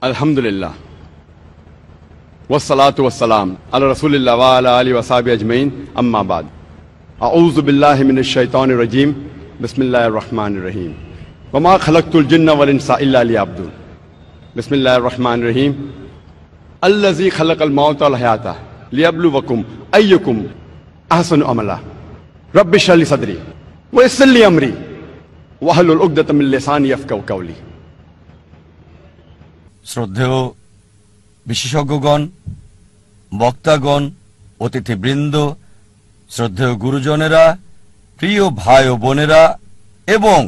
अल्हम्दुलिल्लाह वस्सलातु वस्सलाम अला रसूलिल्लाह व अला आलिहि व सहाबिहि अजमईन अम्मा बाद अऊज़ु बिल्लाहि मिनश शैतानिर रजीम बिस्मिल्लाहिर रहमानिर रहीम वमा खलक़तुल जिन्ना वल इंसा इल्ला लियअब्दुन बिस्मिल्लाहिर रहमानिर रहीम अल्लज़ी खलक़ल मौता वल हयाता लियब्लुवकुम अय्युकुम अहसनु अमला रब्बि इश्रह ली सदरी व यस्सिर ली अमरी वहलुल उक़दतम मिन लिसानी यफ़क़हू क़ौली। শ্রদ্ধেয় বিশেষজ্ঞগণ, বক্তাগণ, অতিথিবৃন্দ, শ্রদ্ধেয় গুরুজনেরা, প্রিয় ভাই ও বোনেরা এবং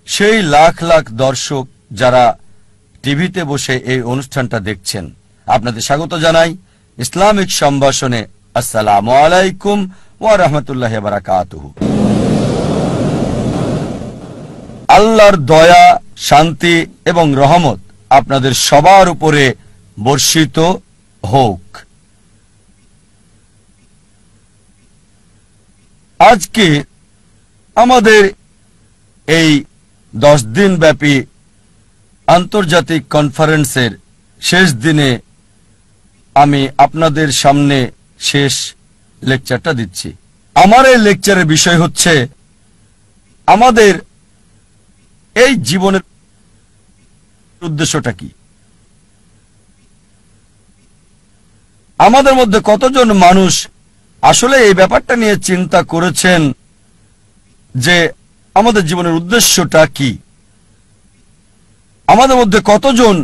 সেই লাখ লাখ দর্শক যারা টিভিতে বসে এই অনুষ্ঠানটা দেখছেন, আপনাদের স্বাগত জানাই ইসলামিক সম্ভাষণে। আসসালামু আলাইকুম ওয়া রাহমাতুল্লাহি ওয়া বারাকাতুহু। আল্লাহর দয়া, শান্তি এবং রহমত আপনাদের সবার উপরে বর্ষিত হোক। আজকে আমাদের এই 10 দিন ব্যাপী আন্তর্জাতিক কনফারেন্সের শেষ দিনে আমি আপনাদের সামনে শেষ লেকচারটা দিচ্ছি। আমার এই লেকচারের বিষয় হচ্ছে আমাদের এই জীবনের উদ্দেশ্যটা কি। আমাদের মধ্যে কতজন মানুষ আসলে এই ব্যাপারটা নিয়ে চিন্তা করেছেন যে আমাদের জীবনের উদ্দেশ্যটা কি? আমাদের মধ্যে কতজন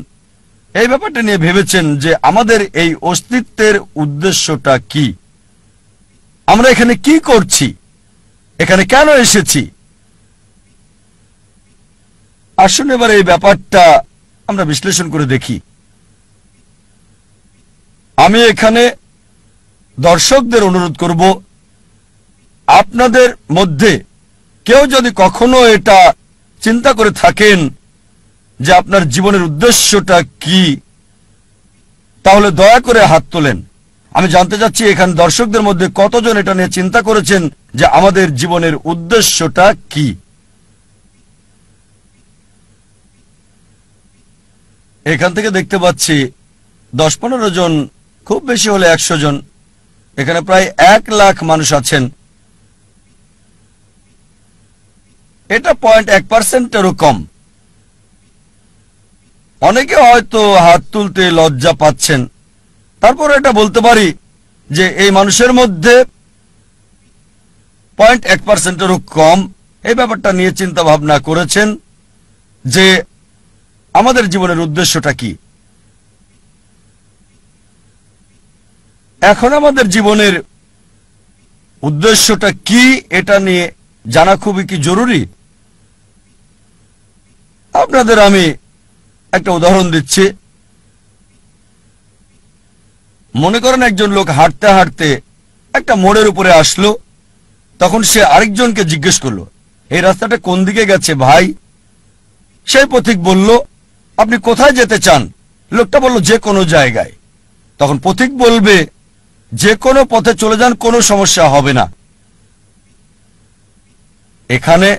এই ব্যাপারটা নিয়ে ভেবেছেন যে আমাদের এই অস্তিত্বের উদ্দেশ্যটা কি? আমরা এখানে কি করছি? এখানে কেন এসেছি? আসুন এবার এই ব্যাপারটা আমরা বিশ্লেষণ করে দেখি। আমি এখানে দর্শকদের অনুরোধ করব, আপনাদের মধ্যে কেউ যদি কখনো এটা চিন্তা করে থাকেন যে আপনার জীবনের উদ্দেশ্যটা কি, তাহলে দয়া করে হাত তোলেন। আমি জানতে চাচ্ছি এখানে দর্শকদের মধ্যে কতজন এটা নিয়ে চিন্তা করেছেন যে আমাদের জীবনের উদ্দেশ্যটা কি। এখান থেকে দেখতে পাচ্ছি 10-15 জন, খুব বেশি হলে 100 জন। এখানে প্রায় 1 লাখ মানুষ আছেন। এটা 0.1%-এরও কম। অনেকে হয়তো হাত তুলতে লজ্জা পাচ্ছেন, তারপর এটা বলতে পারি যে এই মানুষের মধ্যে 0.1%-এরও কম এই ব্যাপারটা নিয়ে চিন্তা ভাবনা করেছেন যে আমাদের জীবনের উদ্দেশ্যটা কি। এখন আমাদের জীবনের উদ্দেশ্যটা কি এটা নিয়ে জানা খুবই কি জরুরি। আপনাদের আমি একটা উদাহরণ দিচ্ছি। মনে করেন একজন লোক হাঁটতে হাঁটতে একটা মোড়ের উপরে আসলো, তখন সে আরেকজনকে জিজ্ঞেস করলো, এই রাস্তাটা কোন দিকে গেছে ভাই? সেই পথিক বলল, আপনি কোথায় যেতে চান? লোকটা বলল, যে কোনো জায়গায়। তখন পথিক বলবে, যে কোনো পথে চলে যান, কোনো সমস্যা হবে না। এখানে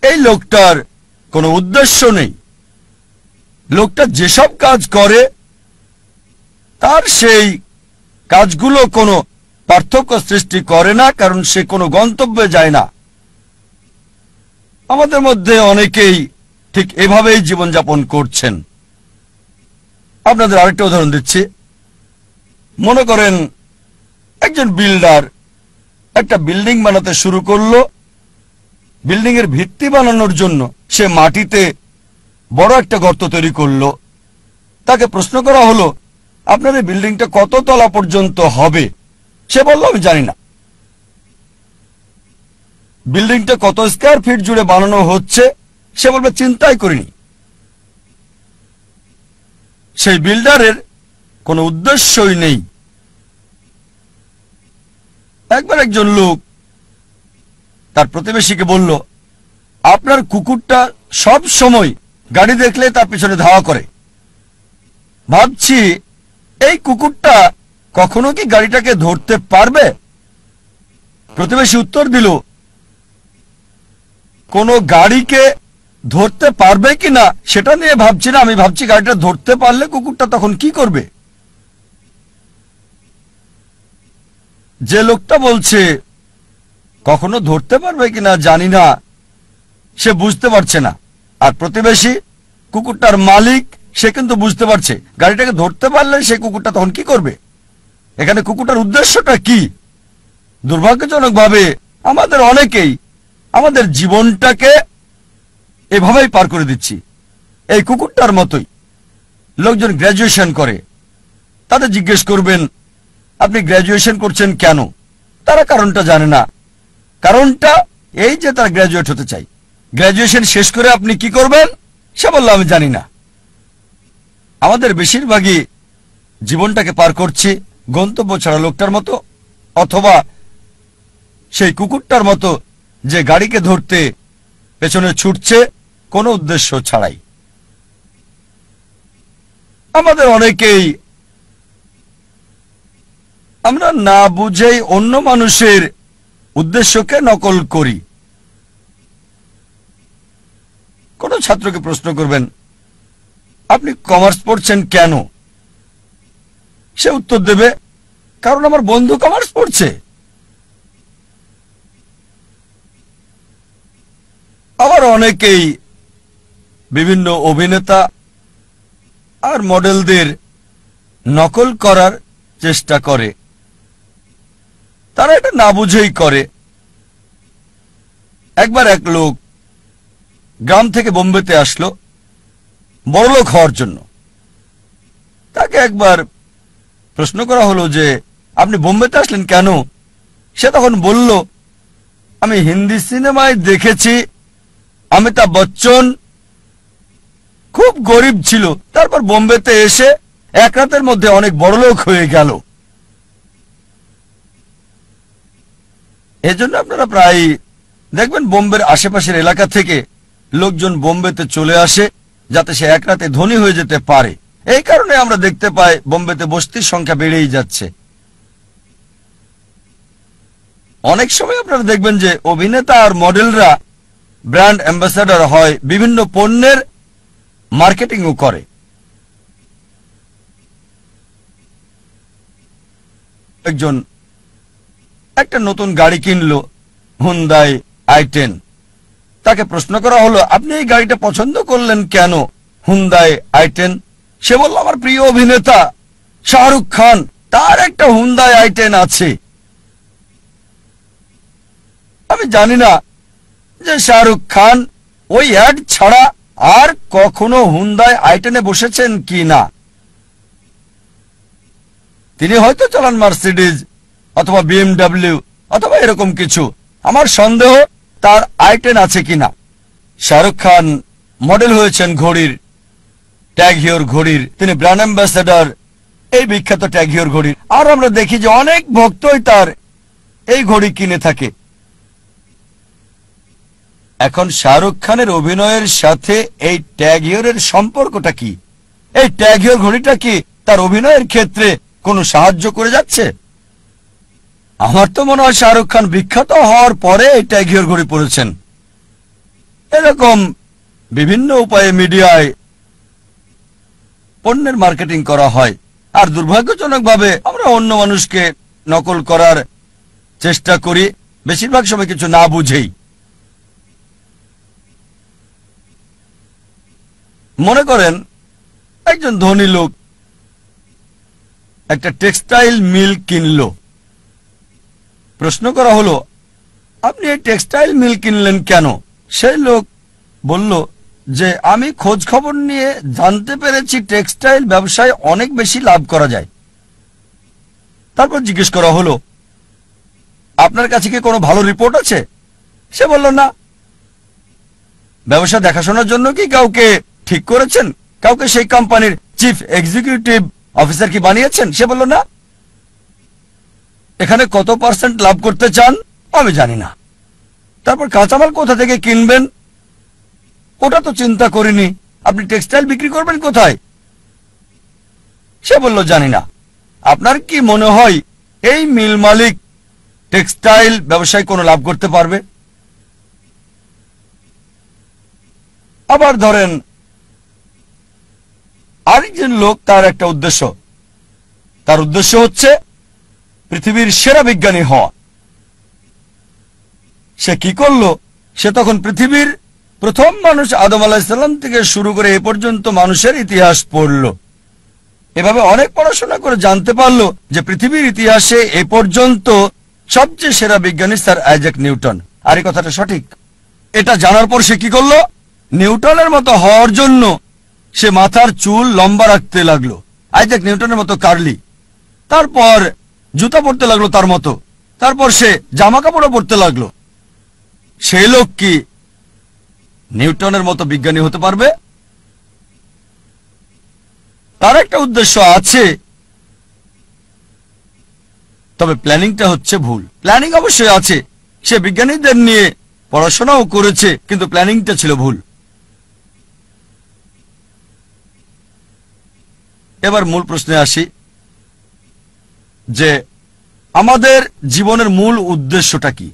এই লোকটার কোনো উদ্দেশ্য নেই। লোকটা যেসব কাজ করে তার সেই কাজগুলো কোনো পার্থক্য সৃষ্টি করে না, কারণ সে কোনো গন্তব্যে যায় না। আমাদের মধ্যে অনেকেই ঠিক এভাবেই জীবনযাপন করছেন। আপনাদের আরেকটা উদাহরণ দিচ্ছি। মনে করেন একজন বিল্ডার একটা বিল্ডিং বানাতে শুরু করলো। বিল্ডিং এর ভিত্তি বানানোর জন্য সে মাটিতে বড় একটা গর্ত তৈরি করলো। তাকে প্রশ্ন করা হলো, আপনার এই বিল্ডিংটা কত তলা পর্যন্ত হবে? সে বলল, আমি জানি না। বিল্ডিংটা কত স্কয়ার ফিট জুড়ে বানানো হচ্ছে? সে বলবে, চিন্তাই করিনি। সেই বিল্ডারের কোনো উদ্দেশ্যই নেই। একবার একজন লোক তার প্রতিবেশীকে বলল, আপনার কুকুরটা সব সময় গাড়ি দেখলে তার পিছনে ধাওয়া করে। ভাবছি এই কুকুরটা কখনো কি গাড়িটাকে ধরতে পারবে? প্রতিবেশী উত্তর দিল, কোনো গাড়িকে ধরতে পারবে কিনা সেটা নিয়ে ভাবছি না, আমি ভাবছি গাড়িটা ধরতে পারলে কুকুরটা তখন কি করবে। যে লোকটা বলছে কখনো ধরতে পারবে কিনা জানি না, সে বুঝতে পারছে না। আর প্রতিবেশী কুকুরটার মালিক, সে কিন্তু বুঝতে পারছে গাড়িটাকে ধরতে পারলে সে কুকুরটা তখন কি করবে। এখানে কুকুরটার উদ্দেশ্যটা কি? দুর্ভাগ্যজনকভাবে আমাদের অনেকেই আমাদের জীবনটাকে এভাবেই পার করে দিচ্ছি, এই কুকুরটার মতোই। লোকজন গ্র্যাজুয়েশন করে, তাদের জিজ্ঞেস করবেন আপনি গ্র্যাজুয়েশন করছেন কেন? তারা কারণটা জানে না। কারণটা এই যে তারা গ্র্যাজুয়েট হতে চায়। গ্র্যাজুয়েশন শেষ করে আপনি কি করবেন সে বলল আমি জানি না। আমাদের বেশিরভাগই জীবনটাকে পার করছি গন্তব্য ছাড়া লোকটার মতো, অথবা সেই কুকুরটার মতো যে গাড়িকে ধরতে পেছনে ছুটছে কোনো উদ্দেশ্য ছাড়াই। আমাদের অনেকেই আমরা না বুঝেই অন্য মানুষের উদ্দেশ্যকে নকল করি। কোন ছাত্রকে প্রশ্ন করবেন আপনি কমার্স পড়ছেন কেন? সে উত্তর দেবে কারণ আমার বন্ধু কমার্স পড়ছে। আবার অনেকেই বিভিন্ন অভিনেতা আর মডেলদের নকল করার চেষ্টা করে। তারা এটা না বুঝেই করে। একবার এক লোক গ্রাম থেকে বোম্বেতে আসলো বড়লোক হওয়ার জন্য। তাকে একবার প্রশ্ন করা হলো যে আপনি বোম্বেতে আসলেন কেন? সে তখন বলল আমি হিন্দি সিনেমায় দেখেছি অমিতাভ বচ্চন খুব গরিব ছিল, তারপর বোম্বেতে এসে এক রাতের মধ্যে অনেক বড়লোক হয়ে গেল। এজন্য আপনারা প্রায় দেখবেন বোম্বের আশেপাশের এলাকা থেকে লোকজন বোম্বেতে চলে আসে যাতে সে এক রাতে ধনী হয়ে যেতে পারে। এই কারণে আমরা দেখতে পাই বোম্বেতে বস্তির সংখ্যা বেড়েই যাচ্ছে। অনেক সময় আপনারা দেখবেন যে অভিনেতা আর মডেলরা ব্র্যান্ড অ্যাম্বাসাডর হয়, বিভিন্ন পণ্যের মার্কেটিংও করে। একজন একটা নতুন গাড়ি কিনলো, হুন্ডাই i10। তাকে প্রশ্ন করা হলো আপনি এই গাড়িটা পছন্দ করলেন কেন? Hyundai i10। সে বলল আমার প্রিয় অভিনেতা শাহরুখ খান, তার একটা হুন্ডাই i10 আছে। আমি জানি না যে শাহরুখ খান ওই অ্যাড ছাড়া আর কখনো হুন্ডাই i10-এ বসেছেন কি না। তিনি হয়তো চালান মার্সিডিজ অথবা BMW অথবা এরকম কিছু। আমার সন্দেহ তার i10 আছে কিনা। শাহরুখ খান মডেল হয়েছেন ঘড়ির, ট্যাগ হিওর ঘড়ির, তিনি ব্র্যান্ড অ্যাম্বাসেডর এই বিখ্যাত ট্যাগ হিওর ঘড়ির। আর আমরা দেখি যে অনেক ভক্তই তার এই ঘড়ি কিনে থাকে। এখন শাহরুখ খানের অভিনয়ের সাথে এই ট্যাগ হিওরের সম্পর্কটা কি? এই ট্যাগ হিওর ঘড়িটা কি তার অভিনয়ের ক্ষেত্রে কোনো সাহায্য করে যাচ্ছে? আমার তো মনে হয় শাহরুখ খান বিখ্যাত হওয়ার পরে এই ট্যাগ হিওর ঘড়ি পরেছেন। এরকম বিভিন্ন উপায়ে মিডিয়ায় পণ্যের মার্কেটিং করা হয়। আর দুর্ভাগ্যজনকভাবে আমরা অন্য মানুষকে নকল করার চেষ্টা করি, বেশিরভাগ সময় কিছু না বুঝেই। মনে করেন একজন ধনী লোক একটা টেক্সটাইল মিল কিনল। প্রশ্ন করা হলো আপনি এই টেক্সটাইল মিল কিনলেন কেন? সেই লোক বলল যে আমি খোঁজ খবর নিয়ে জানতে পেরেছি টেক্সটাইল ব্যবসায় অনেক বেশি লাভ করা যায়। তারপর জিজ্ঞেস করা হলো আপনার কাছে কি কোনো ভালো রিপোর্ট আছে? সে বলল না। ব্যবসা দেখাশোনার জন্য কি কাউকে ঠিক করেছেন? কাউকে সেই কোম্পানির চিফ এক্সিকিউটিভ অফিসার কি বানিয়েছেন? সে বলল না। এখানে কত পার্সেন্ট লাভ করতে চান? আমি জানি না। তারপর কাঁচামাল কোথা থেকে কিনবেন? ওটা তো চিন্তা করিনি। আপনি টেক্সটাইল বিক্রি করবেন কোথায়? সে বলল জানি না। আপনার কি মনে হয় এই মিল মালিক টেক্সটাইল ব্যবসায় কোনো লাভ করতে পারবে? আবার ধরেন আরেকজন লোক, তার একটা উদ্দেশ্য, তার উদ্দেশ্য হচ্ছে পৃথিবীর সেরা বিজ্ঞানী হওয়া। সে কি করলো? সে তখন পৃথিবীর প্রথম মানুষ আদম আলাইহিস থেকে শুরু করে এ পর্যন্ত মানুষের ইতিহাস পড়ল। এভাবে অনেক পড়াশোনা করে জানতে পারলো যে পৃথিবীর ইতিহাসে এ পর্যন্ত সবচেয়ে সেরা বিজ্ঞানী স্যার আইজ্যাক নিউটন। আর এই কথাটা সঠিক। এটা জানার পর সে কি করলো? নিউটনের মতো হওয়ার জন্য সে মাথার চুল লম্বা রাখতে লাগলো, আইজ্যাক নিউটনের মতো কার্লি। তারপর জুতা পরতে লাগলো তার মতো। তারপর সে জামা কাপড়ও পরতে লাগলো। সেই লোক কি নিউটনের মতো বিজ্ঞানী হতে পারবে? তার একটা উদ্দেশ্য আছে, তবে প্ল্যানিংটা হচ্ছে ভুল। প্ল্যানিং অবশ্যই আছে, সে বিজ্ঞানীদের নিয়ে পড়াশোনাও করেছে, কিন্তু প্ল্যানিংটা ছিল ভুল। এবার মূল প্রশ্নে আসি যে আমাদের জীবনের মূল উদ্দেশ্যটা কি?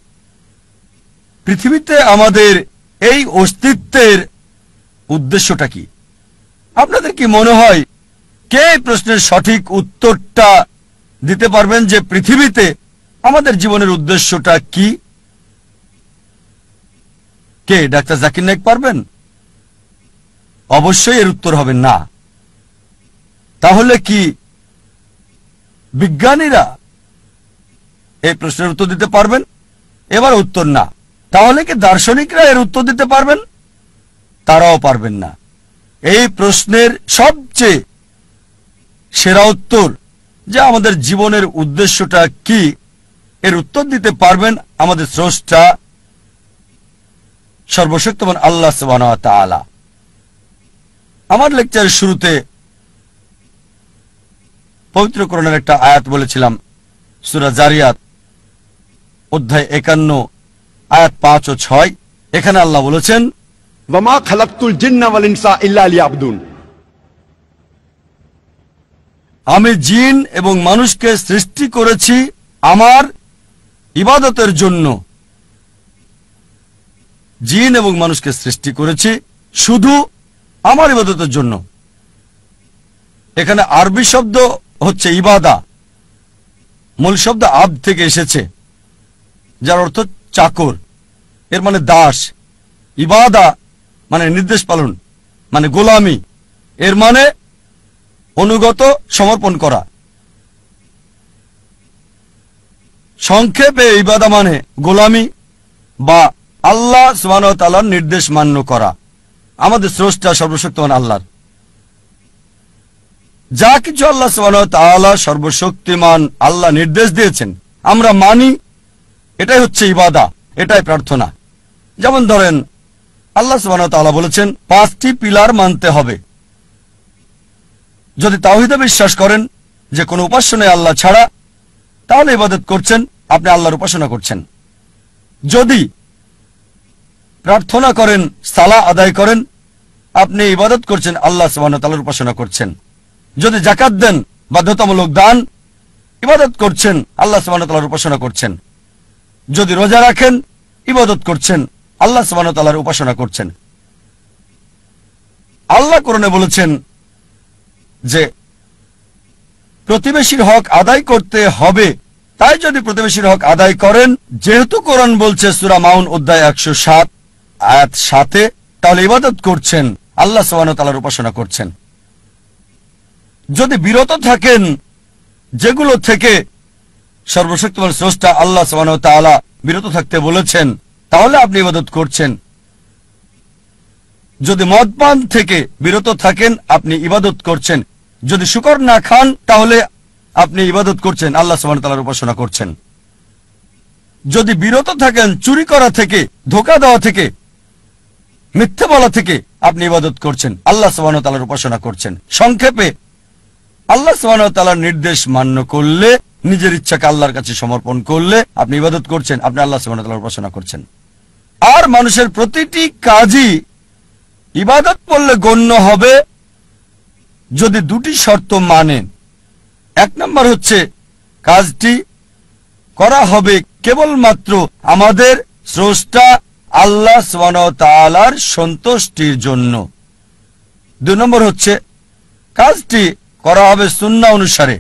পৃথিবীতে আমাদের এই অস্তিত্বের উদ্দেশ্যটা কি? আপনাদের কি মনে হয় কে এই প্রশ্নের সঠিক উত্তরটা দিতে পারবেন যে পৃথিবীতে আমাদের জীবনের উদ্দেশ্যটা কি? কে? ডাক্তার জাকির নায়েক পারবেন? অবশ্যই এর উত্তর হবে না। তাহলে কি বিজ্ঞানীরা এই প্রশ্নের উত্তর দিতে পারবেন? এবার উত্তর না। তাহলে কি দার্শনিকরা এর উত্তর দিতে পারবেন? তারাও পারবেন না। এই প্রশ্নের সবচেয়ে সেরা উত্তর যে আমাদের জীবনের উদ্দেশ্যটা কি, এর উত্তর দিতে পারবেন আমাদের স্রষ্টা সর্বশক্তিমান আল্লাহ সুবহানাহু ওয়া তাআলা। আমার লেকচারের শুরুতে পবিত্র কোরআনের একটা আয়াত বলেছিলাম, সূরা জারিয়াত অধ্যায় 51 আয়াত 5 ও 6। এখানে আল্লাহ বলেছেন, ওয়ামা খালাকতুল জিন্না ওয়াল ইনসা ইল্লা লিয়াবুদুন। আমি জিন এবং মানুষকে সৃষ্টি করেছি আমার ইবাদতের জন্য। জিন এবং মানুষকে সৃষ্টি করেছি শুধু আমার ইবাদতের জন্য। এখানে আরবি শব্দ হচ্ছে ইবাদা, মূল শব্দ আব্দ থেকে এসেছে, যার অর্থ চাকর, এর মানে দাস। ইবাদা মানে নির্দেশ পালন, মানে গোলামি, এর মানে অনুগত, সমর্পণ করা। সংক্ষেপে ইবাদা মানে গোলামি বা আল্লাহ সুবহানাহু ওয়া তাআলার নির্দেশ মান্য করা। আমাদের স্রষ্টা সর্বশক্তিমান আল্লাহর যা কিছু আল্লাহ সুবহানাহু ওয়া তাআলা সর্বশক্তিমান আল্লাহ নির্দেশ দিয়েছেন আমরা মানি, এটাই হচ্ছে ইবাদা, এটাই প্রার্থনা। যেমন ধরেন আল্লাহ সুবহানাহু ওয়া তাআলা বলেছেন 5টি পিলার মানতে হবে। যদি তাওহীদে বিশ্বাস করেন যে কোনো উপাস্য নেই আল্লাহ ছাড়া, তাহলে ইবাদত করছেন, আপনি আল্লাহর উপাসনা করছেন। যদি প্রার্থনা করেন, সালাহ আদায় করেন, আপনি ইবাদত করছেন, আল্লাহ সুবহানাহু ওয়া তাআলার উপাসনা করছেন। যদি যাকাত দেন, বাধ্যতামূলক দান, ইবাদত করছেন, আল্লাহ সুবহানাহু ওয়া তাআলার উপাসনা করছেন। যদি রোজা রাখেন, ইবাদত করছেন, আল্লাহ সুবহানাহু ওয়া তাআলার উপাসনা করছেন। আল্লাহ কোরআনে বলেছেন যে প্রতিবেশীর হক আদায় করতে হবে, তাই যদি প্রতিবেশীর হক আদায় করেন, যেহেতু কোরআন বলছে সূরা মাউন অধ্যায় 107 আয়াত 7, তাহলে ইবাদত করছেন, আল্লাহ সুবহানাহু ওয়া তাআলার উপাসনা করছেন। যদি বিরত থাকেন যেগুলো থেকে সর্বশক্তিমান স্রষ্টা আল্লাহ সুবহানাহু ওয়া তাআলা বিরত থাকতে বলেছেন, তাহলে আপনি ইবাদত করছেন। যদি মদপান থেকে বিরত থাকেন, আপনি ইবাদত করছেন। যদি শুকর না খান, তাহলে আপনি ইবাদত করছেন, আল্লাহ সুবহানাহু ওয়া তাআলার উপাসনা করছেন। যদি বিরত থাকেন চুরি করা থেকে, ধোঁকা দেওয়া থেকে, মিথ্যে বলা থেকে, আপনি ইবাদত করছেন, আল্লাহ সুবহানাহু ওয়া তাআলার উপাসনা করছেন। সংক্ষেপে আল্লাহ সুবহানাহু ওয়া তাআলার নির্দেশ মান্য করলে, নিজের ইচ্ছাকে আল্লাহর কাছে সমর্পণ করলে আপনি ইবাদত করছেন, আপনি আল্লাহ সুবহানাহু ওয়া তাআলার উপাসনা করছেন। আর মানুষের প্রতিটি কাজই ইবাদত বললে গণ্য হবে যদি দুটি শর্ত মানেন। এক নম্বর হচ্ছে কাজটি করা হবে কেবলমাত্র আমাদের স্রষ্টা আল্লাহ সুবহানাহু ওয়া তাআলার সন্তুষ্টির জন্য। 2 নম্বর হচ্ছে কাজটি করা হবে সুন্নাহ অনুসারে।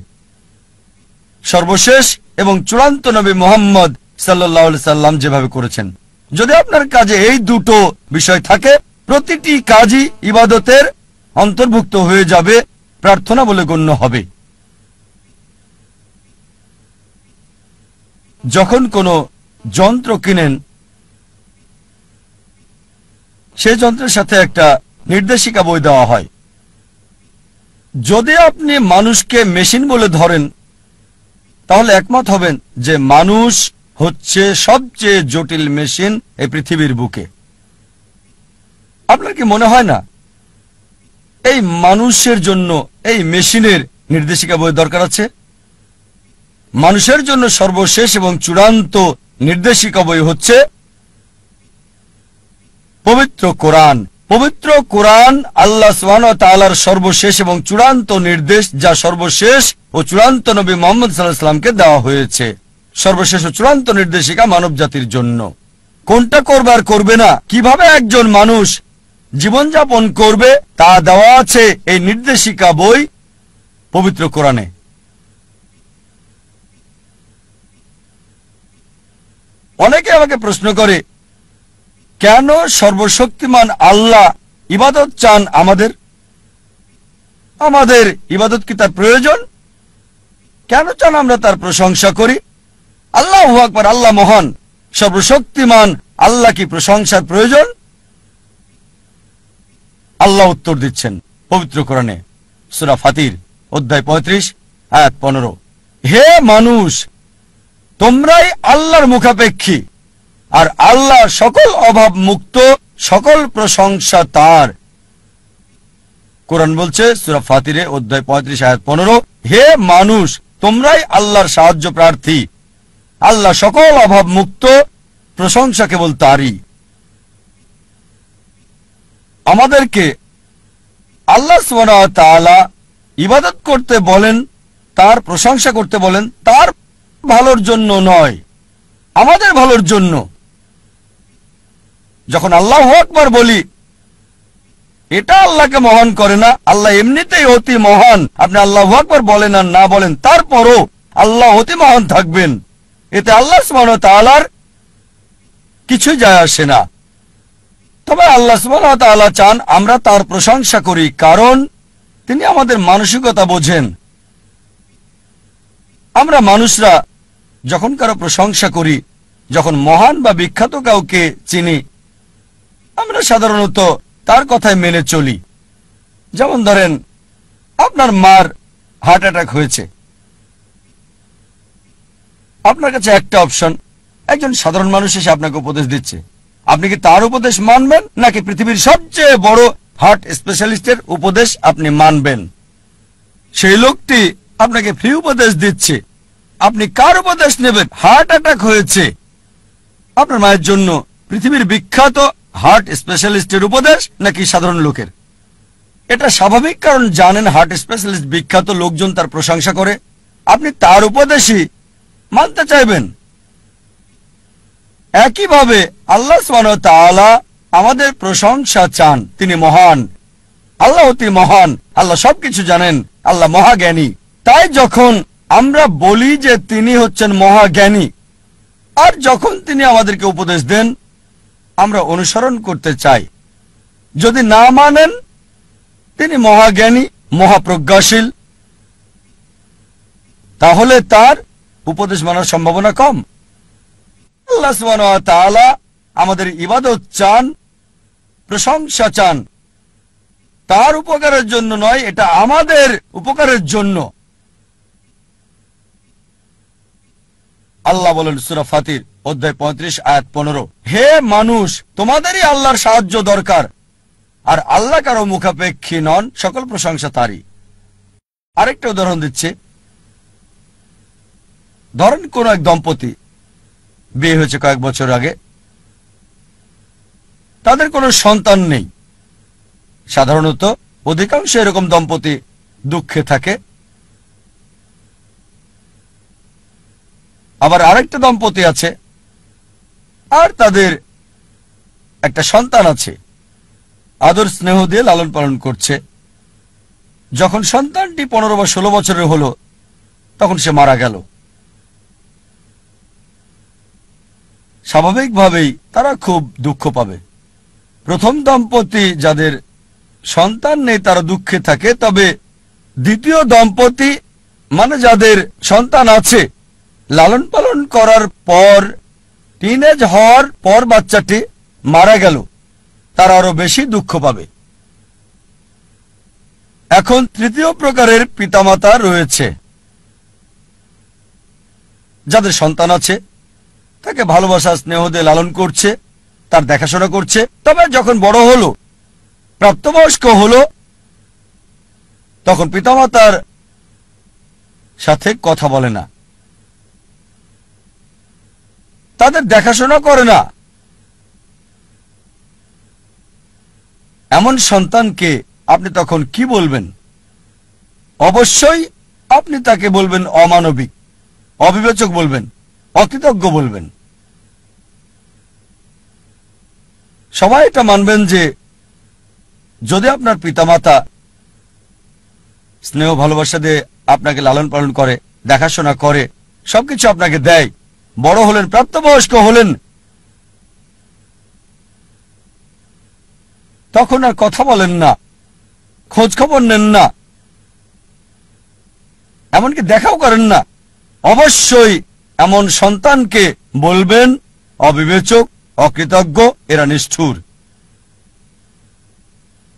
সর্বশেষ এবং চূড়ান্ত নবী মুহাম্মদ সাল্লাল্লাহু আলাইহি সাল্লাম যেভাবে করেছেন। যদি আপনার কাজে এই দুটো বিষয় থাকে, প্রতিটি কাজই ইবাদতের অন্তর্ভুক্ত হয়ে যাবে, প্রার্থনা বলে গণ্য হবে। যখন কোনো যন্ত্র কিনেন, সেই যন্ত্রের সাথে একটা নির্দেশিকা বই দেওয়া হয়। যদি আপনি মানুষকে মেশিন বলে ধরেন, তাহলে একমত হবেন যে মানুষ হচ্ছে সবচেয়ে জটিল মেশিন এই পৃথিবীর বুকে। আপনার কি মনে হয় না এই মানুষের জন্য এই মেশিনের নির্দেশিকা বই দরকার আছে? মানুষের জন্য সর্বশেষ এবং চূড়ান্ত নির্দেশিকা বই হচ্ছে পবিত্র কোরআন। পবিত্র কোরআন আল্লাহ সুবহানাহু ওয়া তাআলার সর্বশেষ এবং চূড়ান্ত নির্দেশ, যা সর্বশেষ ও চূড়ান্ত নবী মুহাম্মদ সাল্লাল্লাহু আলাইহি ওয়াসাল্লামকে দেওয়া হয়েছে। সর্বশেষ ও চূড়ান্ত নির্দেশিকা মানব জাতির জন্য। কোনটা করবে আর করবে না, কিভাবে একজন মানুষ জীবনযাপন করবে, তা দেওয়া আছে এই নির্দেশিকা বই পবিত্র কোরআনে। অনেকে আমাকে প্রশ্ন করে, কেন সর্বশক্তিমান আল্লাহ ইবাদত চান আমাদের? আমাদের ইবাদত কি তার প্রয়োজন? কেন চান আমরা তার প্রশংসা করি? আল্লাহু আকবার, আল্লাহ মহান, সর্বশক্তিমান আল্লাহ কি প্রশংসার প্রয়োজন? আল্লাহ উত্তর দিচ্ছেন পবিত্র কোরআনে, সূরা ফাতির অধ্যায় 35 আয়াত 15, হে মানুষ, তোমরাই আল্লাহর মুখাপেক্ষী, আর আল্লাহ সকল অভাব মুক্ত, সকল প্রশংসা তার। কোরআন বলছে সূরা ফাতিরে অধ্যায় 35 আয়াত 15, হে মানুষ, তোমরাই আল্লাহর সাহায্য প্রার্থী, আল্লাহ সকল অভাব মুক্ত, প্রশংসা কেবল তারই। আমাদেরকে আল্লাহ সুবহানাহু ওয়া তাআলা ইবাদত করতে বলেন, তার প্রশংসা করতে বলেন, তার ভালোর জন্য নয়, আমাদের ভালোর জন্য। যখন আল্লাহু আকবার বলি, এটা আল্লাহকে মহান করে না, আল্লাহ এমনিতেই অতি মহান। আপনি আল্লাহু আকবার বলেন আর না বলেন, তারপরও আল্লাহ অতি মহান থাকবেন। এতে আল্লাহ সুবহানাহু ওয়া তাআলার কিছুই যায় আসে না। তবে আল্লাহ সুবহানাহু ওয়া তাআলা চান আমরা তার প্রশংসা করি, কারণ তিনি আমাদের মানসিকতা বোঝেন। আমরা মানুষরা যখন কারো প্রশংসা করি, যখন মহান বা বিখ্যাত কাউকে চিনি, আমরা সাধারণত তার কথায় মেনে চলি। যেমন ধরেন, আপনার মার হার্ট অ্যাটাক হয়েছে, আপনার কাছে একটা অপশন, একজন সাধারণ মানুষ এসে আপনাকে উপদেশ দিচ্ছে, আপনি কি তার উপদেশ মানবেন নাকি পৃথিবীর সবচেয়ে বড় হার্ট স্পেশালিস্টের উপদেশ আপনি মানবেন? সেই লোকটি আপনাকে ফ্রি উপদেশ দিচ্ছে, আপনি কার উপদেশ নেবেন? হার্ট অ্যাটাক হয়েছে আপনার মায়ের জন্য, পৃথিবীর বিখ্যাত হার্ট স্পেশালিস্টের উপদেশ নাকি সাধারণ লোকের? এটা স্বাভাবিক, কারণ জানেন হার্ট স্পেশালিস্ট বিখ্যাত, লোকজন তার প্রশংসা করে, আপনি তার উপদেশই মানতে চাইবেন। একইভাবে আল্লাহ সুবহানাহু ওয়া তাআলা আমাদের প্রশংসা চান। তিনি মহান, আল্লাহ অতি মহান, আল্লাহ সবকিছু জানেন, আল্লাহ মহাজ্ঞানী। তাই যখন আমরা বলি যে তিনি হচ্ছেন মহাজ্ঞানী, আর যখন তিনি আমাদেরকে উপদেশ দেন, আমরা অনুসরণ করতে চাই। যদি না মানেন তিনি মহাজ্ঞানী, মহাপ্রজ্ঞাশীল, তাহলে তার উপদেশ মানার সম্ভাবনা কম। আল্লাহ সুবহানাহু ওয়া তাআলা আমাদের ইবাদত চান, প্রশংসা চান, তার উপকারের জন্য নয়, এটা আমাদের উপকারের জন্য। আল্লাহ বলেন সূরা ফাতির অধ্যায় 35 আয়াত 15, হে মানুষ, তোমাদেরই আল্লাহর সাহায্য দরকার, আর আল্লাহ কারো মুখাপেক্ষী নন, সকল প্রশংসা তারই। আরেকটা উদাহরণ দিচ্ছে, ধরেন কোন এক দম্পতি বিয়ে হয়েছে কয়েক বছর আগে, তাদের কোনো সন্তান নেই। সাধারণত অধিকাংশ এরকম দম্পতি দুঃখে থাকে। আবার আরেকটা দম্পতি আছে, আর তাদের একটা সন্তান আছে, আদর স্নেহ দিয়ে লালন পালন করছে। যখন সন্তানটি 15 বা 16 বছরের হলো, তখন সে মারা গেল। স্বাভাবিকভাবেই তারা খুব দুঃখ পাবে। প্রথম দম্পতি যাদের সন্তান নেই তারা দুঃখে থাকে, তবে দ্বিতীয় দম্পতি মানে যাদের সন্তান আছে, লালন পালন করার পর টিনেজ হওয়ার পর বাচ্চাটি মারা গেল, তারা আরো বেশি দুঃখ পাবে। এখন তৃতীয় প্রকারের পিতামাতা রয়েছে, যাদের সন্তান আছে, তাকে ভালোবাসা স্নেহ দিয়ে লালন করছে, তার দেখাশোনা করছে। তবে যখন বড় হলো, প্রাপ্তবয়স্ক হলো, তখন পিতামাতার সাথে কথা বলে না, তাদের দেখাশোনা করে না। এমন সন্তানকে আপনি তখন কি বলবেন? অবশ্যই আপনি তাকে বলবেন অমানবিক, অবিবেচক বলবেন, অকৃতজ্ঞ বলবেন। সবাই এটা মানবেন যে যদি আপনার পিতামাতা স্নেহ ভালোবাসা দিয়ে আপনাকে লালন পালন করে, দেখাশোনা করে, সবকিছু আপনাকে দেয়, বড় হলেন, প্রাপ্তবয়স্ক হলেন, তখন আর কথা বলেন না, খোঁজ খবর নেন না, এমনকি দেখাও করেন না, অবশ্যই এমন সন্তানকে বলবেন অবিবেচক, অকৃতজ্ঞ, এরা নিষ্ঠুর।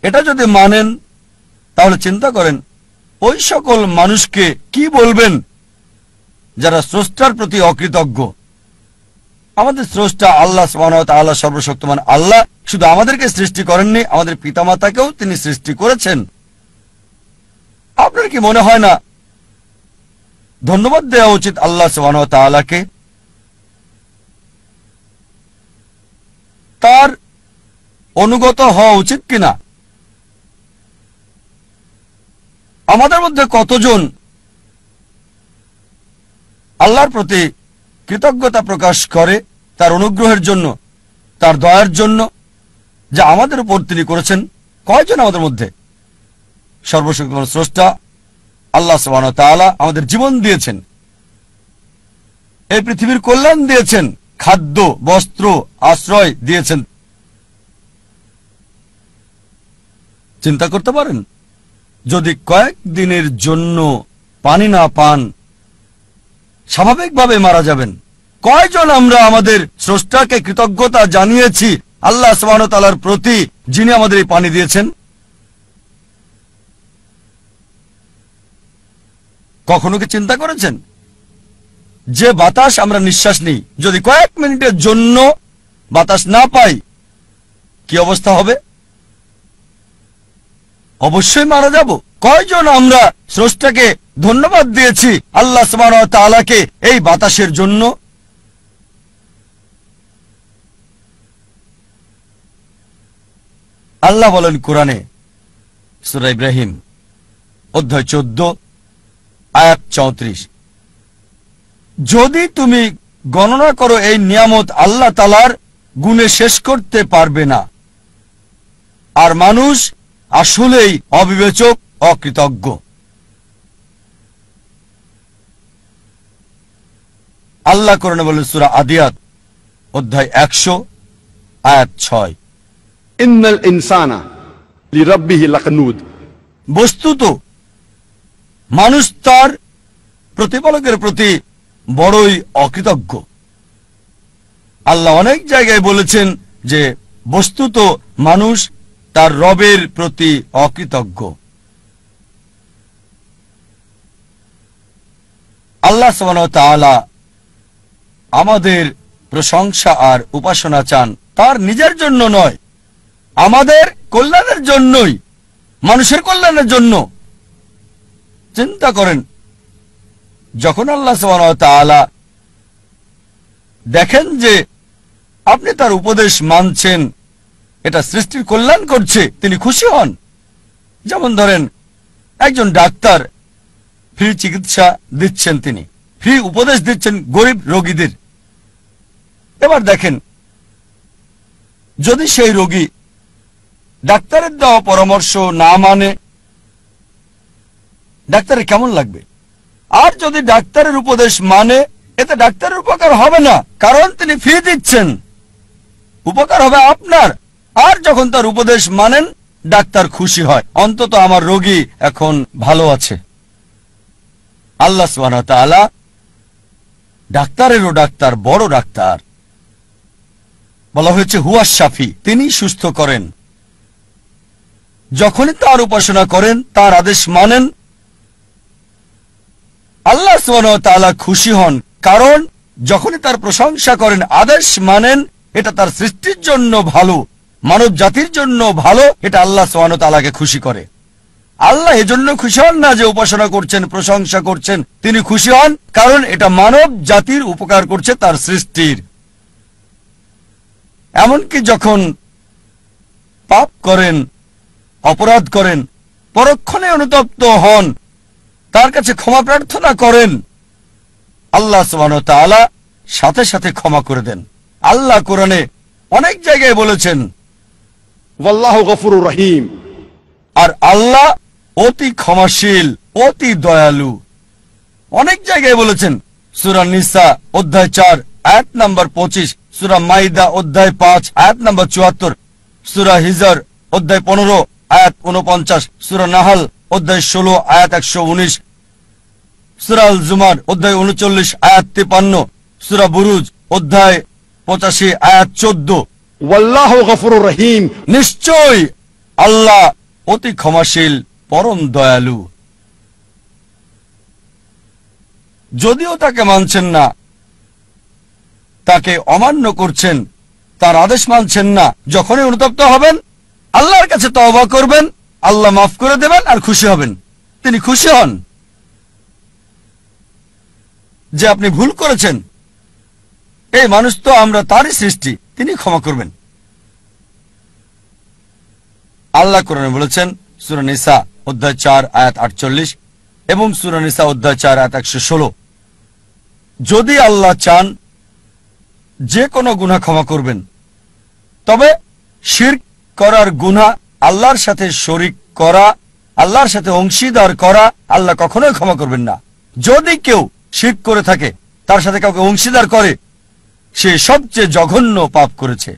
এটা যদি মানেন তাহলে চিন্তা করেন ওই সকল মানুষকে কি বলবেন যারা স্রষ্টার প্রতি অকৃতজ্ঞ। আমাদের স্রষ্টা আল্লাহ সুবহানাহু ওয়া তাআলা সর্বশক্তিমান আল্লাহ শুধু আমাদেরকে সৃষ্টি করেননি, আমাদের পিতামাতাকেও তিনি সৃষ্টি করেছেন। আপনার কি মনে হয় না ধন্যবাদ দেওয়া উচিত আল্লাহ সুবহানাহু ওয়া তাআলাকে? তার অনুগত হওয়া উচিত কিনা? আমাদের মধ্যে কতজন আল্লাহর প্রতি কৃতজ্ঞতা প্রকাশ করে তার অনুগ্রহের জন্য, তার দয়ার জন্য যা আমাদের উপর তিনি করেছেন? কয়জন আমাদের মধ্যে? সর্বশক্তিমান স্রষ্টা আল্লাহ সুবহানাহু ওয়া তাআলা আমাদের জীবন দিয়েছেন, এই পৃথিবীর কল্যাণ দিয়েছেন, খাদ্য, বস্ত্র, আশ্রয় দিয়েছেন। চিন্তা করতে পারেন যদি কয়েক দিনের জন্য পানি না পান, স্বাভাবিকভাবে মারা যাবেন। কয়জন আমরা আমাদের স্রষ্টাকে কৃতজ্ঞতা জানিয়েছি আল্লাহ সুবহানাহু ওয়া তাআলার প্রতি, যিনি আমাদের এই পানি দিয়েছেন? কখনো কি চিন্তা করেছেন যে বাতাস আমরা নিঃশ্বাস নিই, যদি কয়েক মিনিটের জন্য বাতাস না পাই কি অবস্থা হবে? অবশ্যই মারা যাব। কয়জন আমরা স্রষ্টাকে ধন্যবাদ দিয়েছি আল্লাহ সুবহানাহু ওয়া তাআলাকে এই বাতাসের জন্য? আল্লাহ বলেন কোরআনে, সূরা ইব্রাহিম অধ্যায় 14 আয়াত 34, যদি তুমি গণনা করো এই নিয়ামত আল্লাহ তাআলার, গুণে শেষ করতে পারবে না। আর মানুষ আসলেই অবিবেচক, অকৃতজ্ঞ। আল্লাহ কোরআনে বলেন সূরা আদিয়াত অধ্যায় 100 আয়াত 6, ইন্নাল ইনসানা লিরাব্বিহি লাকানুদ। বস্তুত মানুষ তার প্রতিপালকের প্রতি বড়ই অকৃতজ্ঞ। আল্লাহ অনেক জায়গায় বলেছেন যে বস্তুত মানুষ তার রবের প্রতি অকৃতজ্ঞ। আল্লাহ সুবহানাহু ওয়া তাআলা আমাদের প্রশংসা আর উপাসনা চান তার নিজের জন্য নয়, আমাদের কল্যাণের জন্যই, মানুষের কল্যাণের জন্য। চিন্তা করেন যখন আল্লাহ সুবহানাহু ওয়া তাআলা দেখেন যে আপনি তার উপদেশ মানছেন, এটা সৃষ্টির কল্যাণ করছে, তিনি খুশি হন। যেমন ধরেন একজন ডাক্তার ফ্রি চিকিৎসা দিচ্ছেন, তিনি ফ্রি উপদেশ দিচ্ছেন গরিব রোগীদের। এবার দেখেন যদি সেই রোগী ডাক্তারের দেওয়া পরামর্শ না মানে, ডাক্তারের কেমন লাগবে? আর যদি ডাক্তারের উপদেশ মানে, এতে ডাক্তারের উপকার হবে না, কারণ তিনি ফি দিচ্ছেন। উপকার হবে আপনার। আর যখন তার উপদেশ মানেন, ডাক্তার খুশি হয়, অন্তত আমার রোগী এখন ভালো আছে। আল্লাহ সুবহানাহু ওয়া তাআলা ডাক্তারেরও ডাক্তার, বড় ডাক্তার। বলা হয়েছে হুয়া শাফি, তিনি সুস্থ করেন। যখনই তার উপাসনা করেন, তার আদেশ মানেন, আল্লাহ সুবহানাহু ওয়া তাআলা খুশি হন, কারণ যখনই তার প্রশংসা করেন, আদেশ মানেন, এটা তার সৃষ্টির জন্য ভালো, মানব জাতির জন্য ভালো, এটা আল্লাহ সুবহানাহু ওয়া তাআলাকে খুশি করে। আল্লাহ এজন্য খুশি হন না যে উপাসনা করছেন, প্রশংসা করছেন, তিনি খুশি হন কারণ এটা মানব জাতির উপকার করছে তার সৃষ্টির। এমনকি যখন পাপ করেন, অপরাধ করেন, পরক্ষণে অনুতপ্ত হন, তার কাছে ক্ষমা প্রার্থনা করেন, আল্লাহ সুবহানাহু ওয়া তাআলা সাথে সাথে ক্ষমা করে দেন। আল্লাহ কোরআনে অনেক জায়গায় বলেছেন ওয়াল্লাহু গফুরুর রহিম, আর আল্লাহ অতি ক্ষমাশীল, অতি দয়ালু। অনেক জায়গায় বলেছেন, সূরা নিসা অধ্যায় 4 আয়াত নাম্বার 25, সূরা মাইদা অধ্যায় 5 আয়াত নাম্বার 74, সূরা হিজর অধ্যায় 15 আয়াত 49, সূরা নাহল অধ্যায় 16 আয়াত 119, সূরা আল জুমার অধ্যায় 39 আয়াত 53, সূরা বুরুজ অধ্যায় 85 আয়াত 14। ওয়াল্লাহু গফুরুর রহিম, নিশ্চয় আল্লাহ অতি ক্ষমাশীল, পরম দয়ালু। যদিও তাকে মানছেন না, তাকে অমান্য করছেন, তার আদেশ মানছেন না, যখনই অনুতপ্ত হবেন, আল্লাহর কাছে তওবা করবেন, আল্লাহ মাফ করে দেবেন আর খুশি হবেন। তিনি খুশি হন যে আপনি ভুল করেছেন, এই মানুষ তো আমরা তারই সৃষ্টি, তিনি ক্ষমা করবেন। আল্লাহ কোরআনে বলেছেন সূরা নিসা অধ্যায় 4 আয়াত 48 এবং সূরা নিসা অধ্যায় 4 আয়াত 116, যদি আল্লাহ চান যে কোনো গুনাহ ক্ষমা করবেন, তবে শিরক করার গুনাহ, আল্লাহর সাথে শরীক করা, আল্লাহর সাথে অংশীদার করা, আল্লাহ কখনোই ক্ষমা করবেন না। যদি কেউ শিরক করে থাকে, তার সাথে কাউকে অংশীদার করে, সে সবচেয়ে জঘন্য পাপ করেছে।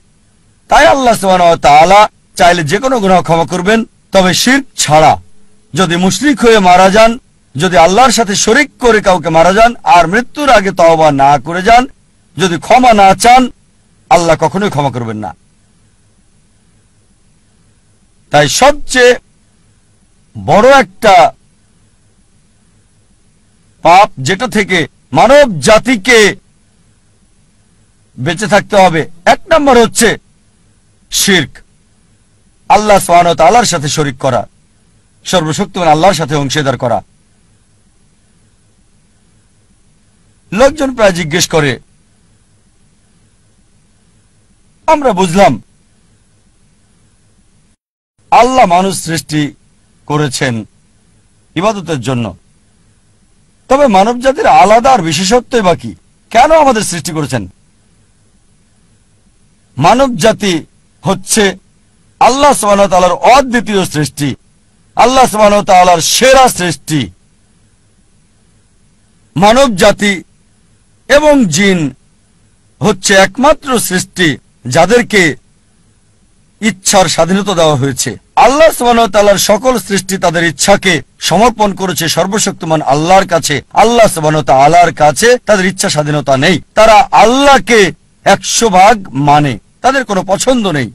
তাই আল্লাহ সুবহানাহু ওয়া তাআলা চাইলে যে কোনো গুনাহ ক্ষমা করবেন, তবে শিরক ছাড়া। যদি মুশরিক হয়ে মারা যান, যদি আল্লাহর সাথে শরীক করে কাউকে মারা যান আর মৃত্যুর আগে তওবা না করে যান, যদি ক্ষমা না চান, আল্লাহ কখনোই ক্ষমা করবেন না। তাই সবচেয়ে বড় একটা পাপ, যেটা থেকে মানব জাতিকে বেঁচে থাকতে হবে, এক নম্বর হচ্ছে শিরক, আল্লাহ সুবহানাহু ওয়া তাআলার সাথে শরীক করা, সর্বশক্তিমান আল্লাহর সাথে অংশীদার করা। লোকজন প্রায় জিজ্ঞেস করে, আমরা বুঝলাম আল্লাহ মানুষ সৃষ্টি করেছেন ইবাদতের জন্য, তবে মানব জাতির আলাদা আর বিশেষত্বই বাকি, কেন আমাদের সৃষ্টি করেছেন? মানব জাতি হচ্ছে আল্লাহ সুবহানাহু ওয়া তাআলার অদ্বিতীয় সৃষ্টি, আল্লাহ সুবহানাহু ওয়া তাআলার সেরা সৃষ্টি। মানব জাতি এবং জিন হচ্ছে একমাত্র সৃষ্টি যাদেরকে ইচ্ছার স্বাধীনতা দেওয়া হয়েছে। আল্লাহ সুবহানাহু ওয়া তাআলার সকল সৃষ্টি তাদের ইচ্ছাকে সমর্পণ করেছে সর্বশক্তিমান আল্লাহর কাছে। আল্লাহ সুবহানাহু ওয়া তাআলার কাছে তাদের ইচ্ছা স্বাধীনতা নেই। তারা আল্লাহকে 100% মানে, তাদের কোনো পছন্দ নেই।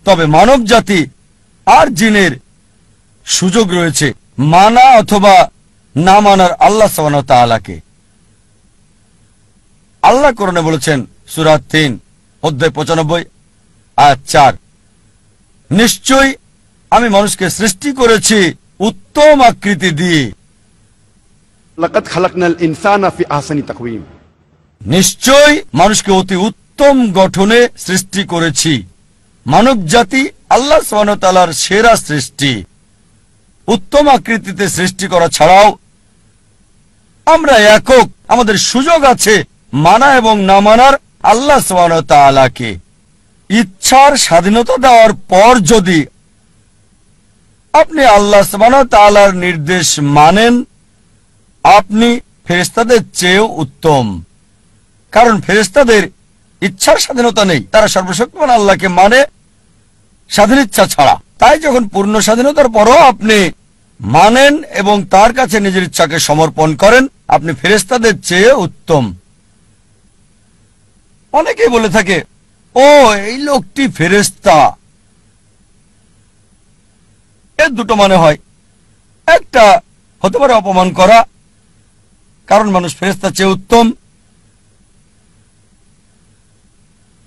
তবে মানব জাতি আর জিনের সুযোগ রয়েছে মানা অথবা না মানার আল্লাহ সুবহানাহু ওয়া তাআলাকে। আল্লাহ কোরআনে বলেছেন সূরা 3 অধ্যায় 95 আয়াত 4, নিশ্চয়ই আমি মানুষকে সৃষ্টি করেছি উত্তম আকৃতি দিয়ে। লাকাদ খালাকনাল ইনসানা ফি আহসানি তাকওয়িম, নিশ্চয়ই মানুষকে অতি উত্তম গঠনে সৃষ্টি করেছি। মানব জাতি আল্লাহ সুবহানাহু ওয়া তাআলার সেরা সৃষ্টি। উত্তম আকৃতিতে সৃষ্টি করা ছাড়াও আমরা একক, আমাদের সুযোগ আছে মানা এবং না মানার আল্লাহ সুবহানাহু ওয়া তাআলাকে ইচ্ছার স্বাধীনতা দেওয়ার পর যদি আপনি আল্লাহ সুবহানাহু ওয়া তাআলার নির্দেশ মানেন, আপনি ফেরেশতাদের চেয়েও উত্তম। কারণ ফেরেশতাদের ইচ্ছার স্বাধীনতা নেই, তারা সর্বশক্তিমান আল্লাহকে মানে স্বাধীন ইচ্ছা ছাড়া। তাই যখন পূর্ণ স্বাধীনতার পরও আপনি মানেন এবং তার কাছে নিজের ইচ্ছাকে সমর্পণ করেন, আপনি ফেরেশতাদের চেয়ে উত্তম। অনেকেই বলে থাকে, ও এই লোকটি ফেরেশতা। এর দুটো মানে হয়, একটা হতে পারে অপমান করা, কারণ মানুষ ফেরেশতার চেয়ে উত্তম।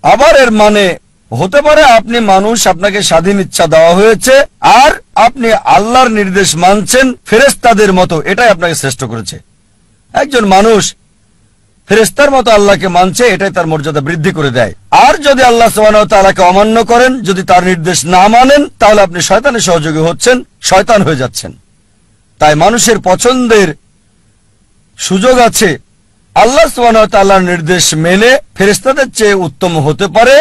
আবার এর মানে হতে পারে আপনি মানুষ, আপনাকে স্বাধীন ইচ্ছা দেওয়া হয়েছে, আর আপনি আল্লাহর নির্দেশ মানছেন ফেরেশতাদের মতো, এটাই আপনাকে শ্রেষ্ঠ করেছে। একজন মানুষ ফেরেশতার মতো আল্লাহকে মানছে, এটাই তার মর্যাদা বৃদ্ধি করে দেয়। আর যদি আল্লাহ সুবহানাহু ওয়া তাআলাকে অমান্য করেন, যদি তার নির্দেশ না মানেন, তাহলে আপনি শয়তানের সহযোগী হচ্ছেন, শয়তান হয়ে যাচ্ছেন। তাই মানুষের পছন্দের সুযোগ আছে। আল্লাহ সুবহানাহু ওয়া তাআলার নির্দেশ মেনে ফেরেশতাদের চেয়ে উত্তম হতে পারে,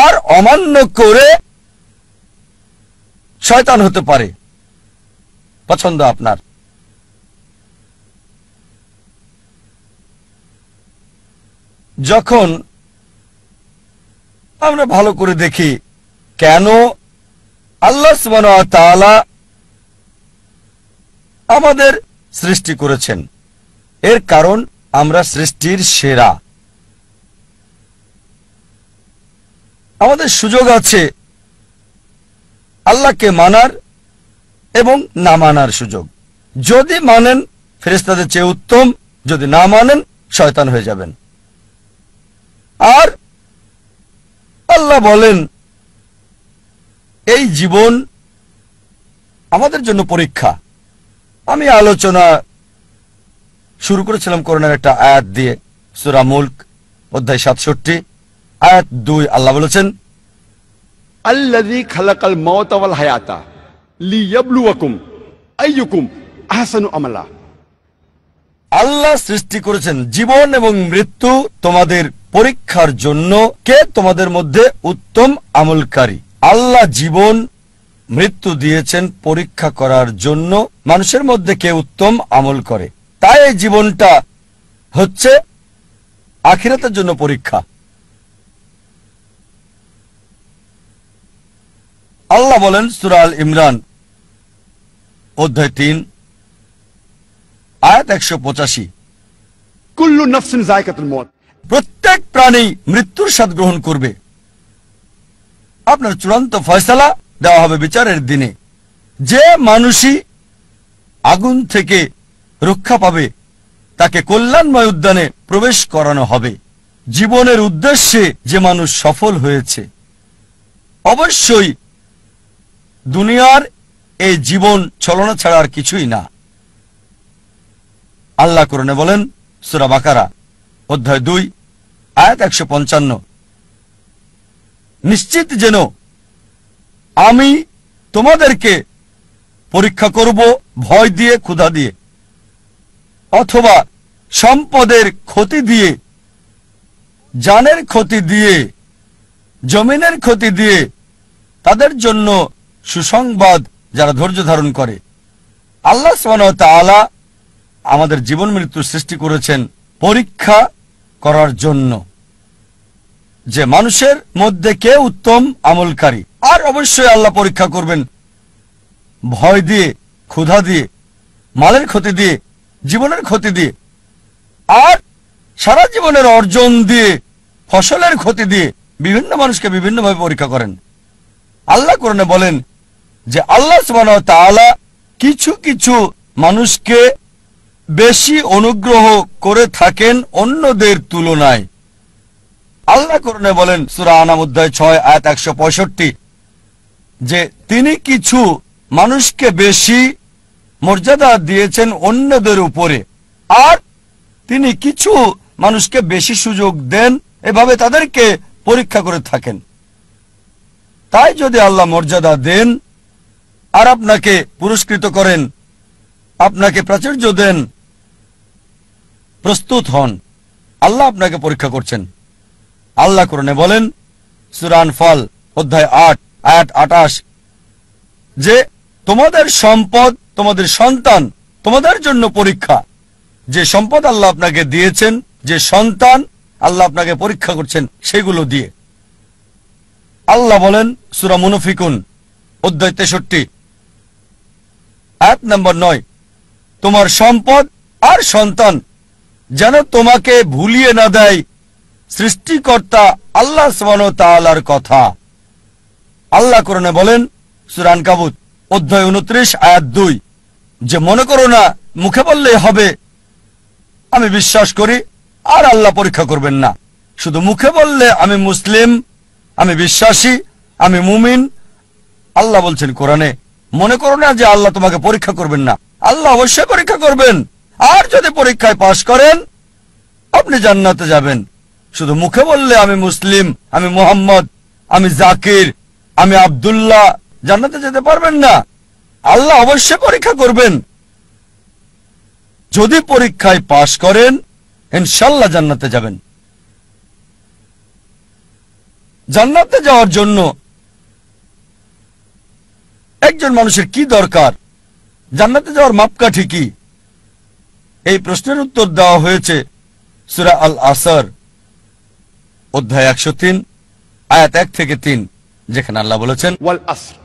আর অমান্য করে শয়তান হতে পারে। পছন্দ আপনার। যখন আমরা ভালো করে দেখি কেন আল্লাহ সুবহানাহু ওয়া তাআলা আমাদের সৃষ্টি করেছেন, এর কারণ আমরা সৃষ্টির সেরা। আমাদের সুযোগ আছে আল্লাহকে মানার এবং না মানার সুযোগ। যদি মানেন ফেরেশতাদের চেয়ে উত্তম, যদি না মানেন শয়তান হয়ে যাবেন। আর আল্লাহ বলেন এই জীবন আমাদের জন্য পরীক্ষা। আমি আলোচনা শুরু করেছিলাম কোরআনের একটা আয়াত দিয়ে, সূরা মুলক অধ্যায় 67 আয়াত 2। আল্লাহ বলেছেন, আল্লাযী খালাকাল মাউতা ওয়াল হায়াতা লিয়াবলুয়াকুম আইয়ুকুম আহসানু আমালা। আল্লাহ সৃষ্টি করেছেন জীবন এবং মৃত্যু তোমাদের পরীক্ষার জন্য, কে তোমাদের মধ্যে উত্তম আমলকারী। আল্লাহ জীবন মৃত্যু দিয়েছেন পরীক্ষা করার জন্য, মানুষের মধ্যে কে উত্তম আমল করে। তাই এই জীবনটা হচ্ছে আখিরাতের জন্য পরীক্ষা। আল্লাহ বলেন সূরা আল ইমরান অধ্যায় 3 আয়াত 185, কুল্লু নাফসিন যায়কাতুল মউত। প্রত্যেক প্রাণী মৃত্যুর স্বাদ গ্রহণ করবে। আপনার চূড়ান্ত ফয়সালা দেওয়া হবে বিচারের দিনে। যে মানুষই আগুন থেকে রক্ষা পাবে তাকে কল্যাণময় উদ্যানে প্রবেশ করানো হবে। জীবনের উদ্দেশ্যে যে মানুষ সফল হয়েছে, অবশ্যই দুনিয়ার এই জীবন ছলনা ছাড়া আর কিছুই না। আল্লাহ কোরআনে বলেন সূরা বাকারা অধ্যায় 2 আয়াত 155, নিশ্চিত যেন আমি তোমাদেরকে পরীক্ষা করব ভয় দিয়ে, ক্ষুধা দিয়ে, অথবা সম্পদের ক্ষতি দিয়ে, জানের ক্ষতি দিয়ে, জমিনের ক্ষতি দিয়ে, তাদের জন্য সুসংবাদ যারা ধৈর্য ধারণ করে। আল্লাহ সুবহানাহু ওয়া তাআলা আমাদের জীবন মৃত্যু সৃষ্টি করেছেন পরীক্ষা করার জন্য, যে মানুষের মধ্যে কে উত্তম আমলকারী। আর অবশ্যই আল্লাহ পরীক্ষা করবেন ভয় দিয়ে, ক্ষুধা দিয়ে, মালের ক্ষতি দিয়ে, জীবনের ক্ষতি দিয়ে, আর সারা জীবনের অর্জন দিয়ে, ফসলের ক্ষতি দিয়ে। বিভিন্ন মানুষকে বিভিন্নভাবে পরীক্ষা করেন। আল্লাহ কোরআনে বলেন যে আল্লাহ সুবহানাহু ওয়া তাআলা কিছু কিছু মানুষকে বেশি অনুগ্রহ করে থাকেন অন্যদের তুলনায়। আল্লাহ কোরআনে বলেন সূরা আনাম অধ্যায় 6 আয়াত 165, যে তিনি কিছু মানুষকে বেশি মর্যাদা দিয়েছেন অন্যদের উপরে, আর তিনি কিছু মানুষকে বেশি সুযোগ দেন, এভাবে তাদেরকে পরীক্ষা করে থাকেন। তাই যদি আল্লাহ মর্যাদা দেন আর আপনাকে পুরস্কৃত করেন, আপনাকে প্রাচুর্য দেন, প্রস্তুত হন, আল্লাহ আপনাকে পরীক্ষা করছেন। আল্লাহ কোরআনে বলেন সূরা আনফাল অধ্যায় 8 আয়াত 28 যে তোমাদের সম্পদ, তোমাদের সন্তান তোমাদের জন্য পরীক্ষা। যে সম্পদ আল্লাহ আপনাকে দিয়েছেন, যে সন্তান আল্লাহ আপনাকে পরীক্ষা করছেন সেগুলো দিয়ে। আল্লাহ বলেন সূরা মুনাফিকুন অধ্যায় 63 আয়াত নম্বর 9, তোমার সম্পদ আর সন্তান যেন তোমাকে ভুলিয়ে না দেয় সৃষ্টিকর্তা আল্লাহ সুবহানাহু ওয়া তাআলার কথা। আল্লাহ কোরআনে বলেন সূরা আনকাবুত অধ্যায় 29 আয়াত 2 যে মনে করো না মুখে বললেই হবে আমি বিশ্বাস করি আর আল্লাহ পরীক্ষা করবেন না। শুধু মুখে বললে আমি মুসলিম, আমি বিশ্বাসী, আমি মুমিন। আল্লাহ বলছেন কোরআনে মনে করো না যে আল্লাহ তোমাকে পরীক্ষা করবেন না। আল্লাহ অবশ্যই পরীক্ষা করবেন, আর যদি পরীক্ষায় পাশ করেন আপনি জান্নাতে যাবেন। শুধু মুখে বললে আমি মুসলিম, আমি মুহাম্মদ, আমি জাকির, আমি আব্দুল্লাহ জান্নাতে যেতে পারবেন না। আল্লাহ অবশ্যই পরীক্ষা করবেন। যদি পরীক্ষায় পাশ করেন ইনশাআল্লাহ জান্নাতে যাবেন। জান্নাতে যাওয়ার জন্য একজন মানুষের কি দরকার, জান্নাতে যাওয়ার মাপকাঠি কি? এই প্রশ্নের উত্তর দেওয়া হয়েছে সূরা আল আসর অধ্যায় 103 আয়াত 1 থেকে 3, যেখানে আল্লাহ বলেছেন ওয়াল আসর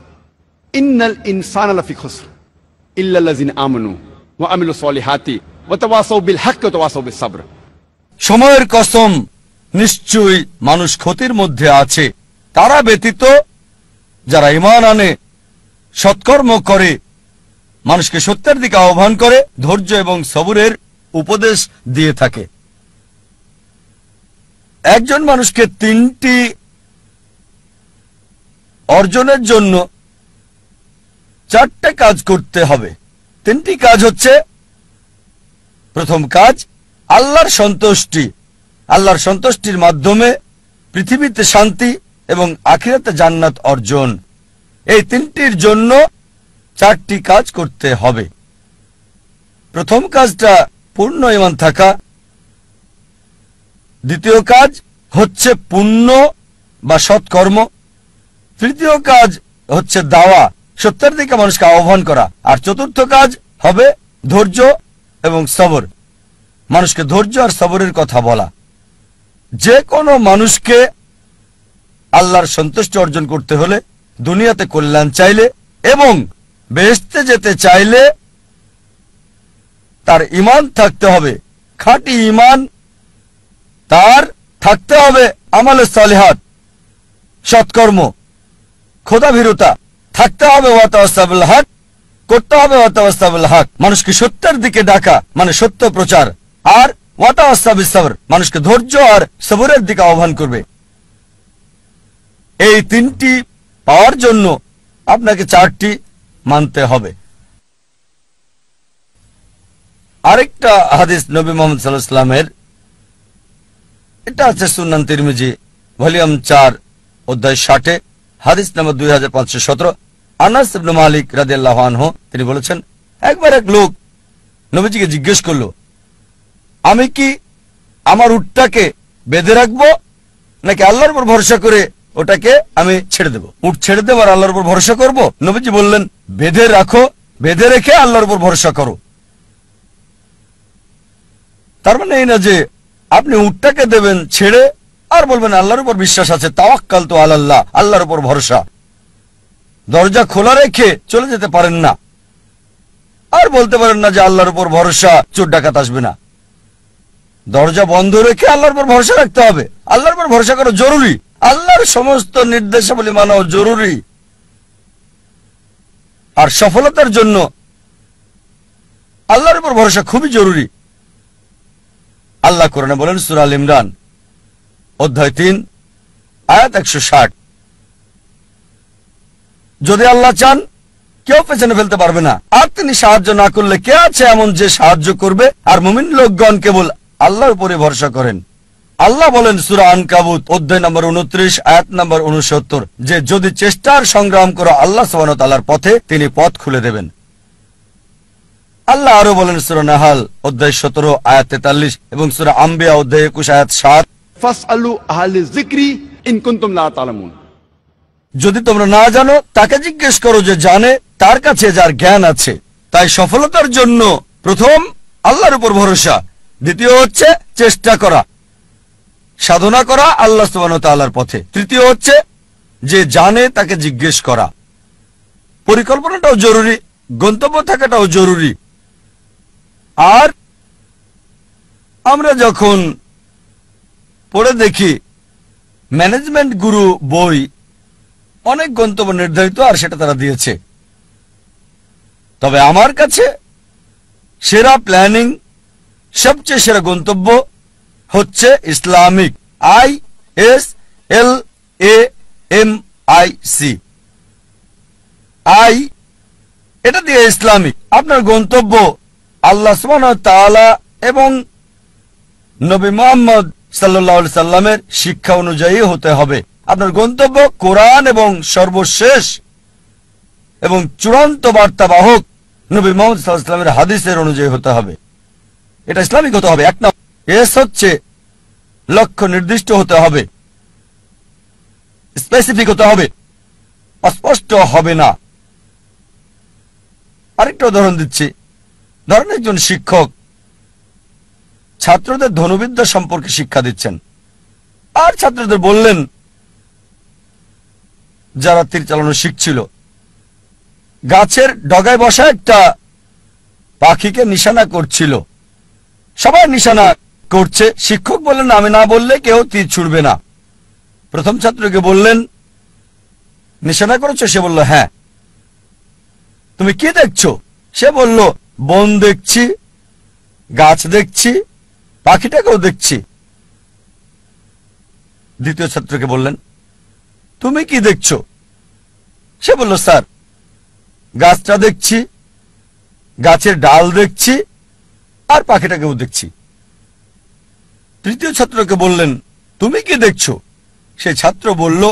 ইন্নাল ইনসানা লাফি খুসর ইল্লাল্লাযিনা আমানু ওয়া আমিলুস সলিহাতি ওয়া তাওয়াসাউ বিল হাক্কি ওয়া তাওয়াসাউ বিস সাবর। সময়ের কসম, নিশ্চয়ই মানুষ ক্ষতির মধ্যে আছে, তারা ব্যতীত যারা ঈমান আনে, সৎকর্ম করে, মানুষকে সত্যের দিকে আহ্বান করে, ধৈর্য এবং সবরের উপদেশ দিয়ে থাকে। একজন মানুষকে 3টি অর্জনের জন্য 4টে কাজ করতে হবে। 3টি কাজ হচ্ছে, প্রথম কাজ আল্লাহর সন্তুষ্টি। আল্লাহর সন্তুষ্টির মাধ্যমে পৃথিবীতে শান্তি এবং আখিরাতে জান্নাত অর্জন। এই 3টির জন্য 4টি কাজ করতে হবে। প্রথম কাজটা পূর্ণ ঈমান থাকা, দ্বিতীয় কাজ হচ্ছে পুণ্য বা সৎকর্ম, তৃতীয় কাজ হচ্ছে দাওয়া, সত্যের দিকে মানুষকে আহ্বান করা, আর চতুর্থ কাজ হবে ধৈর্য এবং সবর, মানুষকে ধৈর্য আর সবরের কথা বলা। যে কোনো মানুষকে আল্লাহর সন্তুষ্টি অর্জন করতে হলে, দুনিয়াতে কল্যাণ চাইলে এবং বেহেশতে যেতে চাইলে তার ঈমান থাকতে হবে, খাঁটি ঈমান। তার থাকতে হবে আমালে সালিহাত, সৎকর্ম, খোদাভীরুতা, থাকতে হবে ওয়া তাওয়াসসাউ বিল হক, করতে হবে ওয়া তাওয়াসসাউ বিল হক, মানুষকে সত্যের দিকে ডাকা মানে সত্য প্রচার, আর ওয়া তাওয়াসসাউ বিস সাবর, মানুষকে ধৈর্য আর সবরের দিকে আহ্বান করবে। এই 3টি পাওয়ার জন্য আপনাকে 4টি মানতে হবে। আরেকটা হাদিস নবী মুহাম্মদ সাল্লাল্লাহু আলাইহি ওয়াসাল্লামের, এটা আছে সুনান তিরমিজি ভলিউম 4 অধ্যায় 60 হাদিস নম্বর 2517। আনাস ইবনে মালিক রাদিয়াল্লাহু আনহু তিনি বলেছেন, একবার এক লোক নবীজিকে জিজ্ঞেস করলো, আমি কি আমার উটটাকে বেঁধে রাখবো নাকি আল্লাহর উপর ভরসা করে ওটাকে আমি ছেড়ে দেব? উট ছেড়ে দেব আর আল্লাহর উপর ভরসা করব? নবীজি বললেন, বেঁধে রাখো, বেঁধে রেখে আল্লাহর উপর ভরসা করো। তার মানে এই না যে আপনি উটটাকে দেবেন ছেড়ে আর বলবেন আল্লাহর উপর বিশ্বাস আছে, তাওয়াক্কালতু আলাল্লাহ, আল্লাহর উপর ভরসা। দরজা খোলা রেখে চলে যেতে পারেন না, আর বলতে পারেন না যে আল্লাহর উপর ভরসা, চোর ডাকাত আসবে না। দরজা বন্ধ রেখে আল্লাহর উপর ভরসা রাখতে হবে। আল্লাহর উপর ভরসা করা জরুরি, আল্লাহর সমস্ত নির্দেশাবলী মানাও জরুরি। আর সফলতার জন্য আল্লাহর উপর ভরসা খুবই জরুরি। আল্লাহ কোরআনে বলেন সূরা আল ইমরান অধ্যায় 3 আয়াত 160, যদি আল্লাহ চান কেউ পেছনে ফেলতে পারবে না, আর তিনি সাহায্য না করলে কে আছে এমন যে সাহায্য করবে? আর মুমিন লোকগণ কেবল আল্লাহর উপরে ভরসা করেন। আল্লাহ বলেন সূরা আনকাবুত অধ্যায় নম্বর 29 আয়াত নম্বর 69 যে যদি চেষ্টার সংগ্রাম করো আল্লাহ সুবহানাহু ওয়া তাআলার পথে, তিনি পথ খুলে দেবেন। আল্লাহ আরো বলেন সূরা নাহাল অধ্যায় 17 আয়াত 43 এবং সূরা আম্বিয়া অধ্যায় 21 আয়াত 7, ফাসআলু আহলে যিকরি ইন কুনতুম লা তা'লামুন। যদি তোমরা না জানো তাকে জিজ্ঞেস করো যে জানে, তার কাছে যার জ্ঞান আছে। তাই সফলতার জন্য প্রথম আল্লাহর উপর ভরসা, দ্বিতীয় হচ্ছে চেষ্টা করা, সাধনা করা আল্লাহ সুবহানাহু ওয়া তাআলার পথে, তৃতীয় হচ্ছে যে জানে তাকে জিজ্ঞেস করা। পরিকল্পনাটাও জরুরি, গন্তব্য থাকাটাও জরুরি। আর আমরা যখন পড়ে দেখি ম্যানেজমেন্ট গুরু বই, অনেক গন্তব্য নির্ধারিত আর সেটা তারা দিয়েছে। তবে আমার কাছে সেরা প্ল্যানিং, সবচেয়ে সেরা গন্তব্য হচ্ছে ইসলামিক, ISLAMIC, আই, এটা দিয়ে ইসলামিক। আপনার গন্তব্য আল্লাহ সুবহানাহু ওয়া তাআলা এবং নবী মুহাম্মদ সাল্লাল্লাহু আলাইহি সাল্লামের শিক্ষা অনুযায়ী হতে হবে। আপনার গন্তব্য কোরআন এবং সর্বশেষ এবং চূড়ান্ত বার্তাবাহক নবী মুহাম্মদ সাল্লাল্লাহু আলাইহি সাল্লামের হাদিসের অনুযায়ী হতে হবে। এটা ইসলামিক হতে হবে। এক নম্বর। এস হচ্ছে লক্ষ্য নির্দিষ্ট হতে হবে, স্পেসিফিক হতে হবে, অস্পষ্ট হবে না। আরেকটা উদাহরণ দিচ্ছি। ধরেন একজন শিক্ষক ছাত্রদের ধনুবিদ্যা সম্পর্কে শিক্ষা দিচ্ছেন, আর ছাত্রদের বললেন, যারা তীর চালানো শিখছিল, গাছের ডগায় বসা একটা পাখিকে নিশানা করছিল। সবাই নিশানা করছে, শিক্ষক বললেন আমি না বললে কেউ তীর ছুড়বে না। প্রথম ছাত্রকে বললেন নিশানা করেছো? সে বলল হ্যাঁ। তুমি কি দেখছো? সে বলল বন দেখছি, গাছ দেখছি, পাখিটাকেও দেখছি। দ্বিতীয় ছাত্রকে বললেন তুমি কি দেখছো? সে বলল স্যার গাছটা দেখছি, গাছের ডাল দেখছি, আর পাখিটাকেও দেখছি। তৃতীয় ছাত্রকে বললেন তুমি কি দেখছো? সেই ছাত্র বলল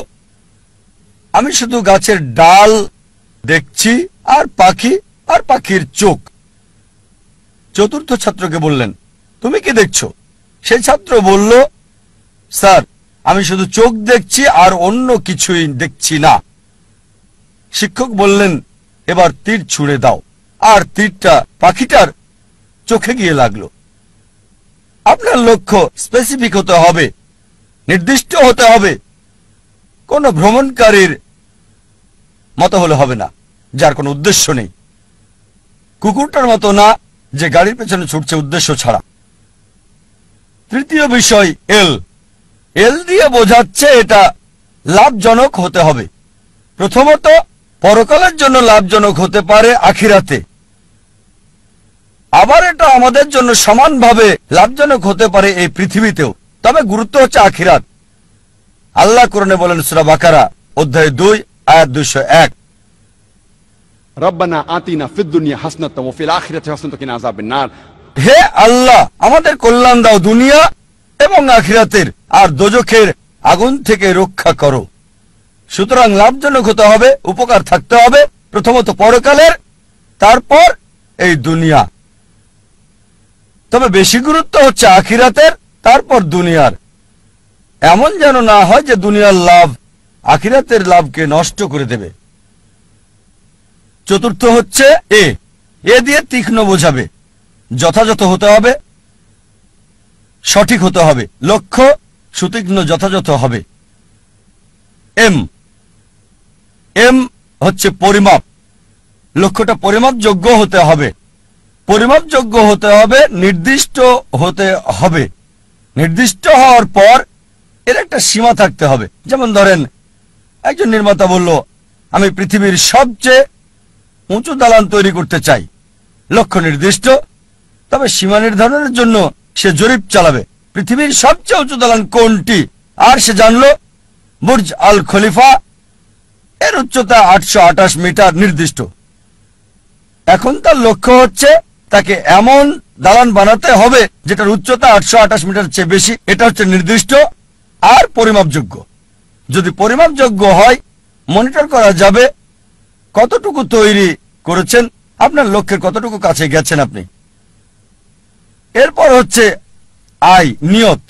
আমি শুধু গাছের ডাল দেখছি আর পাখির চোখ। চতুর্থ ছাত্রকে বললেন তুমি কি দেখছো? সেই ছাত্র বলল স্যার আমি শুধু চোখ দেখছি আর অন্য কিছুই দেখছি না। শিক্ষক বললেন এবার তীর ছুঁড়ে দাও, আর তীরটা পাখিটার চোখে গিয়ে লাগলো। আপনার লক্ষ্য স্পেসিফিক হতে হবে, নির্দিষ্ট হতে হবে। কোন ভ্রমণকারীর মতো হলে হবে না, যার কোনো উদ্দেশ্য নেই। কুকুরটার মতো না, যে গাড়ির পেছনে ছুটছে উদ্দেশ্য ছাড়া। তৃতীয় বিষয় এল দিয়ে বোঝাচ্ছে এটা লাভজনক হতে হবে। প্রথমত পরকালের জন্য লাভজনক হতে পারে আখিরাতে, আবার এটা আমাদের জন্য সমানভাবে লাভজনক হতে পারে এই পৃথিবীতেও। তবে গুরুত্ব হচ্ছে আখিরাত। আল্লাহ কোরআনে বলেন সূরা বাকারা অধ্যায় 2 আয়াত 201, রব্বানা আতিনা ফিদ দুনিয়া হাসনাতাও ওয়া ফিল আখিরাতি হাসনাতাও ওয়া কিনা আযাবান নার। হে আল্লাহ আমাদের কল্যাণ দাও দুনিয়া এবং আখিরাতের, আর দোজখের আগুন থেকে রক্ষা করো। সুতরাং লাভজনক হতে হবে, উপকার থাকতে হবে, প্রথমত পরকালের, তারপর এই দুনিয়া। তবে বেশি গুরুত্ব হচ্ছে আখিরাতের, তারপর দুনিয়ার। এমন যেন না হয় যে দুনিয়ার লাভ আখিরাতের লাভকে নষ্ট করে দেবে। চতুর্থ হচ্ছে এ দিয়ে তীক্ষ্ণ বোঝাবে, যথাযথ হতে হবে, সঠিক হতে হবে, লক্ষ্য সুতীক্ষ্ণ যথাযথ হবে। এম হচ্ছে পরিমাপ, লক্ষ্যটা পরিমাপযোগ্য হতে হবে। পরিমাপযোগ্য হতে হবে, নির্দিষ্ট হতে হবে। নির্দিষ্ট হওয়ার পর এর একটা সীমা থাকতে হবে। যেমন ধরেন একজন নির্মাতা বলল আমি পৃথিবীর সবচেয়ে উঁচু দালান তৈরি করতে চাই। লক্ষ্য নির্দিষ্ট, তবে সীমা নির্ধারণের জন্য সে জরিপ চালাবে পৃথিবীর সবচেয়ে উঁচু দালান কোনটি, আর সে জানল বুর্জ আল খলিফা, এর উচ্চতা 828 মিটার নির্দিষ্ট। এখন তার লক্ষ্য হচ্ছে তাকে এমন দালান বানাতে হবে যেটার উচ্চতা 828 মিটার চেয়ে বেশি। এটা হচ্ছে নির্দিষ্ট আর পরিমাপযোগ্য। যদি পরিমাপযোগ্য হয় মনিটর করা যাবে কতটুকু তৈরি করেছেন, আপনার লক্ষ্যের কতটুকু কাছে গেছেন আপনি। এরপর হচ্ছে নিয়ত।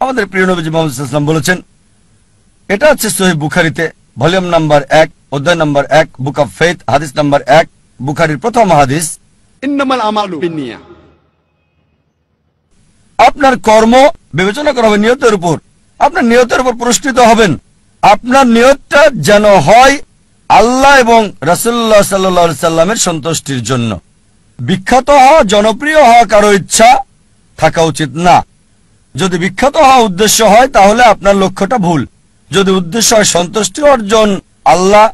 আমাদের প্রিয় নবীজি মুহাম্মদ সাল্লাল্লাহু আলাইহি ওয়াসাল্লাম বলেছেন, এটা আছে সহিহ বুখারীতে ভলিউম নাম্বার 1 অধ্যায় নাম্বার 1 বুক অফ ফেথ হাদিস নাম্বার 1, বুখারীর প্রথম হাদিস, ইন্নামাল আমালু বিন্নিয়া। আপনার কর্ম বিবেচনা করা হবে নিয়তের উপর। আপনার নিয়তের উপর পুরস্কৃত হবেন। আপনার নিয়তটা যেন হয় আল্লাহ এবং রাসূলুল্লাহ সাল্লাল্লাহু আলাইহি সাল্লামের সন্তুষ্টির জন্য। বিখ্যাত হওয়া, জনপ্রিয় হওয়া কারো ইচ্ছা থাকা উচিত না। যদি বিখ্যাত হওয়া উদ্দেশ্য হয় তাহলে আপনার লক্ষ্যটা ভুল। যদি উদ্দেশ্য হয় সন্তুষ্টি অর্জন আল্লাহ,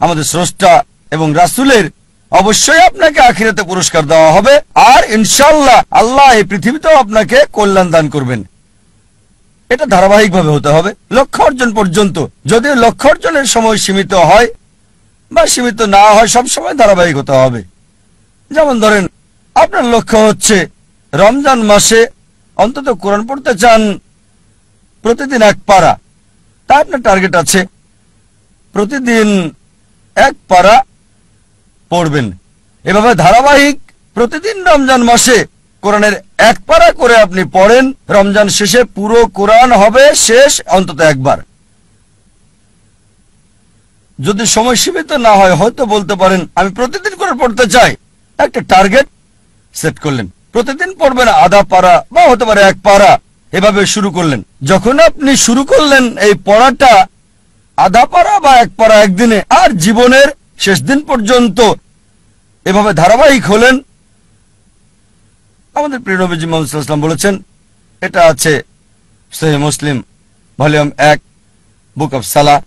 আমাদের স্রষ্টা এবং রাসূলের, অবশ্যই আপনাকে আখিরাতে পুরস্কার দেওয়া হবে। আর ইনশাআল্লাহ আল্লাহ এই পৃথিবীতেও আপনাকে কল্যাণ দান করবেন। এটা ধারাবাহিকভাবে হতে হবে লক্ষ্য অর্জন পর্যন্ত। যদি লক্ষ্য অর্জনের সময় সীমিত হয় বা সীমিত না হয়, সবসময় ধারাবাহিক হতে হবে। যেমন ধরেন, আপনার লক্ষ্য হচ্ছে রমজান মাসে অন্তত কোরআন পড়তে চান প্রতিদিন 1 পারা, তা আপনার টার্গেট আছে প্রতিদিন 1 পারা পড়বেন। এভাবে ধারাবাহিক প্রতিদিন রমজান মাসে কোরআনের 1 পারা করে আপনি পড়েন। রমজান শেষে পুরো কোরআন হবে শেষ অন্তত একবার। যদি সময় সীমিত না হয়, হয়তো বলতে পারেন আমি প্রতিদিন করে পড়তে চাই। একটা টার্গেট সেট করলেন, প্রতিদিন পড়বেন আধা পারা বা হতে পারে 1 পারা, এভাবে শুরু করলেন। যখন আপনি শুরু করলেন এই পড়াটা আধা পারা বা 1 পারা একদিনে, আর জীবনের শেষ দিন পর্যন্ত এভাবে ধারাবাহিক হলেন, আমাদের প্রিয় নবীজি মুহাম্মদ সাল্লাল্লাহু আলাইহি ওয়াসাল্লাম বলেছেন, এটা আছে সহিহ মুসলিম ভলিউম 1 বুক অফ সালাহ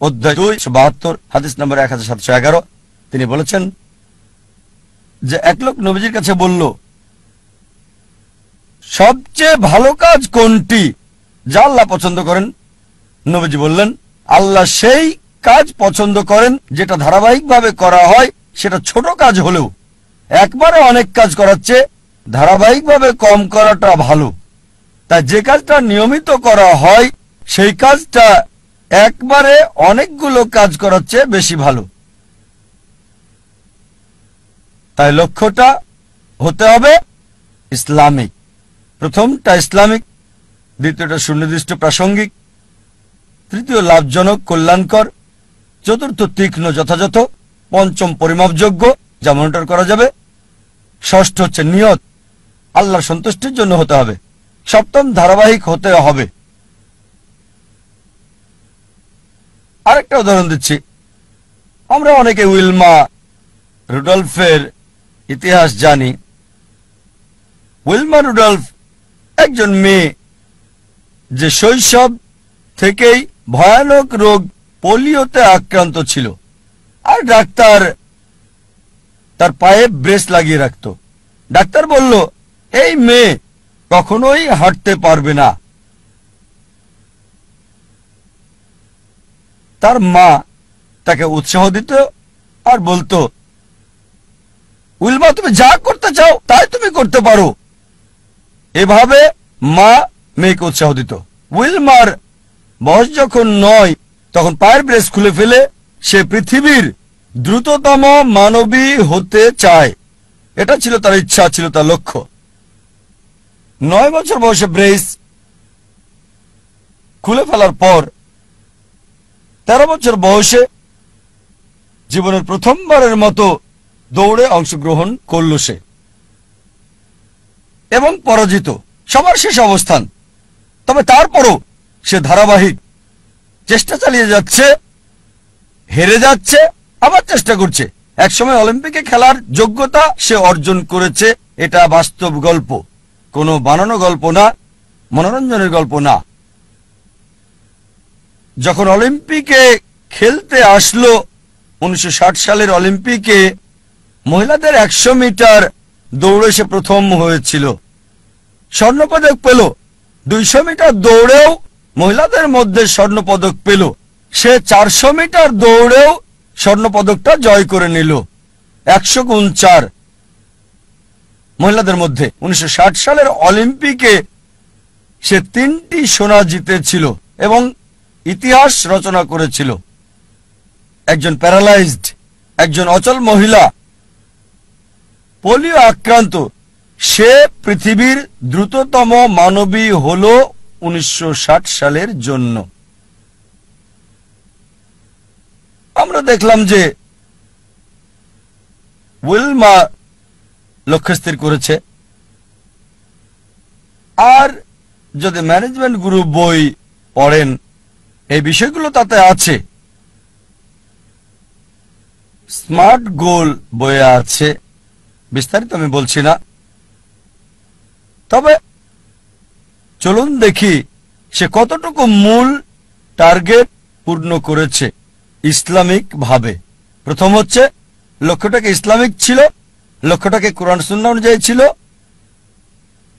অধ্যায় 272 হাদিস নাম্বার 1711। তিনি বলেছেন যে এক লোক নবীজির কাছে বলল, সবচেয়ে ভালো কাজ কোনটি যা আল্লাহ পছন্দ করেন? নবীজি বললেন, আল্লাহ সেই কাজ পছন্দ করেন যেটা ধারাবাহিকভাবে করা হয়, সেটা ছোট কাজ হলেও। একবারে অনেক কাজ করার চেয়ে ধারাবাহিকভাবে কম করাটা ভালো। তাই যে কাজটা নিয়মিত করা হয় সেই কাজটা একবারে অনেকগুলো কাজ করার চেয়ে বেশি ভালো। তাই লক্ষ্যটা হতে হবে ইসলামিক। প্রথমটা ইসলামিক, দ্বিতীয়টা সুনির্দিষ্ট প্রাসঙ্গিক, তৃতীয় লাভজনক কল্যাণকর, চতুর্থ তীক্ষ্ণ যথাযথ, পঞ্চম পরিমাপযোগ্য যা মনিটর করা যাবে, ষষ্ঠ হচ্ছে নিয়ত আল্লাহর সন্তুষ্টির জন্য হতে হবে, সপ্তম ধারাবাহিক হতে হবে। আরেকটা উদাহরণ দিচ্ছি। আমরা অনেকে উইলমা রুডলফের ইতিহাস জানি। উইলমা রুডলফ একজন মেয়ে যে শৈশব থেকেই ভয়ানক রোগ পোলিওতে আক্রান্ত ছিল, আর ডাক্তার তার পায়ে ব্রেস লাগিয়ে রাখত। ডাক্তার বলল, এই মেয়ে কখনোই হাঁটতে পারবে না। তার মা তাকে উৎসাহ দিত আর বলতো, উইলমা তুমি যা করতে চাও তাই তুমি করতে পারো। এভাবে মা মেয়েকে উৎসাহ দিত। উইলমার বয়স যখন 9, তখন পায়ের ব্রেস খুলে ফেলে সে পৃথিবীর দ্রুততম মানবী হতে চায়। এটা ছিল তার ইচ্ছা, ছিল তার লক্ষ্য। 9 বছর বয়সে ব্রেস খুলে ফেলার পর 13 বছর বয়সে জীবনের প্রথমবারের মতো দৌড়ে অংশগ্রহণ করল সে, এবং পরাজিত, সবার শেষ অবস্থান। তবে তারপরও সে ধারাবাহিক চেষ্টা চালিয়ে যাচ্ছে, হেরে যাচ্ছে, আবার চেষ্টা করছে। একসময় অলিম্পিকে খেলার যোগ্যতা সে অর্জন করেছে। এটা বাস্তব গল্প, কোনো বানানো গল্প না, মনোরঞ্জনের গল্প না। যখন অলিম্পিকে খেলতে আসলো 1960 সালের অলিম্পিকে মহিলাদের 100 মিটার দৌড়ে সে প্রথম হয়েছিল, স্বর্ণপদক পেল। 200 মিটার দৌড়েও মহিলাদের মধ্যে স্বর্ণপদক পেল। সে 400 মিটার দৌড়েও স্বর্ণপদকটা জয় করে নিল। 100 গুণ 4 মহিলাদের মধ্যে 1960 সালের অলিম্পিকে সে 3টি সোনা জিতেছিল এবং ইতিহাস রচনা করেছিল। একজন প্যারালাইজড, একজন অচল মহিলা, পোলিও আক্রান্ত, সে পৃথিবীর দ্রুততম মানবী হল 1960 সালের জন্য। আমরা দেখলাম যে উইলমা লক্ষ্য স্থির করেছে, আর যদি ম্যানেজমেন্ট গ্রুপ বই পড়েন এই বিষয়গুলো তাতে আছে। স্মার্ট গোল বইয়ে আছে, বিস্তারিত আমি বলছি না। তবে চলুন দেখি সে কতটুকু মূল টার্গেট পূর্ণ করেছে ইসলামিক ভাবে। প্রথম হচ্ছে লক্ষ্যটাকে ইসলামিক ছিল, লক্ষ্যটাকে কোরআন সুন্নাহ অনুযায়ী ছিল।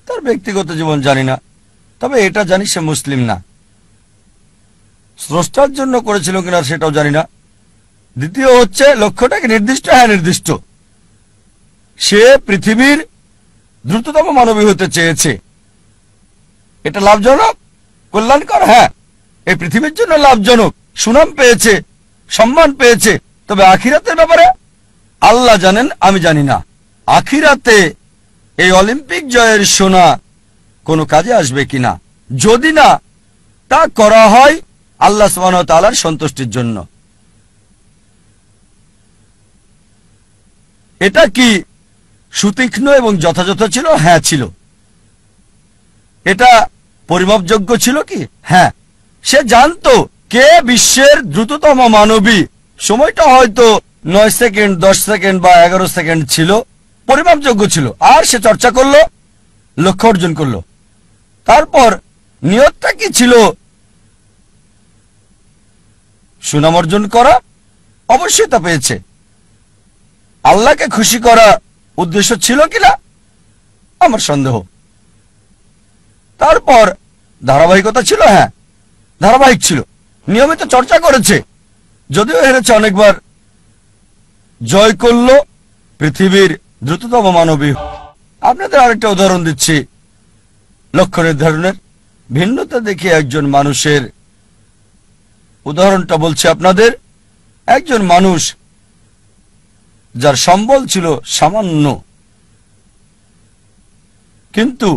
তার ব্যক্তিগত জীবন জানি না, তবে এটা জানি সে মুসলিম না। স্রষ্টার জন্য করেছিল কিনা সেটাও জানি না। দ্বিতীয় হচ্ছে লক্ষ্যটাকে নির্দিষ্ট, হ্যাঁ নির্দিষ্ট। সে পৃথিবীর দ্রুততম মানবী হতে চেয়েছে। এটা লাভজনক, কল্যাণকর, হ্যাঁ এই পৃথিবীর জন্য লাভজনক। সুনাম পেয়েছে, সম্মান পেয়েছে। তবে আখিরাতের ব্যাপারে আল্লাহ জানেন, আমি জানি না। আখিরাতে এই অলিম্পিক জয়ের সোনা কোনো কাজে আসবে কিনা। যদি না তা করা হয় আল্লাহ সুবহানাহু ওয়া তাআলার সন্তুষ্টির জন্য। এটা কি সুতীক্ষ্ণ এবং যথাযথ ছিল? হ্যাঁ ছিল। এটা পরিমাপযোগ্য ছিল কি? হ্যাঁ। সে জানতো কে বিশ্বের দ্রুততম মানবী। সময়টা হয়তো 9 সেকেন্ড, 10 সেকেন্ড বা 11 সেকেন্ড ছিল, পরিমাপযোগ্য ছিল। আর সে চর্চা করলো, লক্ষ্য অর্জন করলো। তারপর নিয়তটা কি ছিল? সুনাম অর্জন করা। অবশ্যই তা পেয়েছে। আল্লাহকে খুশি করা উদ্দেশ্য ছিল কিনা আমার সন্দেহ। তারপর ধারাবাহিকতা ছিল, হ্যাঁ ধারাবাহিক ছিল, নিয়মিত চর্চা করেছে। যদিও হেরেছে অনেকবার, জয় করল পৃথিবীর দ্রুততম মানবী। আপনাদের আরেকটা উদাহরণ দিচ্ছি লক্ষ্য নির্ধারণের। ভিন্নতা দেখে একজন মানুষের উদাহরণটা বলছি আপনাদের। একজন মানুষ যার সম্বল ছিল সামান্য, কিন্তু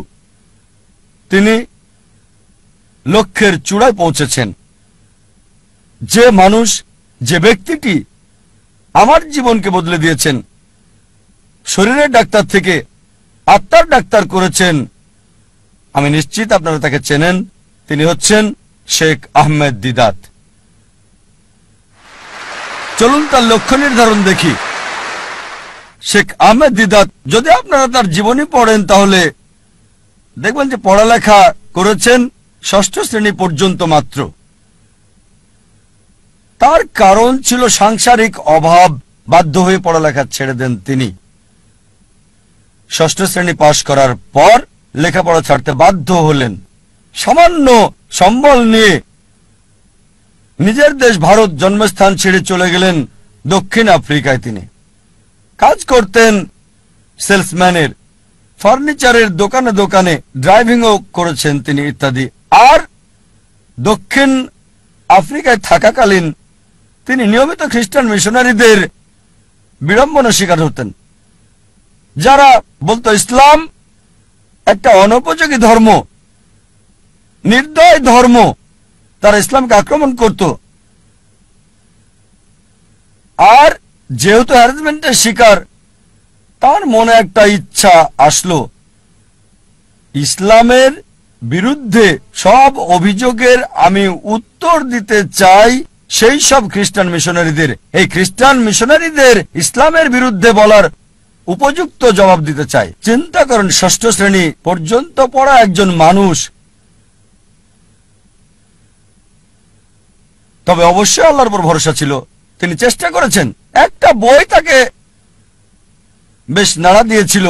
তিনি লক্ষ্যের চূড়ায় পৌঁছেছেন। যে মানুষ, যে ব্যক্তিটি আমার জীবনকে বদলে দিয়েছেন, শরীরের ডাক্তার থেকে আত্মার ডাক্তার করেছেন, আমি নিশ্চিত আপনারা তাকে চেনেন। তিনি হচ্ছেন শেখ আহমেদ দিদাত। চলুন তার লক্ষ্য নির্ধারণ দেখি। শেখ আহমেদ দিদাত, যদি আপনারা তার জীবনী পড়েন তাহলে দেখবেন যে পড়ালেখা করেছেন 6ষ্ঠ শ্রেণী পর্যন্ত মাত্র। তার কারণ ছিল সাংসারিক অভাব। বাধ্য হয়ে পড়ালেখা ছেড়ে দেন তিনি। 6ষ্ঠ শ্রেণী পাশ করার পর লেখাপড়া ছাড়তে বাধ্য হলেন। সামান্য সম্বল নিয়ে নিজের দেশ ভারত জন্মস্থান ছেড়ে চলে গেলেন দক্ষিণ আফ্রিকায়। তিনি কাজ করতেন সেলসম্যানের, ফার্নিচারের দোকানে দোকানে, ড্রাইভিংও করেছেন তিনি ইত্যাদি। আর দক্ষিণ আফ্রিকায় থাকাকালীন তিনি নিয়মিত খ্রিস্টান মিশনারিদের বিড়ম্বনা শিকার হতেন, যারা বলতো ইসলাম একটা অনুপযোগী ধর্ম, নির্দয় ধর্ম। তারা ইসলামকে আক্রমণ করত। আর যেহেতু হ্যারাসমেন্টের শিকার, তার মনে একটা ইচ্ছা আসলো, ইসলামের বিরুদ্ধে সব অভিযোগের আমি উত্তর দিতে চাই সেই সব খ্রিস্টান মিশনারিদের। এই খ্রিস্টান মিশনারিদের ইসলামের বিরুদ্ধে বলার উপযুক্ত জবাব দিতে চাই। চিন্তা করেন, 6ষ্ঠ শ্রেণী পর্যন্ত পড়া একজন মানুষ। তবে অবশ্যই আল্লাহর উপর ভরসা ছিল। তিনি চেষ্টা করেছেন। একটা বই তাকে বেশ নাড়া দিয়েছিল।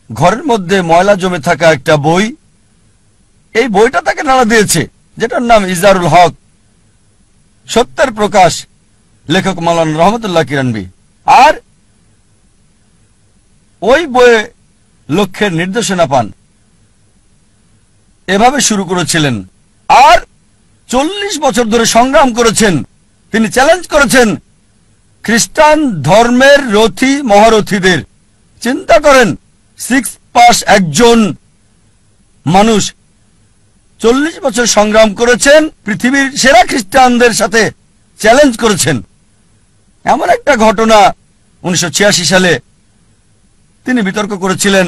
ঘরের মধ্যে ময়লা জমে থাকা একটা বই, এই বইটা তাকে নাড়া দিয়েছে, যেটার নাম ইজারুল হক, সত্যের প্রকাশ, লেখক মাওলানা রহমতুল্লাহ কিরানবী। আর ওই বইয়ে লক্ষ্যের নির্দেশনা পান। এভাবে শুরু করেছিলেন আর 40 বছর ধরে সংগ্রাম করেছেন। তিনি চ্যালেঞ্জ করেছেন খ্রিস্টান ধর্মের রথী মহারথীদের। চিন্তা করেন, 6 পাস একজন মানুষ 40 বছর সংগ্রাম করেছেন, পৃথিবীর সেরা খ্রিস্টানদের সাথে চ্যালেঞ্জ করেছেন। এমন একটা ঘটনা 1986 সালে তিনি বিতর্ক করেছিলেন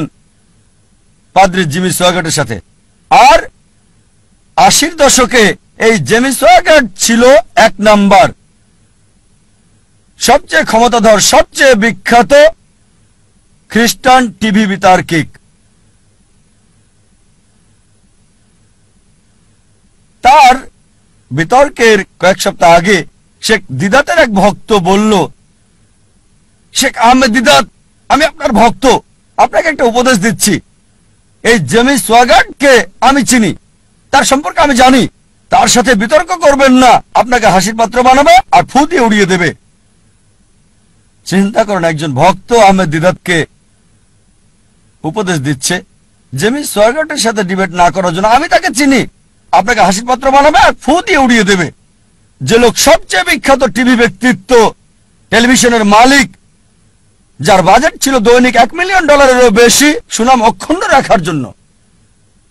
পাদ্রী জিমি সোয়াগাটের সাথে। আর 80-র দশকে এই জেমি সোয়াগাট ছিল 1 নাম্বার, সবচেয়ে ক্ষমতাধর, সবচেয়ে বিখ্যাত খ্রিস্টান টিভি বিতার্কিক। তার বিতর্কের কয়েক সপ্তাহ আগে শেখ দিদাতের এক ভক্ত বলল, শেখ আহমেদ দিদাত, আমি আপনার ভক্ত, আপনাকে একটা উপদেশ দিচ্ছি। এই জেমি সোয়াগাটকে আমি চিনি, তার সম্পর্কে আমি জানি, তার সাথে বিতর্ক করবেন না, আপনাকে হাসির পাত্র বানাবে আর ফু দিয়ে উড়িয়ে দেবে। চিন্তা করেন, একজন ভক্ত আহমেদ দিদাতকে উপদেশ দিচ্ছে জেমি সোয়াগাটের সাথে ডিবেট না করার জন্য। আমি তাকে চিনি, আপনাকে হাসির পাত্র বানাবে আর ফু দিয়ে উড়িয়ে দেবে। যে লোক সবচেয়ে বিখ্যাত টিভি ব্যক্তিত্ব, টেলিভিশনের মালিক, যার বাজেট ছিল দৈনিক $1 মিলিয়ন বেশি সুনাম অক্ষুণ্ণ রাখার জন্য,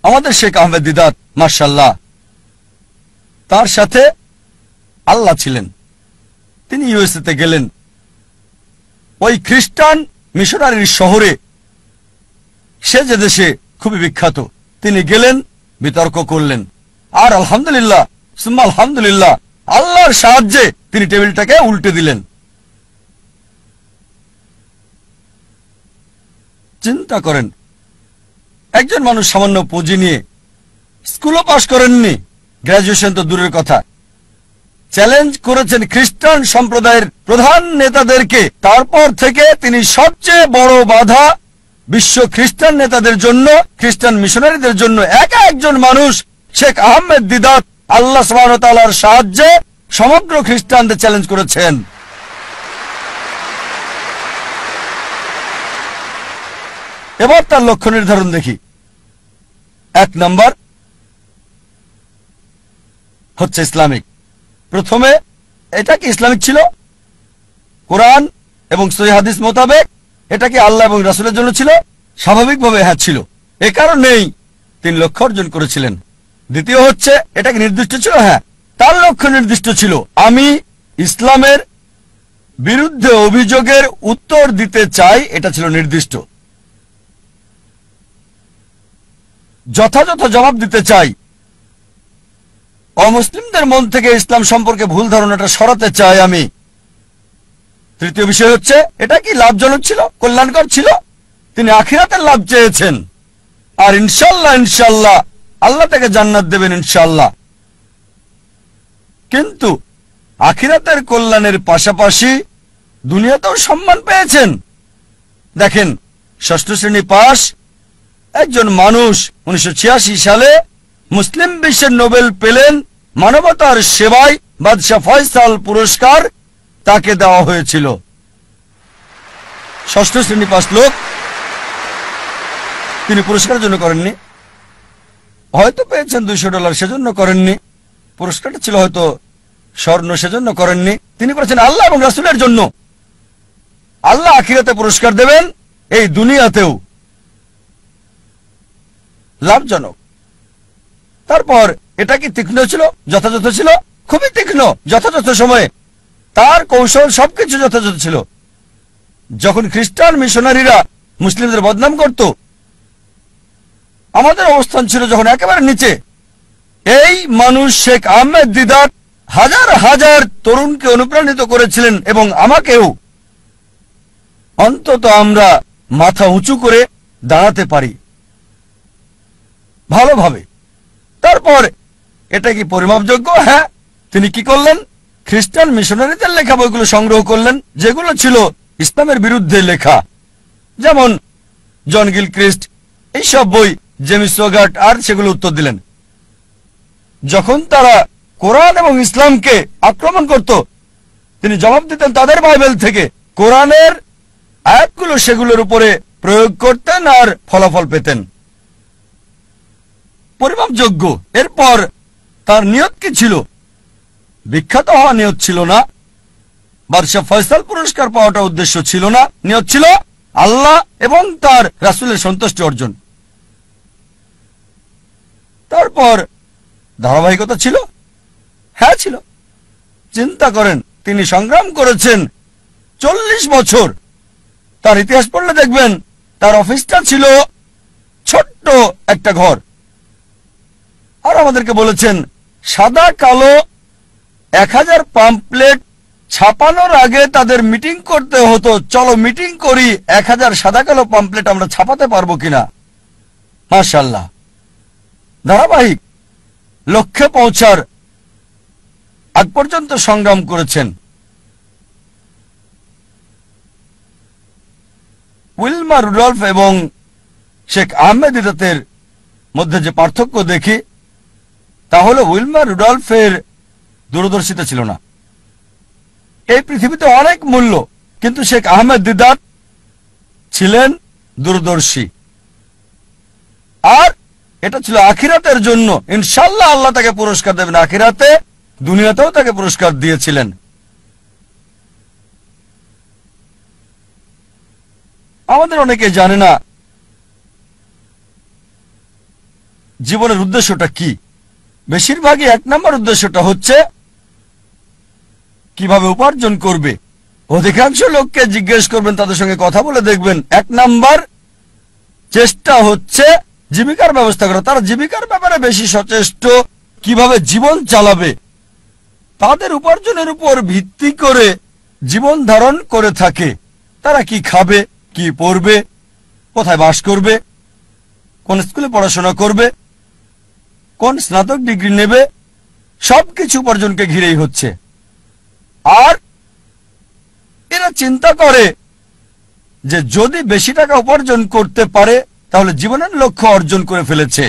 আমাদের শেখ আহমেদ দিদাত, মাশাআল্লাহ, তার সাথে আল্লাহ ছিলেন। তিনি ইউএসএতে গেলেন, ওই খ্রিস্টান মিশনারির শহরে, সে যে দেশে খুবই বিখ্যাত, তিনি গেলেন, বিতর্ক করলেন। আর আলহামদুলিল্লাহ সুম্মা আলহামদুলিল্লাহ, আল্লাহর সাহায্যে তিনি টেবিলটাকে উল্টে দিলেন। চিন্তা করেন, একজন মানুষ সামান্য পুঁজি নিয়ে, স্কুলও পাশ করেননি, গ্রাজুয়েশন তো দূরের কথা, চ্যালেঞ্জ করেছেন খ্রিস্টান সম্প্রদায়ের প্রধান নেতাদেরকে। তারপর থেকে তিনি সবচেয়ে বড় বাধা বিশ্ব খ্রিস্টান নেতাদের জন্য, খ্রিস্টান মিশনারিদের জন্য। একা একজন মানুষ শেখ আহমেদ দিদাত আল্লাহ সুবহানাহু ওয়া তাআলার সাহায্যে সমগ্র খ্রিস্টানদের চ্যালেঞ্জ করেছেন। এবার তার লক্ষ্য নির্ধারণ দেখি। 1 নাম্বার হচ্ছে ইসলামিক। প্রথমে এটা কি ইসলামিক ছিল? কোরআন এবং সহিহ হাদিস মোতাবেক এটা কি আল্লাহ এবং রাসূলের জন্য ছিল? স্বাভাবিকভাবে হ্যাঁ ছিল। এ কারণেই তিনি লক্ষ্য অর্জন করেছিলেন। দ্বিতীয় হচ্ছে, এটা কি নির্দিষ্ট ছিল? হ্যাঁ, তার লক্ষ্য নির্দিষ্ট ছিল। আমি ইসলামের বিরুদ্ধে অভিযোগের উত্তর দিতে চাই, এটা ছিল নির্দিষ্ট। যথাযথ জবাব দিতে চাই, অমুসলিমদের মন থেকে ইসলাম সম্পর্কে ভুল ধারণাটা সরাতে চাই আমি। তৃতীয় বিষয় হচ্ছে, এটা কি লাভজনক ছিল, কল্যাণকর ছিল? তিনি আখিরাতের লাভ চেয়েছেন, আর ইনশাল্লাহ ইনশাল্লাহ আল্লাহ তাকে জান্নাত দেবেন ইনশাল্লাহ। কিন্তু আখিরাতের কল্যাণের পাশাপাশি দুনিয়াতেও সম্মান পেয়েছেন। দেখেন, 6ষ্ঠ শ্রেণী পাস একজন মানুষ 1986 সালে মুসলিম বিশ্বের নোবেল পেলেন মানবতার সেবায়, বাদশাহ ফয়সাল পুরস্কার তাকে দেওয়া হয়েছিল। 6ষ্ঠ শ্রেণী পাস লোক, তিনি পুরস্কারের জন্য করেননি, হয়তো পেয়েছেন $200 সেজন্য করেননি, পুরস্কারটা ছিল হয়তো স্বর্ণ সেজন্য করেননি, তিনি করেছেন আল্লাহ এবং রাসূলের জন্য। আল্লাহ আখিরাতে পুরস্কার দেবেন, এই দুনিয়াতেও লাভজনক। তারপর এটা কি তীক্ষ্ণ ছিল, যথাযথ ছিল? খুবই তীক্ষ্ণ, যথাযথ সময়ে তার কৌশল সবকিছু যথাযথ ছিল। যখন খ্রিস্টান মিশনারিরা মুসলিমদের বদনাম করত, আমাদের অবস্থান ছিল যখন একেবারে নিচে। এই মানুষ শেখ আহমেদ দিদাত হাজার হাজার তরুণকে অনুপ্রাণিত করেছিলেন, এবং আমাকেও। অন্তত আমরা মাথা উঁচু করে দাঁড়াতে পারি ভালোভাবে। তারপর এটা কি পরিমাপযোগ্য? হ্যাঁ। তিনি কি করলেন? খ্রিস্টান মিশনারিদের লেখা বইগুলো সংগ্রহ করলেন, যেগুলো ছিল ইসলামের বিরুদ্ধে লেখা, যেমন জন গিলক্রিস্ট, এইসব বই, জেমি সোগাট, আর সেগুলো উত্তর দিলেন। যখন তারা কোরআন এবং ইসলামকে আক্রমণ করত, তিনি জবাব দিতেন তাদের বাইবেল থেকে। কোরআনের আয়াতগুলো সেগুলোর উপরে প্রয়োগ করতেন আর ফলাফল পেতেন পরিমাপযোগ্য। এরপর তার নিয়ত কি ছিল? বিখ্যাত হওয়া নিয়ত ছিল না, বাদশাহ ফয়সাল পুরস্কার পাওয়াটা উদ্দেশ্য ছিল না। নিয়ত ছিল আল্লাহ এবং তার রাসূলের সন্তুষ্টি অর্জন। তারপর ধারাবাহিকতা ছিল? হ্যাঁ ছিল। চিন্তা করেন, তিনি সংগ্রাম করেছেন 40 বছর। তার ইতিহাস পড়লে দেখবেন তার অফিসটা ছিল ছোট্ট একটা ঘর। আর আমাদেরকে বলেছেন সাদা কালো 1000 পাম্পলেট ছাপানোর আগে তাদের মিটিং করতে হতো, চলো মিটিং করি 1000 সাদা কালো পাম্পলেট আমরা ছাপাতে পারবো কিনা। মাশাআল্লাহ, ধারাবাহিক লক্ষ্যে পৌঁছার আগ পর্যন্ত সংগ্রাম করেছেন। উইলমা রুডলফ এবং শেখ আহমেদ দিদাতের মধ্যে যে পার্থক্য দেখি তা হল উইলমা রুডলফের দূরদর্শিতা ছিল না। এই পৃথিবীতে অনেক মূল্য, কিন্তু শেখ আহমেদ দিদাত ছিলেন দূরদর্শী। আর এটা ছিল আখিরাতের জন্য। ইনশাআল্লাহ আল্লাহ তাকে পুরস্কার দেবেন আখিরাতে, দুনিয়াতেও তাকে পুরস্কার দিয়েছিলেন। আমাদের অনেকে জানে না জীবনের উদ্দেশ্যটা কি। বেশিরভাগই 1 নম্বর উদ্দেশ্যটা হচ্ছে কিভাবে উপার্জন করবে। অধিকাংশ লোককে জিজ্ঞেস করবেন, তাদের সঙ্গে কথা বলে দেখবেন 1 নম্বর চেষ্টা হচ্ছে জীবিকার ব্যবস্থা করা। তারা জীবিকার ব্যাপারে বেশি সচেষ্ট, কিভাবে জীবন চালাবে। তাদের উপার্জনের উপর ভিত্তি করে জীবন ধারণ করে থাকে। তারা কি খাবে, কি পড়বে, কোথায় বাস করবে, কোন স্কুলে পড়াশোনা করবে, কোন স্নাতক ডিগ্রি নেবে, সবকিছু উপার্জনকে ঘিরেই হচ্ছে। আর এরা চিন্তা করে যে যদি বেশি টাকা উপার্জন করতে পারে তাহলে জীবনের লক্ষ্য অর্জন করে ফেলেছে।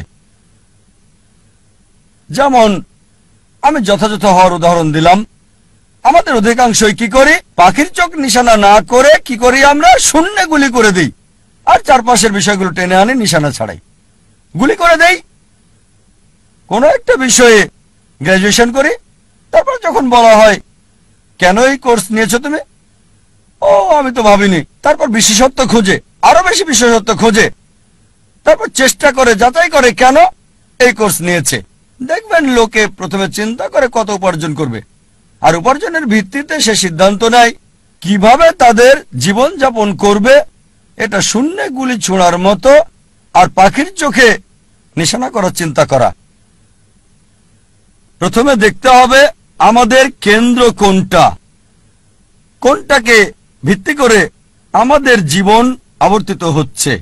যেমন আমি যথাযথ হওয়ার উদাহরণ দিলাম। আমাদের অধিকাংশই কি করি, পাখির চোখ নিশানা না করে কি করি, আমরা শূন্যে গুলি করে দিই আর চারপাশের বিষয়গুলো টেনে আনি, নিশানা ছাড়াই গুলি করে দেই। কোন একটা বিষয়ে গ্রাজুয়েশন করি, তারপর যখন বলা হয় কেন এই কোর্স নিয়েছো তুমি, ও আমি তো ভাবিনি। তারপর বিশেষত্ব খোঁজে, আরো বেশি বিশেষত্ব খোঁজে, তারপর চেষ্টা করে যাচাই করে কেন এই কোর্স নিয়েছে। দেখবেন লোকে প্রথমে চিন্তা করে কত উপার্জন করবে, আর উপার্জনের ভিত্তিতে সে সিদ্ধান্ত নেয় কিভাবে তাদের জীবন যাপন করবে। এটা শূন্যে গুলি ছোঁড়ার মতো আর পাখির চোখে নিশানা করার চিন্তা করা। প্রথমে দেখতে হবে আমাদের কেন্দ্র কোনটা, কোনটাকে ভিত্তি করে আমাদের জীবন আবর্তিত হচ্ছে।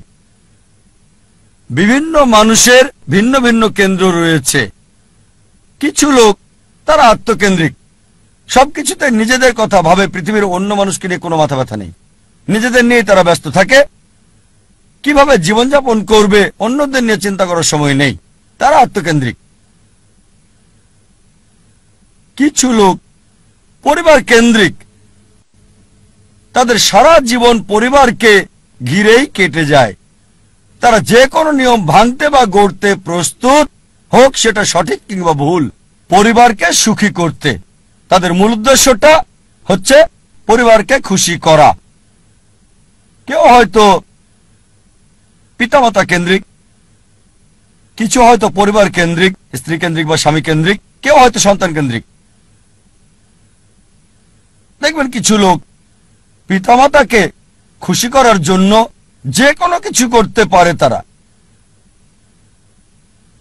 বিভিন্ন মানুষের ভিন্ন ভিন্ন কেন্দ্র রয়েছে। কিছু লোক তারা আত্মকেন্দ্রিক, সবকিছুতে নিজেদের কথা ভাবে, পৃথিবীর অন্য মানুষকে নিয়ে কোনো মাথা ব্যথা নেই, নিজেদের নিয়ে তারা ব্যস্ত থাকে। কিভাবে জীবনযাপন করবে অন্যদের নিয়ে চিন্তা করার সময় নেই, তারা আত্মকেন্দ্রিক। কিছু লোক পরিবার কেন্দ্রিক, তাদের সারা জীবন পরিবারকে ঘিরেই কেটে যায়। তারা যে কোনো নিয়ম ভাঙতে বা গড়তে প্রস্তুত, হোক সেটা সঠিক কিংবা ভুল, পরিবারকে সুখী করতে। তাদের মূল উদ্দেশ্যটা হচ্ছে পরিবারকে খুশি করা। কেউ হয়তো পিতামাতা কেন্দ্রিক, কিছু হয়তো পরিবার কেন্দ্রিক, স্ত্রী কেন্দ্রিক বা স্বামী কেন্দ্রিক, কেউ হয়তো সন্তান কেন্দ্রিক। দেখবেন কিছু লোক পিতামাতাকে খুশি করার জন্য যে কোনো কিছু করতে পারে। তারা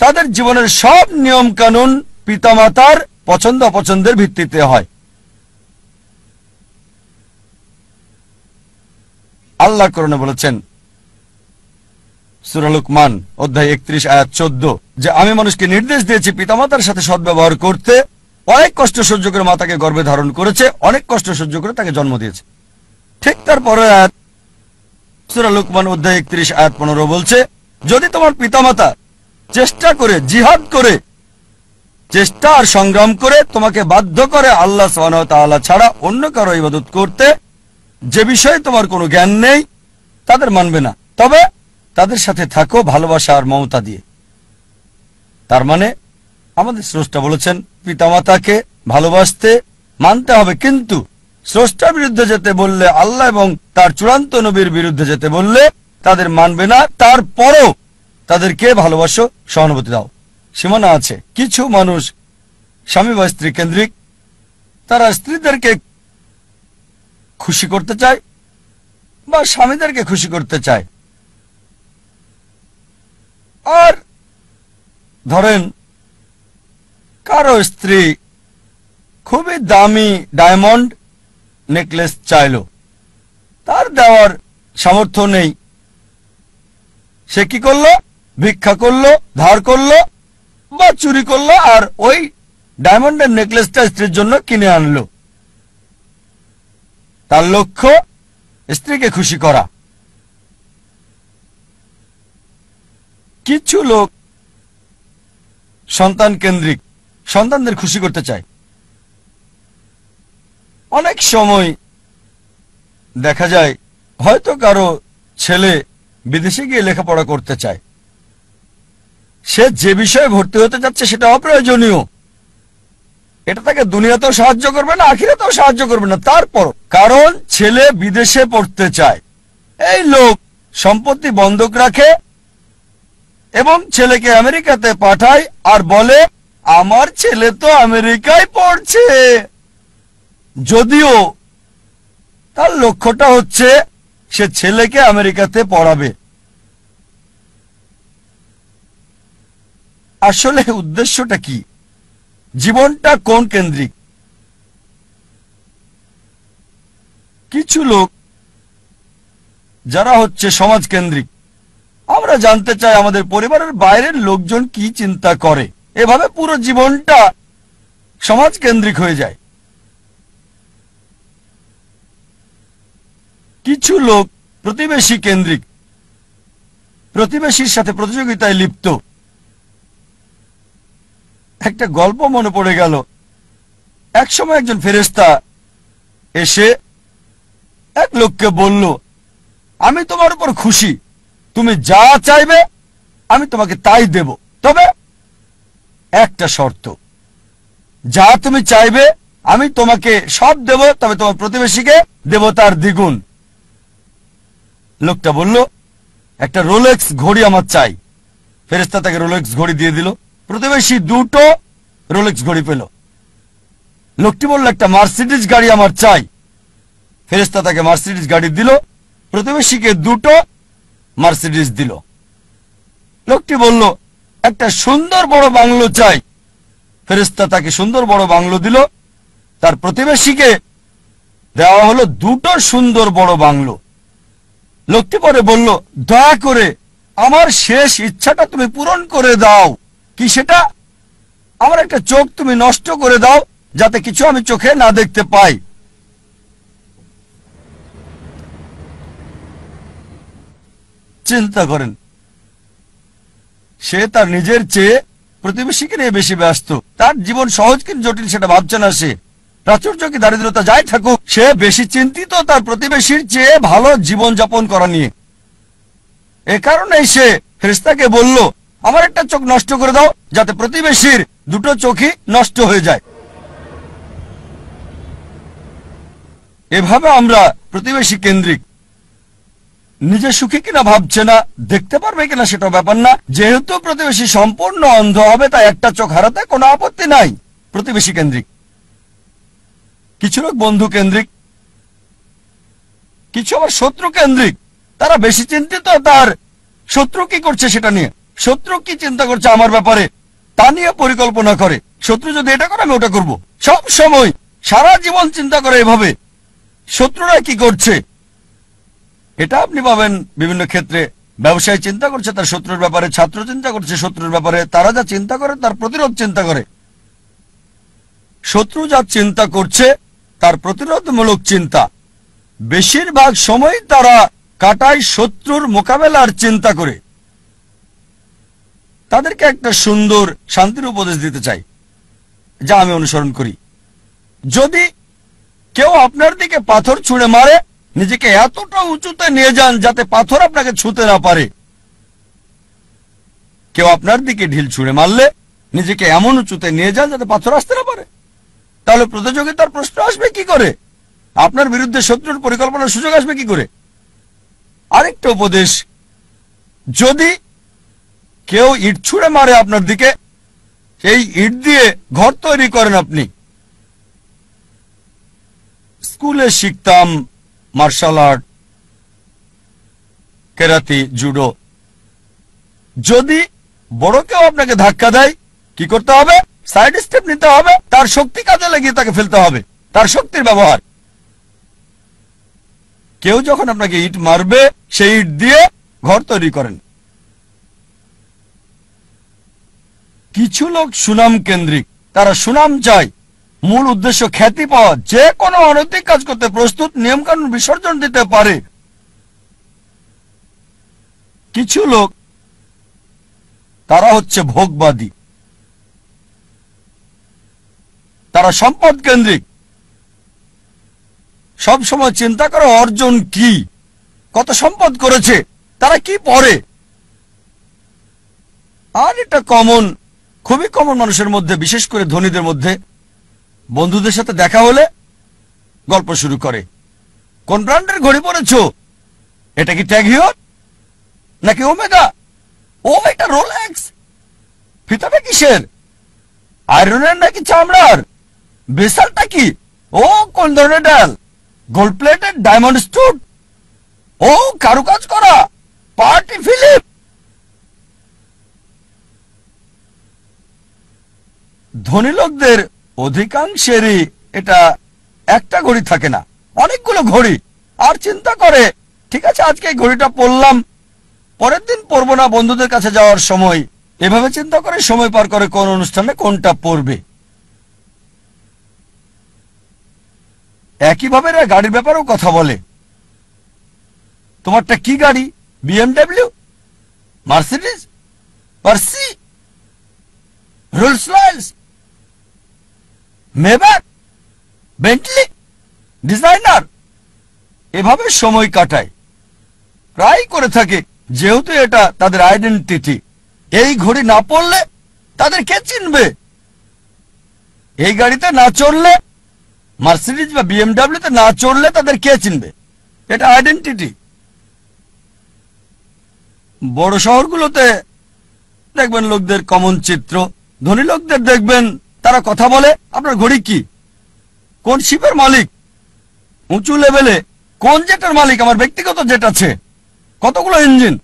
তাদের জীবনের সব নিয়ম কানুন পিতামাতার পছন্দ অপছন্দের ভিত্তিতে হয়। আল্লাহ কোরআনে বলেছেন সূরা লুকমান অধ্যায় 31 আয়াত 14 যে আমি মানুষকে নির্দেশ দিয়েছি পিতামাতার সাথে সদ্ব্যবহার করতে। অনেক কষ্ট সহ্য করে মাতাকে গর্ভে ধারণ করেছে, অনেক কষ্ট সহ্য করে তাকে জন্ম দিয়েছে। ঠিক তারপরে আয়াত সূরা লুকমান অধ্যায় 31 আয়াত 15 বলছে যদি তোমার পিতামাতা চেষ্টা করে, জিহাদ করে, চেষ্টা আর সংগ্রাম করে তোমাকে বাধ্য করে আল্লাহ সুবহানাহু ওয়া তাআলা ছাড়া অন্য কারো ইবাদত করতে, যে বিষয়ে তোমার কোনো জ্ঞান নেই, তাদের মানবে না, তবে তাদের সাথে থাকো ভালোবাসা আর মমতা দিয়ে। তার মানে আমাদের স্রষ্টা বলেছেন পিতামাতাকে ভালোবাসতে, মানতে হবে, কিন্তু স্রষ্টার বিরুদ্ধে যেতে বললে, আল্লাহ এবং তার চূড়ান্ত নবীর বিরুদ্ধে যেতে বললে তাদের মানবে না। তারপরও তাদেরকে ভালোবাসো, সহানুভূতি দাও। সীমানা আছে। কিছু মানুষ স্বামী বা স্ত্রী কেন্দ্রিক, তারা স্ত্রীদেরকে খুশি করতে চায় বা স্বামীদেরকে খুশি করতে চায়। আর ধরেন কারো স্ত্রী খুবই দামি ডায়মন্ড নেকলেস চাইল, তার দেওয়ার সামর্থ্য নেই। সে কি করলো? ভিক্ষা করলো, ধার করলো বা চুরি করলো, আর ওই ডায়মন্ডের নেকলেসটা স্ত্রীর জন্য কিনে আনলো। তার লক্ষ্য স্ত্রীকে খুশি করা। কিছু লোক সন্তান কেন্দ্রিক, সন্তানদের খুশি করতে চায়। অনেক সময় দেখা যায় হয়তো কারো ছেলে বিদেশে গিয়ে লেখাপড়া করতে চায়, সে যে বিষয়ে ভর্তি হতে যাচ্ছে সেটা অপ্রয়োজনীয়, এটা তাকে দুনিয়াতেও সাহায্য করবে না, আখিরাতেও সাহায্য করবে না। তারপর কারণ ছেলে বিদেশে পড়তে চায়, এই লোক সম্পত্তি বন্ধক রাখে এবং ছেলেকে আমেরিকাতে পাঠায় আর বলে আমার ছেলে তো আমেরিকায় পড়ছে, যদিও তার লক্ষ্যটা হচ্ছে সে ছেলেকে আমেরিকাতে পড়াবে। আসলে উদ্দেশ্যটা কি? জীবনটা কোন কেন্দ্রিক? কিছু লোক যারা হচ্ছে সমাজ কেন্দ্রিক, আমরা জানতে চাই আমাদের পরিবারের বাইরের লোকজন কি চিন্তা করে, এভাবে পুরো জীবনটা সমাজ কেন্দ্রিক হয়ে যায়। কিছু লোক প্রতিবেশী কেন্দ্রিক, প্রতিবেশীর সাথে প্রতিযোগিতায় লিপ্ত। একটা গল্প মনে পড়ে গেল। একসময় একজন ফেরেশতা এসে এক লোককে বলল, আমি তোমার উপর খুশি, তুমি যা চাইবে আমি তোমাকে তাই দেব, তবে একটা শর্ত, যা তুমি চাইবে আমি তোমাকে সব দেব, তবে তোমার প্রতিবেশীকে দেব তার দ্বিগুণ। লোকটা বলল, একটা রোলেক্স ঘড়ি আমার চাই। ফেরেশতা তাকে রোলেক্স ঘড়ি দিয়ে দিল। প্রতিবেশী দুটো রোলেক্স ঘড়ি পেল। লোকটি বলল, একটা মার্সিডিজ গাড়ি আমার চাই। ফেরেশতা তাকে মার্সিডিজ গাড়ি দিল। প্রতিবেশীকে দুটো মার্সিডিজ দিল। লোকটি বলল, একটা সুন্দর বড় বাংলো চাই। ফেরেশতা তাকে সুন্দর বড় বাংলো দিল। তার প্রতিবেশীকে দেওয়া হলো দুটো সুন্দর বড় বাংলো। লোকটি পরে বলল, দয়া করে আমার শেষ ইচ্ছাটা তুমি পূরণ করে দাও। কি সেটা? আমার একটা চোখ তুমি নষ্ট করে দাও, যাতে কিছু আমি চোখে না দেখতে পাই। চিন্তা করেন, সে তার নিজের চেয়ে প্রতিবেশীকে নিয়ে বেশি ব্যস্ত। তার জীবন সহজ কিন্তু জটিল সেটা ভাবছে না সে। প্রাচুর্য কি দারিদ্রতা যাই থাকুক, সে বেশি চিন্তিত তার প্রতিবেশীর চেয়ে ভালো জীবন যাপন করা নিয়ে। এ কারণেই সে ফেরেশতাকে বলল, আমার একটা চোখ নষ্ট করে দাও, যাতে প্রতিবেশীর দুটো চোখই নষ্ট হয়ে যায়। এভাবে আমরা প্রতিবেশী কেন্দ্রিক। নিজে সুখী কিনা ভাবছে না, দেখতে পারবে কিনা সেটাও ব্যাপার না। যেহেতু প্রতিবেশী সম্পূর্ণ অন্ধ হবে, তাই একটা চোখ হারাতে কোনো আপত্তি নাই। প্রতিবেশী কেন্দ্রিক। কিছু লোক বন্ধু কেন্দ্রিক, কিছু আবার শত্রু কেন্দ্রিক। তারা বেশি চিন্তিত তার শত্রু কি করছে সেটা নিয়ে। শত্রু কি চিন্তা করছে আমার ব্যাপারে তা নিয়ে পরিকল্পনা করে। শত্রু যদি এটা করে আমি ওটা করব। সব সময় সারা জীবন চিন্তা করে এভাবে শত্রুরা কি করছে। এটা আপনি পাবেন বিভিন্ন ক্ষেত্রে। ব্যবসায়ী চিন্তা করছে তার শত্রুর ব্যাপারে, ছাত্র চিন্তা করছে শত্রুর ব্যাপারে। তারা যা চিন্তা করে তার প্রতিরোধ চিন্তা করে। শত্রু যা চিন্তা করছে তার প্রতিরোধমূলক চিন্তা। বেশিরভাগ সময় তারা কাটায় শত্রুর মোকাবেলার চিন্তা করে। তাদেরকে একটা সুন্দর শান্তির উপদেশ দিতে চাই, যা আমি অনুসরণ করি। যদি কেউ আপনার দিকে পাথর ছুঁড়ে মারে, নিজেকে এতটা উঁচুতে নিয়ে যান যাতে পাথর আপনাকে ছুঁতে না পারে। কেউ আপনার দিকে ঢিল ছুঁড়ে মারলে নিজেকে এমন উঁচুতে নিয়ে যান যাতে পাথর আসতে না পারে। তাহলে প্রতিযোগিতার প্রশ্ন আসবে কি করে? আপনার বিরুদ্ধে শত্রুর পরিকল্পনার সুযোগ আসবে কি করে? আরেকটা উপদেশ, যদি কেউ ইট ছুঁড়ে মারে আপনার দিকে, এই ইট দিয়ে ঘর তৈরি করেন আপনি। স্কুলে শিখতাম মার্শাল আর্ট, কেরাতি, জুডো। যদি বড় কেউ আপনাকে ধাক্কা দেয়, কি করতে হবে? সাইড স্টেপ নিতে হবে, তার শক্তি কাজে লাগিয়ে তাকে ফেলতে হবে, তার শক্তির ব্যবহার। কেউ যখন আপনাকে ইট মারবে, সেই ইট দিয়ে ঘর তৈরি করেন। কিছু লোক সুনাম কেন্দ্রিক, তারা সুনাম চায়, মূল উদ্দেশ্য খ্যাতি পাওয়া, যে কোনো অনৈতিক কাজ করতে প্রস্তুত, নিয়মকানুন বিসর্জন দিতে পারে। কিছু লোক তারা হচ্ছে ভোগবাদী, তারা সম্পদ কেন্দ্রিক, সব সময় চিন্তা করে অর্জন কি, কত সম্পদ করেছে, তারা কি পড়ে। আর এটা কমন, খুবই কমন মানুষের মধ্যে, বিশেষ করে ধনীদের মধ্যে। বন্ধুদের সাথে দেখা হলে গল্প শুরু করে, কোন ব্র্যান্ডের ঘড়ি পরেছো, এটা কি ট্যাগ হিয়র নাকি ওমেগা, ও এটা রোলেক্স, ফিতাটা কিসের, আয়রনের নাকি চামড়ার, বেসালটা কি, ও কোন ধরনের ডাল, গোল্ড প্লেটেড ডায়মন্ড স্টুড, ও কারুকাজ করা, পার্টি ফিলিপ। ধনী লোকদের অধিকাংশেরই এটা একটা ঘড়ি থাকে না, অনেকগুলো ঘড়ি। আর চিন্তা করে, ঠিক আছে আজকে এই ঘড়িটা পরলাম, পরের দিন পরবো না, বন্ধুদের কাছে যাওয়ার সময়। এভাবে চিন্তা করে সময় পার করে কোন অনুষ্ঠানে কোনটা পরবে। একইভাবে এরা গাড়ির ব্যাপারেও কথা বলে। তোমারটা কি গাড়ি? BMW, Mercedes, Porsche, Rolls Royce, Maybach, Bentley, designer. এভাবে সময় কাটায়, প্রায় করে থাকে, যেহেতু এটা তাদের আইডেন্টিটি। এই ঘড়ি না পড়লে তাদের কে চিনবে? এই গাড়িতে না চড়লে, মার্সিডিজ বা বিএমডব্লিউতে না চড়লে তাদের কে চিনবে? এটা আইডেন্টিটি। বড় শহরগুলোতে দেখবেন লোকদের কমন চিত্র। ধনী লোকদের দেখবেন তারা কথা বলে, আপনার ঘড়ি কি, কোন শিপের মালিক, উঁচু লেভেলে কোন জেটের মালিক, আমার ব্যক্তিগত জেট আছে, কতগুলো ইঞ্জিন।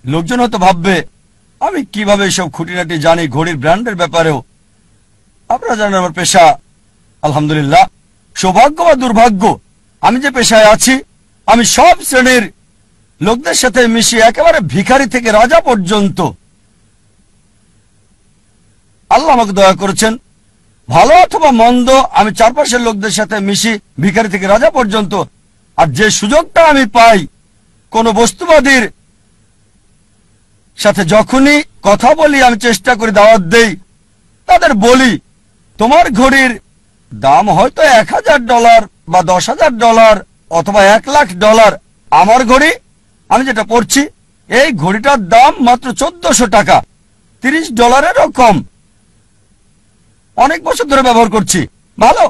লোকজন হয়তো ভাববে আমি কিভাবে এসব খুঁটিনাটি জানি ঘড়ির ব্র্যান্ডের ব্যাপারেও। আপনারা জানেন আমার পেশা, আলহামদুলিল্লাহ, সৌভাগ্য বা দুর্ভাগ্য, আমি যে পেশায় আছি, আমি সব শ্রেণীর লোকদের সাথে মিশি, একেবারে ভিখারি থেকে রাজা পর্যন্ত। আল্লাহ আমাকে দয়া করেছেন, ভালো অথবা মন্দ, আমি চারপাশের লোকদের সাথে মিশি, ভিখারি থেকে রাজা পর্যন্ত। আর যে সুযোগটা আমি পাই, কোন বস্তুবাদীর সাথে যখনই কথা বলি, আমি চেষ্টা করি, দাওয়াত দেই, তাদের বলি তোমার ঘড়ির দাম হয়তো $1000 বা $10,000 অথবা $1,00,000, আমার ঘড়ি আমি যেটা পড়ছি, এই ঘড়িটার দাম মাত্র $1,400, $30 কম। অনেক বছর ধরে ব্যবহার করছি, ভালো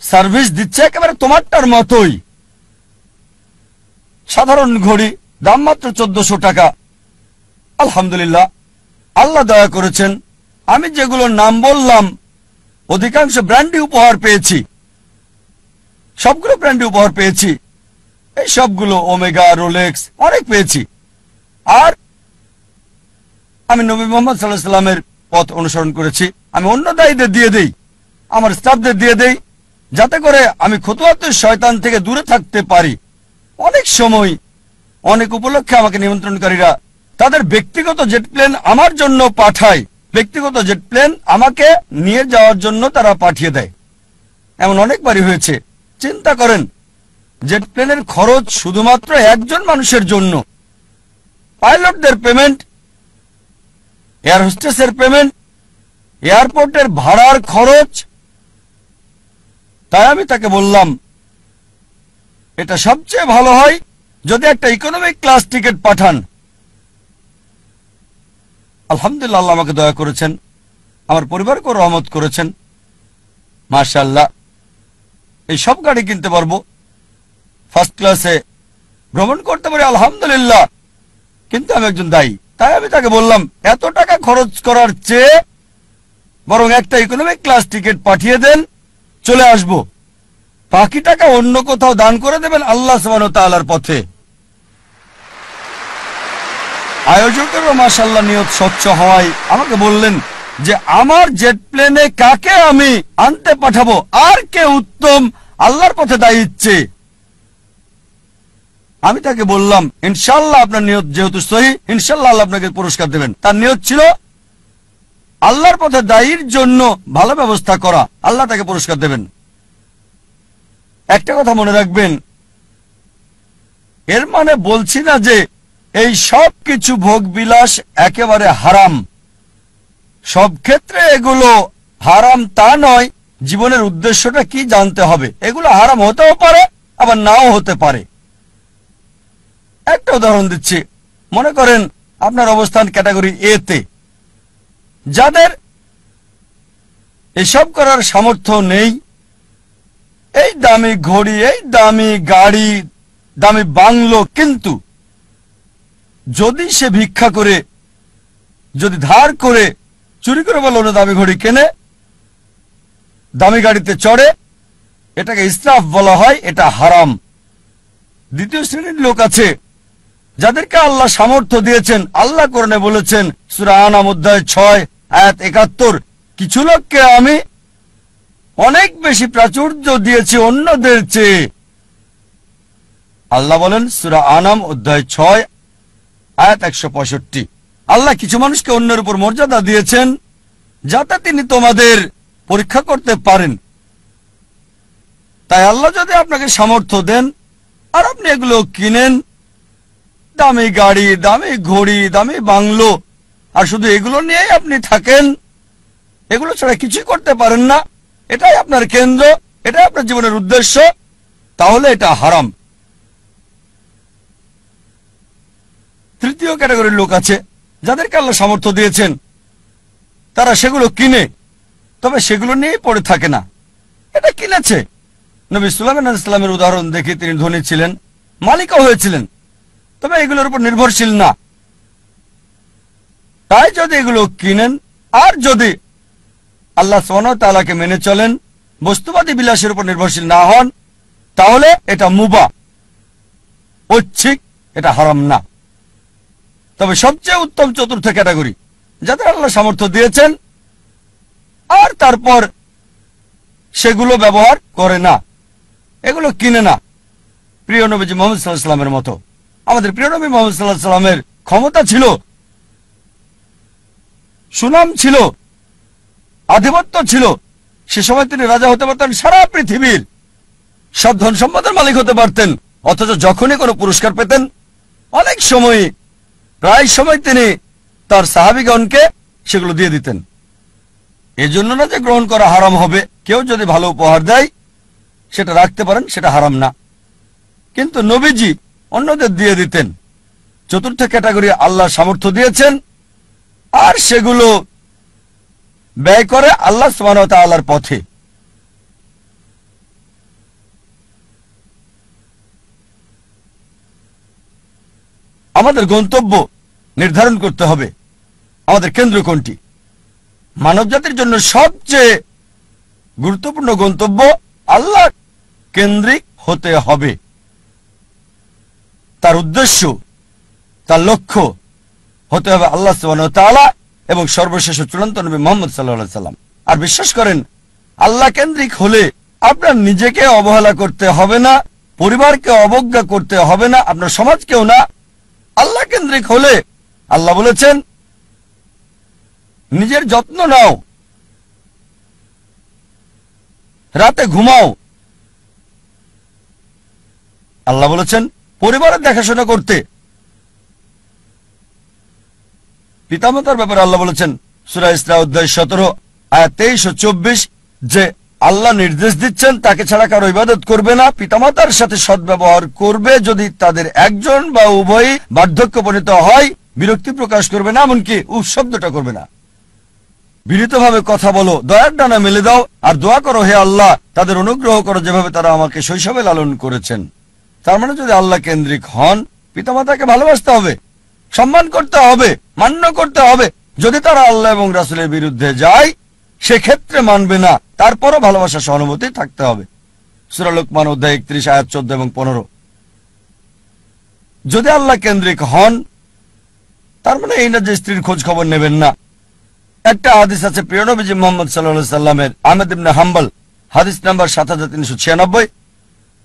সার্ভিস দিচ্ছে, একেবারে তোমারটার মতোই। সাধারণ ঘড়ি, দাম মাত্র $1,400। আলহামদুলিল্লাহ, আল্লাহ দয়া করেছেন, আমি যেগুলোর নাম বললাম অধিকাংশ ব্র্যান্ডই উপহার পেয়েছি, সবগুলো ব্র্যান্ডে উপহার পেয়েছি। এই সবগুলো ওমেগা, রোলেক্স, অনেক পেয়েছি। আর আমি নবী মুহাম্মদ সাল্লাল্লাহু আলাইহি ওয়াসাল্লামের পথ অনুসরণ করেছি। আমি অন্য দায়ীদের দিয়ে দেই, আমার স্টাফদের দিয়ে দেই, যাতে করে আমি খুতুওয়াতুশ শয়তান থেকে দূরে থাকতে পারি। অনেক সময় অনেক উপলক্ষে আমাকে নিমন্ত্রণকারীরা তাদের ব্যক্তিগত জেট প্লেন আমার জন্য পাঠায়, ব্যক্তিগত জেট প্লেন আমাকে নিয়ে যাওয়ার জন্য তারা পাঠিয়ে দেয়। এমন অনেকবারই হয়েছে। চিন্তা করেন, জেট প্লেনের খরচ শুধুমাত্র একজন মানুষের জন্য, পাইলটদের পেমেন্ট, এয়ার হোস্টেসের পেমেন্ট, এয়ারপোর্টের ভাড়ার খরচ। তাই আমি তাকে বললাম, এটা সবচেয়ে ভালো হয় যদি একটা ইকোনমিক ক্লাস টিকিট পাঠান। আলহামদুলিল্লাহ, আল্লাহ আমাকে দয়া করেছেন, আমার পরিবারকেও রহমত করেছেন। মাশাআল্লাহ, এই সব গাড়ি কিনতে পারবো, ফার্স্ট ক্লাসে ভ্রমণ করতে পারি, আলহামদুলিল্লাহ। কিন্তু আমি একজন দায়ী, তাই আমি তাকে বললাম এত টাকা খরচ করার চেয়ে বরং একটা ইকোনমিক ক্লাস টিকিট পাঠিয়ে দেন, চলে আসব, বাকি টাকা অন্য কোথাও দান করে দেবেন আল্লাহ সুবহানাহু ওয়া তাআলার পথে। আয়োজকেরও মাশাআল্লাহ নিয়ত স্বচ্ছ হওয়ায় আমাকে বললেন যে আমার জেট প্লেনে কাকে আমি আনতে পাঠাবো, আর কে উত্তম আল্লাহর পথে দায়ী ইচ্ছে। আমি তাকে বললাম ইনশাআল্লাহ আপনার নিয়ত যেহেতু সহি, ইনশাআল্লাহ আল্লাহ আপনাকে পুরস্কার দেবেন। তার নিয়ত ছিল আল্লাহর পথে দায়ীর জন্য ভালো ব্যবস্থা করা, আল্লাহ তাকে পুরস্কার দেবেন। একটা কথা মনে রাখবেন, এর মানে বলছি না যে এই সব কিছু ভোগ বিলাস একেবারে হারাম, সব ক্ষেত্রে এগুলো হারাম তা নয়। জীবনের উদ্দেশ্যটা কি জানতে হবে। এগুলো হারাম হতেও পারে আবার নাও হতে পারে। একটা উদাহরণ দিচ্ছি, মনে করেন আপনার অবস্থান ক্যাটাগরি এ তে, যাদের এসব করার সামর্থ্য নেই, এই দামি ঘড়ি, এই দামি গাড়ি, দামি বাংলো, কিন্তু যদি সে ভিক্ষা করে, যদি ধার করে, চুরি করে বলো না দামি ঘড়ি কেনে, দামি গাড়িতে চড়ে, এটাকে ইসরাফ বলা হয়, এটা হারাম। দ্বিতীয় শ্রেণীর লোক আছে যাদেরকে আল্লাহ সামর্থ্য দিয়েছেন। আল্লাহ কোরআনে বলেছেন সূরা আনাম অধ্যায় 6 আয়াত 71, কিছু লোককে আমি অনেক বেশি প্রাচুর্য দিয়েছি অন্যদের চেয়ে। আল্লাহ বলেন সূরা আনাম অধ্যায় 6 আয়াত 165, আল্লাহ কিছু মানুষকে অন্যের উপর মর্যাদা দিয়েছেন যাতে তিনি তোমাদের পরীক্ষা করতে পারেন। তাই আল্লাহ যদি আপনাকে সামর্থ্য দেন আর আপনি এগুলো কিনেন, দামি গাড়ি, দামি ঘড়ি, দামি বাংলো, আর শুধু এগুলো নিয়েই আপনি থাকেন, এগুলো ছাড়া কিছুই করতে পারেন না, এটাই আপনার কেন্দ্র, এটাই আপনার জীবনের উদ্দেশ্য, তাহলে এটা হারাম। তৃতীয় ক্যাটাগরির লোক আছে যাদেরকে আল্লাহ সামর্থ্য দিয়েছেন, তারা সেগুলো কিনে, তবে সেগুলো নিয়েই পড়ে থাকে না। এটা কিনেছে। নবী সুলাইমান আলাইহিস সালামের উদাহরণ দেখে তিনি ধনী ছিলেন, মালিকও হয়েছিলেন, তবে এগুলোর উপর নির্ভরশীল না। তাই যদি এগুলো কিনেন আর যদি আল্লাহ সুবহানাহু ওয়া তাআলাকে মেনে চলেন, বস্তুবাদী বিলাসের উপর নির্ভরশীল না হন, তাহলে এটা মুবাহ, ঐচ্ছিক, এটা হারাম না। তবে সবচেয়ে উত্তম চতুর্থ ক্যাটাগরি যাদের আল্লাহ সামর্থ্য দিয়েছেন আর তারপর সেগুলো ব্যবহার করে না, এগুলো কিনে না। প্রিয় নবীজি মুহাম্মদ সাল্লাল্লাহু আলাইহি ওয়াসাল্লামের মতো। আমাদের প্রিয় নবী মুহাম্মদ সাল্লাল্লাহু আলাইহি ওয়াসাল্লামের ক্ষমতা ছিল, সুনাম ছিল, আধিপত্য ছিল। সে সময় তিনি রাজা হতে পারতেন, সারা পৃথিবীর সব ধন সম্পদের মালিক হতে পারতেন, অথচ যখনই কোনো পুরস্কার পেতেন, অনেক সময়, প্রায় সময় তিনি তার সাহাবীগণকে সেগুলো দিয়ে দিতেন। এজন্য না যে গ্রহণ করা হারাম হবে, কেউ যদি ভালো উপহার দেয় সেটা রাখতে পারেন, সেটা হারাম না, কিন্তু নবীজি অন্যদের দিয়ে দিতেন। চতুর্থ ক্যাটাগরি আল্লাহ সামর্থ্য দিয়েছেন আর সেগুলো ব্যয় করে আল্লাহ সুবহানাহু ওয়া তাআলার পথে। আমাদের গন্তব্য নির্ধারণ করতে হবে, আমাদের কেন্দ্র কোনটি। মানবজাতির জন্য সবচেয়ে গুরুত্বপূর্ণ গন্তব্য আল্লাহ কেন্দ্রিক হতে হবে। তার উদ্দেশ্য, তার লক্ষ্য হতে হবে আল্লাহ সুবহানাহু ওয়া তাআলা এবং সর্বশেষ চূড়ান্ত নবী মুহাম্মদ সাল্লাল্লাহু আলাইহি ওয়াসাল্লাম। আর বিশ্বাস করেন, আল্লাহ কেন্দ্রিক হলে আপনার নিজেকে অবহেলা করতে হবে না, পরিবারকে অবজ্ঞা করতে হবে না, আপনার সমাজকেও না। আল্লাহ কেন্দ্রিক হলে আল্লাহ বলেছেন নিজের যত্ন নাও, রাতে ঘুমাও। আল্লাহ বলেছেন পরিবারের দেখাশোনা করতে। পিতামাতার ব্যাপারে আল্লাহ বলেছেন সূরা ইসরা অধ্যায় 17 আয়াত 23 ও 24 যে আল্লাহ নির্দেশ দিচ্ছেন তাকে ছাড়া কারো ইবাদত করবে না, পিতামাতার সাথে সদ্ব্যবহার করবে, যদি তাদের একজন বা উভয়ই বার্ধক্যপনীত হয় বিরক্তি প্রকাশ করবে না, এমনকি উফ শব্দটা করবে না। বিনীতভাবে কথা বলো, দয়ার ডানা মেলে দাও, আর দোয়া করো হে আল্লাহ তাদের অনুগ্রহ করো যেভাবে তারা আমাকে শৈশবে লালন করেছেন। তার মানে যদি আল্লাহ কেন্দ্রিক হন, পিতামাতাকে ভালোবাসতে হবে, সম্মান করতে হবে, মান্য করতে হবে। যদি তারা আল্লাহ এবং রাসূলের বিরুদ্ধে যায় সেক্ষেত্রে মানবে না, তারপরও ভালোবাসা সহানুভূতি থাকতে হবে। সূরা লোকমান অধ্যায় 31 আয়াত 14 এবং 15। যদি আল্লাহ কেন্দ্রিক হন তার মানে এই না যে স্ত্রীর খোঁজ খবর নেবেন না। একটা হাদিস আছে প্রিয় নবীজি মুহাম্মদ সাল্লাল্লাহু আলাইহি সাল্লামের, আহমদ ইবনে হাম্বল, হাদিস নাম্বার 7396।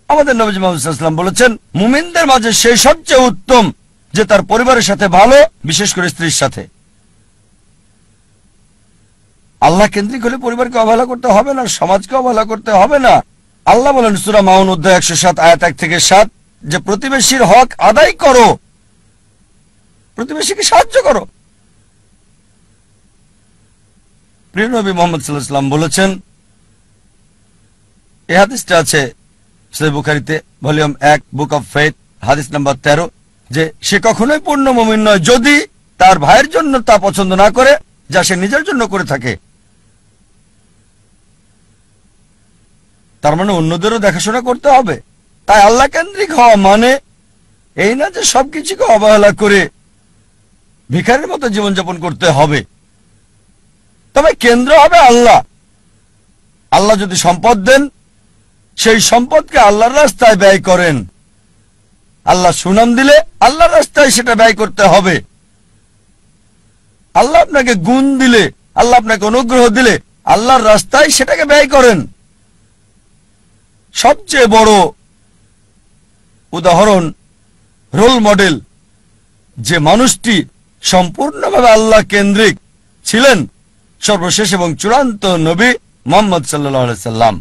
আমাদের নবীজি মুহাম্মদ সাল্লাল্লাহু আলাইহি সাল্লাম বলেছেন, মুমিনদের মাঝে সেই সবচেয়ে উত্তম যে তার পরিবারের সাথে ভালো, বিশেষ করে স্ত্রীর সাথে। আল্লাহ কেন্দ্রিক হলে পরিবারকে অবহেলা করতে হবে না, সমাজকে অবহেলা করতে হবে না। আল্লাহ বলেন সূরা মাউন অধ্যায় 107 আয়াত 1 থেকে 7 যে প্রতিবেশীর হক আদায় করো, প্রতিবেশীকে সাহায্য করো। প্রিয় নবী মুহাম্মদ সাল্লাল্লাহু আলাইহি সাল্লাম বলেছেন, এই হাদিসটা আছে সহিহ বুখারীতে ভলিউম 1 বুক অফ ফেথ হাদিস নাম্বার 13, যে সে কখনোই পূর্ণ মুমিন নয় যদি তার ভাইয়ের জন্য তা পছন্দ না করে যা সে নিজের জন্য করে থাকে। তার মানে অন্যদেরও দেখাশোনা করতে হবে। তাই আল্লাহ কেন্দ্রিক হওয়া মানে এই না যে সবকিছুকে অবহেলা করে ভিখারির মতো জীবনযাপন করতে হবে। তবে কেন্দ্র হবে আল্লাহ। আল্লাহ যদি সম্পদ দেন সেই সম্পদকে আল্লাহর রাস্তায় ব্যয় করেন। আল্লাহ সুনাম দিলে আল্লাহর রাস্তায় সেটা ব্যয় করতে হবে। আল্লাহ আপনাকে গুণ দিলে, আল্লাহ আপনাকে অনুগ্রহ দিলে আল্লাহর রাস্তায় সেটাকে ব্যয় করেন। সবচেয়ে বড় উদাহরণ, রোল মডেল, যে মানুষটি সম্পূর্ণভাবে আল্লাহ কেন্দ্রিক ছিলেন, সর্বশেষ এবং চূড়ান্ত নবী মুহাম্মদ সাল্লাল্লাহু আলাইহি সাল্লাম।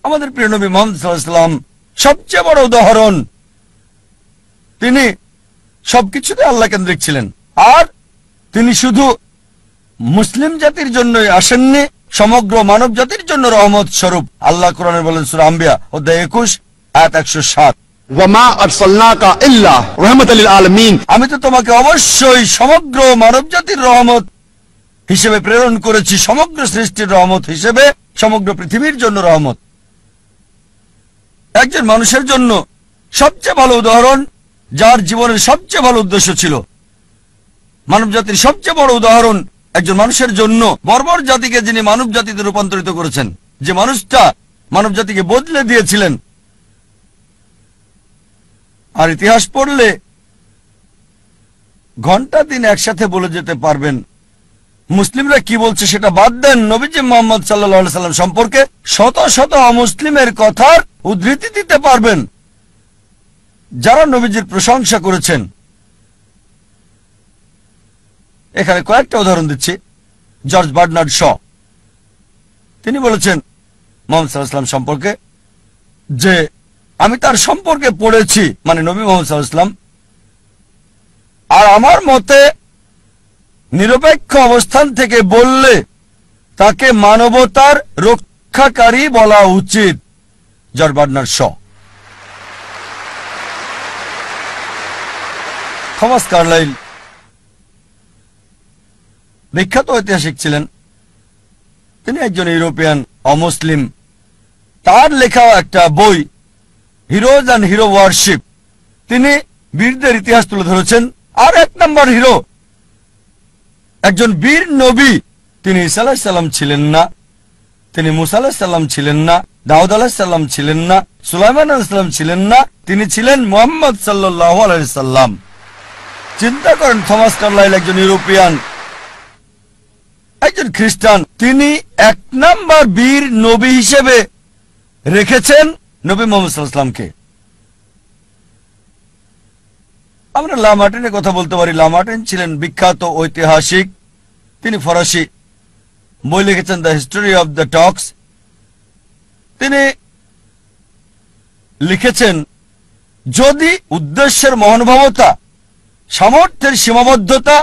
আমাদের প্রিয় নবী মুহাম্মদ সাল্লাল্লাহু আলাইহি সাল্লাম সবচেয়ে বড় উদাহরণ। তিনি সবকিছুতে আল্লাহ কেন্দ্রিক ছিলেন। আর তিনি শুধু মুসলিম জাতির জন্যই আসেননি, সমগ্র মানব জাতির জন্য রহমত স্বরূপ। আল্লাহ কোরআনে বলেন সূরা আম্বিয়া অধ্যায় 21 আয়াত 107, ওয়ামা আরসালনাকা ইল্লা রাহমাতাল লিল আলামিন, আমি তো তোমাকে অবশ্যই সমগ্র মানব জাতির রহমত হিসেবে প্রেরণ করেছি, সমগ্র সৃষ্টির রহমত হিসেবে, সমগ্র পৃথিবীর জন্য রহমত। একজন মানুষের জন্য সবচেয়ে ভালো উদাহরণ, যার জীবনের সবচেয়ে ভালো উদ্দেশ্য ছিল। মানব জাতির সবচেয়ে বড় উদাহরণ একজন মানুষের জন্য, বর্বর জাতিকে যিনি মানব জাতিতে রূপান্তরিত করেছেন, যে মানুষটা মানব জাতিকে বদলে দিয়েছিলেন। আর ইতিহাস পড়লে ঘন্টা দিন একসাথে বলে যেতে পারবেন। মুসলিমরা কি বলছে সেটা বাদ দেন, নবীজি মুহাম্মদ সাল্লাল্লাহু আলাইহি সাল্লাম সম্পর্কে শত শত অমুসলিমের কথার উদ্ধৃতি দিতে পারবেন যারা নবীজির প্রশংসা করেছেন। এখানে কয়েকটা উদাহরণ দিচ্ছি। জর্জ বার্নার্ড শ, তিনি বলেছেন মুহাম্মদ সাল্লাল্লাহু আলাইহি সাল্লাম সম্পর্কে যে আমি তার সম্পর্কে পড়েছি, মানে নবী মুহাম্মদ সাল্লাল্লাহু আলাইহি সাল্লাম, আর আমার মতে নিরপেক্ষ অবস্থান থেকে বললে তাকে মানবতার রক্ষাকারী বলা উচিত। George Bernard Shaw. Thomas Carlyle বিখ্যাত ঐতিহাসিক ছিলেন, তিনি একজন ইউরোপিয়ান অমুসলিম। তার লেখা একটা বই হিরোজ অ্যান্ড হিরো ওয়ারশিপ, তিনি বীরদের ইতিহাস তুলে ধরেছেন। আর এক নম্বর হিরো একজন বীর নবী, তিনি ঈসা আলাইহিস সালাম ছিলেন না, তিনি মুসা আলাইহিস সালাম ছিলেন না, দাউদ আলাইহিস সালাম ছিলেন না, সুলাইমান আলাইহিস সালাম ছিলেন না, তিনি ছিলেন মুহাম্মদ সাল্লাল্লাহু আলাইহি সাল্লাম। চিন্তা করেন, থমাস কার্লাইল একজন ইউরোপিয়ান, একজন খ্রিস্টান, তিনি এক নাম্বার বীর নবী হিসেবে রেখেছেন নবী মুহাম্মদ সাল্লাল্লাহু আলাইহি সাল্লামকে। আমরা লামার্টিনের কথা বলতে পারি। লামার্টিন ছিলেন বিখ্যাত ঐতিহাসিক, তিনি ফরাসি, বই লিখেছেন দ্য হিস্টোরি অব দ্য টক্স। তিনি লিখেছেন, যদি উদ্দেশ্যের মহানুভবতা, সামর্থ্যের সীমাবদ্ধতা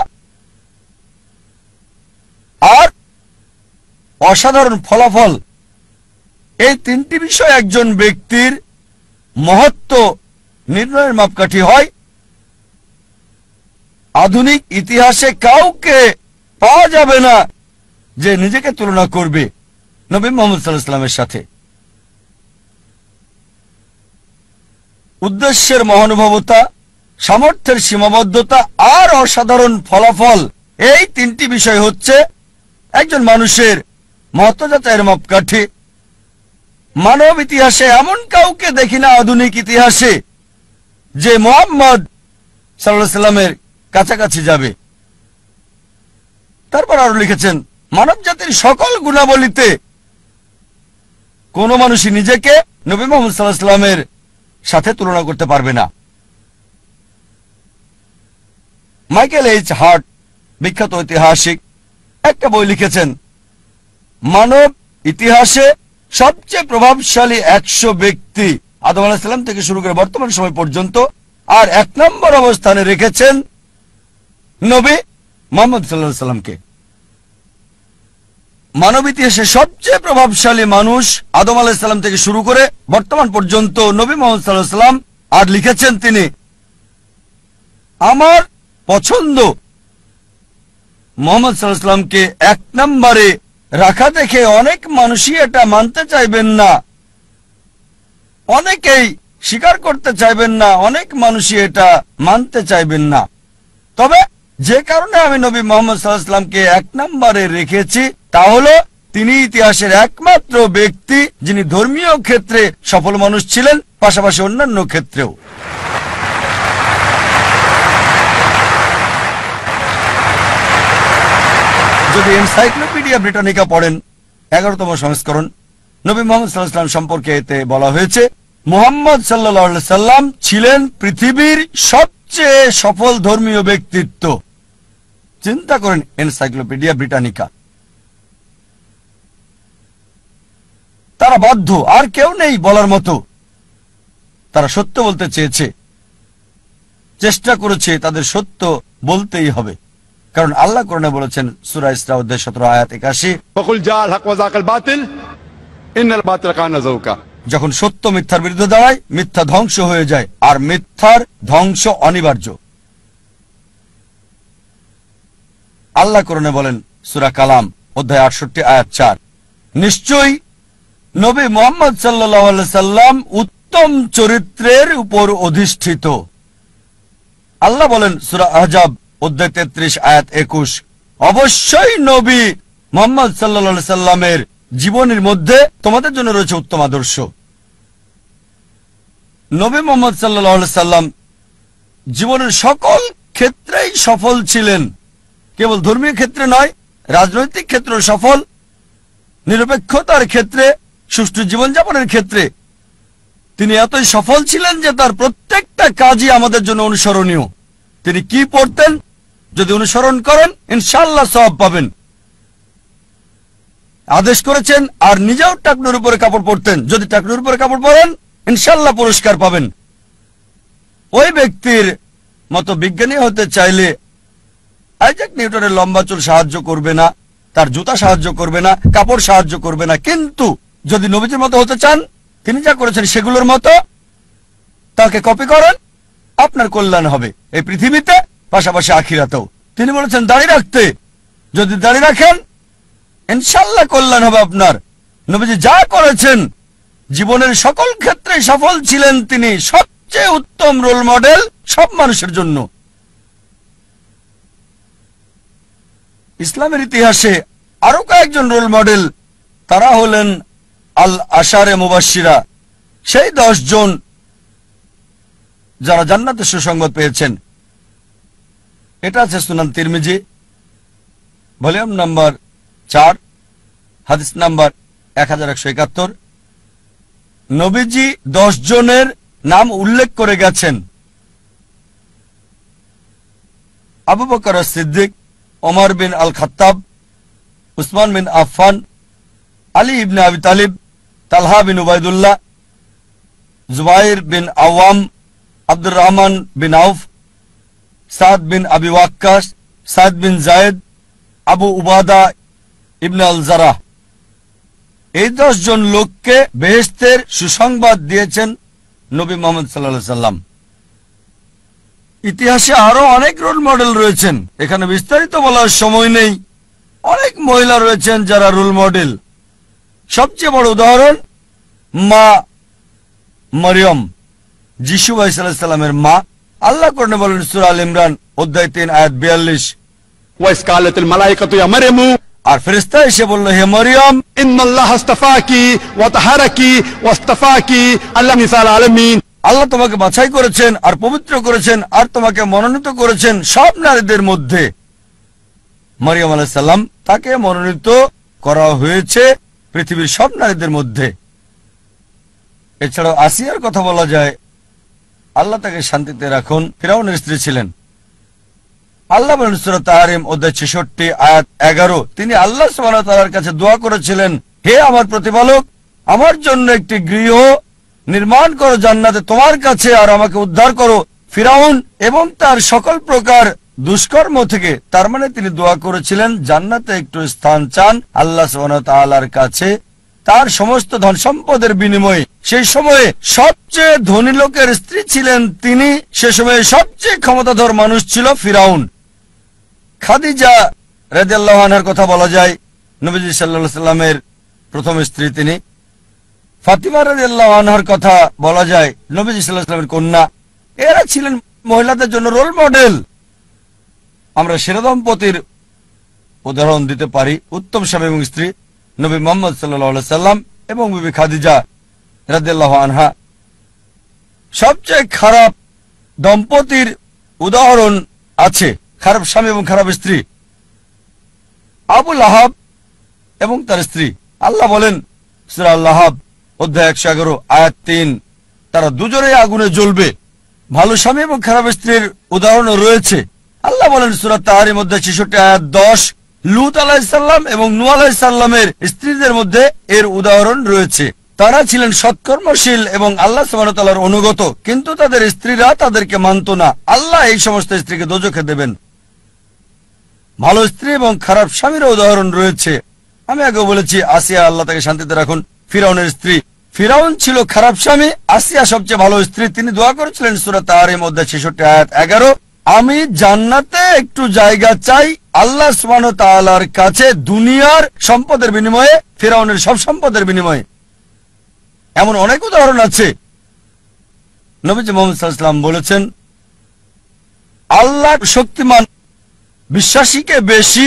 আর অসাধারণ ফলাফল, এই তিনটি বিষয় একজন ব্যক্তির মহত্ব নির্ণয়ের মাপকাঠি হয়, আধুনিক ইতিহাসে কাউকে পাওয়া যাবে না যে নিজেকে তুলনা করবে নবী মুহাম্মদ সাল্লাল্লাহু আলাইহি সাল্লামের সাথে। উদ্দেশ্যের মহানুভবতা, সামর্থ্যের সীমাবদ্ধতা আর অসাধারণ ফলাফল, এই তিনটি বিষয় হচ্ছে একজন মানুষের মহত্ত্বযাচাইয়ের মাপকাঠি। মানব ইতিহাসে এমন কাউকে দেখি না আধুনিক ইতিহাসে যে মুহাম্মদ সাল্লাল্লাহু আলাইহি সাল্লামের কাছাকাছি যাবে। তারপর আরো লিখেছেন, মানব জাতির সকল গুণাবলীতে কোন মানুষই নিজেকে নবী মুহাম্মদ সাল্লাল্লাহু আলাইহি সাল্লামের সাথে তুলনা করতে পারবে না। মাইকেল এইচ হার্ট, বিখ্যাত ঐতিহাসিক, একটা বই লিখেছেন, মানব ইতিহাসে সবচেয়ে প্রভাবশালী 100 ব্যক্তি আদম আলাইহিস সালাম থেকে শুরু করে বর্তমান সময় পর্যন্ত, আর 1 নম্বর অবস্থানে রেখেছেন নবী মুহাম্মদ সাল্লাল্লাহু আলাইহি সাল্লামকে। মানব ইতিহাসে সবচেয়ে প্রভাবশালী মানুষ আদম আলাইহিস সালাম থেকে শুরু করে বর্তমান পর্যন্ত নবী মুহাম্মদ সাল্লাল্লাহু আলাইহি সাল্লাম। আর লিখেছেন তিনি, আমার পছন্দ মুহাম্মদ সাল্লাল্লাহু আলাইহি সাল্লামকে 1 নম্বরে রাখা দেখে অনেক মানুষই এটা মানতে চাইবেন না, অনেকেই স্বীকার করতে চাইবেন না, অনেক মানুষই এটা মানতে চাইবেন না। তবে যে কারণে আমি নবী মুহাম্মদ সাল্লাল্লাহু আলাইহি সাল্লামকে 1 নম্বরে রেখেছি তা হলো তিনি ইতিহাসের একমাত্র ব্যক্তি যিনি ধর্মীয় ক্ষেত্রে সফল মানুষ ছিলেন, পাশাপাশি অন্যান্য ক্ষেত্রেও। যদি এনসাইক্লোপিডিয়া ব্রিটানিকা পড়েন 11তম সংস্করণ, নবী মুহাম্মদ সাল্লাল্লাহু আলাইহি সাল্লাম সম্পর্কে এতে বলা হয়েছে, মুহাম্মদ সাল্লাল্লাহু আলাইহি সাল্লাম ছিলেন পৃথিবীর সবচেয়ে সফল ধর্মীয় ব্যক্তিত্ব। চিন্তা করেন, এনসাইক্লোপিডিয়া ব্রিটানিকা। তারা বাধ্য, আর কেউ নেই বলার মতো। তারা সত্য বলতে চেয়েছে, চেষ্টা করেছে, তাদের সত্য বলতেই হবে, কারণ আল্লাহ কোরআনে বলেছেন সূরা ইসরা অধ্যায় 17 আয়াত 81, ফকুল জাল হক ওয়া যাকাল বাতিল ইন্নাল বাতিল কানা যাউকা। যখন সত্য মিথ্যার বিরুদ্ধে দাঁড়ায়, মিথ্যা ধ্বংস হয়ে যায়, আর মিথ্যার ধ্বংস অনিবার্য। আল্লাহ কোরআনে বলেন সূরা কালাম অধ্যায় 68 আয়াত 4, নিশ্চয়ই নবী মুহাম্মদ সাল্লাল্লাহু আলাইহি সাল্লাম উত্তম চরিত্রের উপর অধিষ্ঠিত। আল্লাহ বলেন সূরা আহজাব অধ্যায় 33 আয়াত 21, অবশ্যই নবী মুহাম্মদ সাল্লাল্লাহু আলাইহি সাল্লামের জীবনের মধ্যে তোমাদের জন্য রয়েছে উত্তম আদর্শ। নবী মুহাম্মদ সাল্লাল্লাহু আলাইহি সাল্লাম জীবনের সকল ক্ষেত্রেই সফল ছিলেন, কেবল ধর্মীয় ক্ষেত্রে নয়, রাজনৈতিক ক্ষেত্রেও সফল, নিরপেক্ষতার ক্ষেত্রে, সুষ্ঠু জীবনযাপনের ক্ষেত্রে তিনি এতই সফল ছিলেন যে তার প্রত্যেকটা কাজই আমাদের জন্য অনুসরণীয়। তিনি কি পড়তেন, যদি অনুসরণ করেন ইনশাআল্লাহ সওয়াব পাবেন। আদেশ করেছেন আর নিজেও টাকনুর উপরে কাপড় পরতেন, যদি টাকনুর উপরে কাপড় পরেন ইনশাআল্লাহ পুরস্কার পাবেন। ওই ব্যক্তির মতো বিজ্ঞানী হতে চাইলে আইজাক নিউটনের লম্বা চুল সাহায্য করবে না, তার জুতা সাহায্য করবে না, কাপড় সাহায্য করবে না, কিন্তু যদি নবীজির মতো হতে চান, তিনি যা করেছেন সেগুলোর মতো তাকে কপি করেন, আপনার কল্যাণ হবে এই পৃথিবীতে, পাশাপাশি আখিরাতেও। তিনি বলেছেন দাড়ি রাখতে, যদি দাড়ি রাখেন ইনশাআল্লাহ কল্যাণ হবে আপনার। নবীজি যা করেছেন, জীবনের সকল ক্ষেত্রে সফল ছিলেন, তিনি সবচেয়ে উত্তম রোল মডেল সব মানুষের জন্য। ইসলামের ইতিহাসে আরো কয়েকজন রোল মডেল, তারা হলেন আল আশারে মুবাশশিরা, সেই 10 জন যারা জান্নাতের সুসংবাদ পেয়েছেন। এটা আছে সুনান তিরমিজি ভলিউম নাম্বার 4 হাদিস নাম্বার 1171। নবীজি 10 জনের নাম উল্লেখ করে গেছেন, আবু বকর সিদ্দিক, ওমর বিন আল খাত্তাব, উসমান বিন আফফান, আলী ইবনে আবি তালিব, তালহা বিন উবাইদুল্লাহ, জুবাইর বিন আওয়াম, আব্দুর রহমান বিন আউফ, সাদ বিন আবি ওয়াক্কাস, সাদ বিন জায়েদ, আবু উবাদা ইবনে আল জারাহ। এই 10 জন লোককে বেহেশতের সুসংবাদ দিয়েছেন নবী মুহাম্মদ সাল্লাল্লাহু আলাইহি সাল্লাম। ইতিহাসে আরো অনেক রোল মডেল রয়েছেন, এখানে বিস্তারিত বলার সময় নেই। অনেক মহিলা রয়েছেন যারা রোল মডেল। সবচেয়ে বড় উদাহরণ মা মরিয়ম, যিশু আলাইহিস সালামের মা, আল্লাহ কোরআনে বলেন সূরা আল ইমরান অধ্যায় 3 আয়াত 42, وإذ قالت الملائكة يا مريم আর ফেরেশতা এসে বলল, হে মরিয়ম, إن الله اصطفاكي وطهركي واصطفاكي على نساء العالمين। আল্লাহ তোমাকে বাছাই করেছেন আর পবিত্র করেছেন আর তোমাকে মনোনীত করেছেন সব নারীদের মধ্যে। মরিয়ম আলাইহিস সালাম তাকে মনোনীত করা হয়েছে পৃথিবীর সব নারীদের মধ্যে। এছাড়াও আসিয়ার কথা বলা যায়, আল্লাহ তাকে শান্তিতে রাখুন, ফিরাউনের স্ত্রী ছিলেন। আল্লাহ বলেন সূরা তাহরিম অধ্যায় 66 আয়াত 11, তিনি আল্লাহ সুবহানাহু ওয়া তাআলার কাছে দোয়া করেছিলেন, হে আমার প্রতিপালক, আমার জন্য একটি গৃহ নির্মাণ করো জান্নাতে তোমার কাছে, আর আমাকে উদ্ধার করো ফিরাউন এবং তার সকল প্রকার দুষ্কর্ম থেকে। তার মানে তিনি দোয়া করেছিলেন জান্নাতে একটু স্থান চান আল্লাহ সুবহানাহু ওয়া তাআলার কাছে তার সমস্ত ধন সম্পদের বিনিময়ে। সেই সময়ে সবচেয়ে ধনী লোকের স্ত্রী ছিলেন তিনি, সে সময়ে সবচেয়ে ক্ষমতাধর মানুষ ছিল ফিরাউন। খাদিজা রাদিয়াল্লাহু আনহার কথা বলা যায়, নবীজি সাল্লাল্লাহু আলাইহি সাল্লামের প্রথম স্ত্রী তিনি। ফাতিমা রাদিয়াল্লাহু আনহার কথা বলা যায়, নবীজি সাল্লাল্লাহু আলাইহি সাল্লামের কন্যা। এরা ছিলেন মহিলাদের জন্য রোল মডেল। আমরা সেরা দম্পতির উদাহরণ দিতে পারি, উত্তম স্বামী এবং স্ত্রী নবী মুহাম্মদ সাল্লাল্লাহু আলাইহি সাল্লাম এবং বিবি খাদিজা রাদিয়াল্লাহু আনহা। সবচেয়ে খারাপ দম্পতির উদাহরণ আছে, খারাপ স্বামী এবং খারাপ স্ত্রী, আবু লাহাব এবং তার স্ত্রী। আল্লাহ বলেন সূরা আল-লাহাব অধ্যায় 111 আয়াত 3, তারা দুজনেই আগুনে জ্বলবে। ভালো স্বামী এবং খারাপ স্ত্রীর উদাহরণও রয়েছে। আল্লাহ বলেন সূরা তাহরিম অধ্যায় 66 আয়াত 10, লূত আলাইহিস সালাম এবং নূহ আলাইহিস সালামের স্ত্রীদের মধ্যে এর উদাহরণ রয়েছে। তারা ছিলেন সৎকর্মশীল এবং আল্লাহ সুবহানাহু ওয়া তাআলার অনুগত, কিন্তু তাদের স্ত্রীরা তাদেরকে মানত না। আল্লাহ এই সমস্ত স্ত্রীকে দোজখে দেবেন। ভালো স্ত্রী এবং খারাপ স্বামীর উদাহরণ রয়েছে। আমি আগে বলেছি আসিয়া, আল্লাহ তাকে শান্তিতে রাখুন, ফিরাউনের স্ত্রী। ফিরাউন ছিল খারাপ স্বামী, আসিয়া সবচেয়ে ভালো স্ত্রী। তিনি দোয়া করেছিলেন সূরা তাহরিম অধ্যায় 66 আয়াত 11, আমি জান্নাতে একটু জায়গা চাই আল্লাহ সুবহানাহু ওয়া তাআলার কাছে দুনিয়ার সম্পদের বিনিময়ে, ফিরাউনের সব সম্পদের বিনিময়ে। এমন অনেক উদাহরণ আছে। নবীজি মুহাম্মদ সাল্লাল্লাহু আলাইহি ওয়াসাল্লাম বলেছেন, আল্লাহ শক্তিমান বিশ্বাসীকে বেশি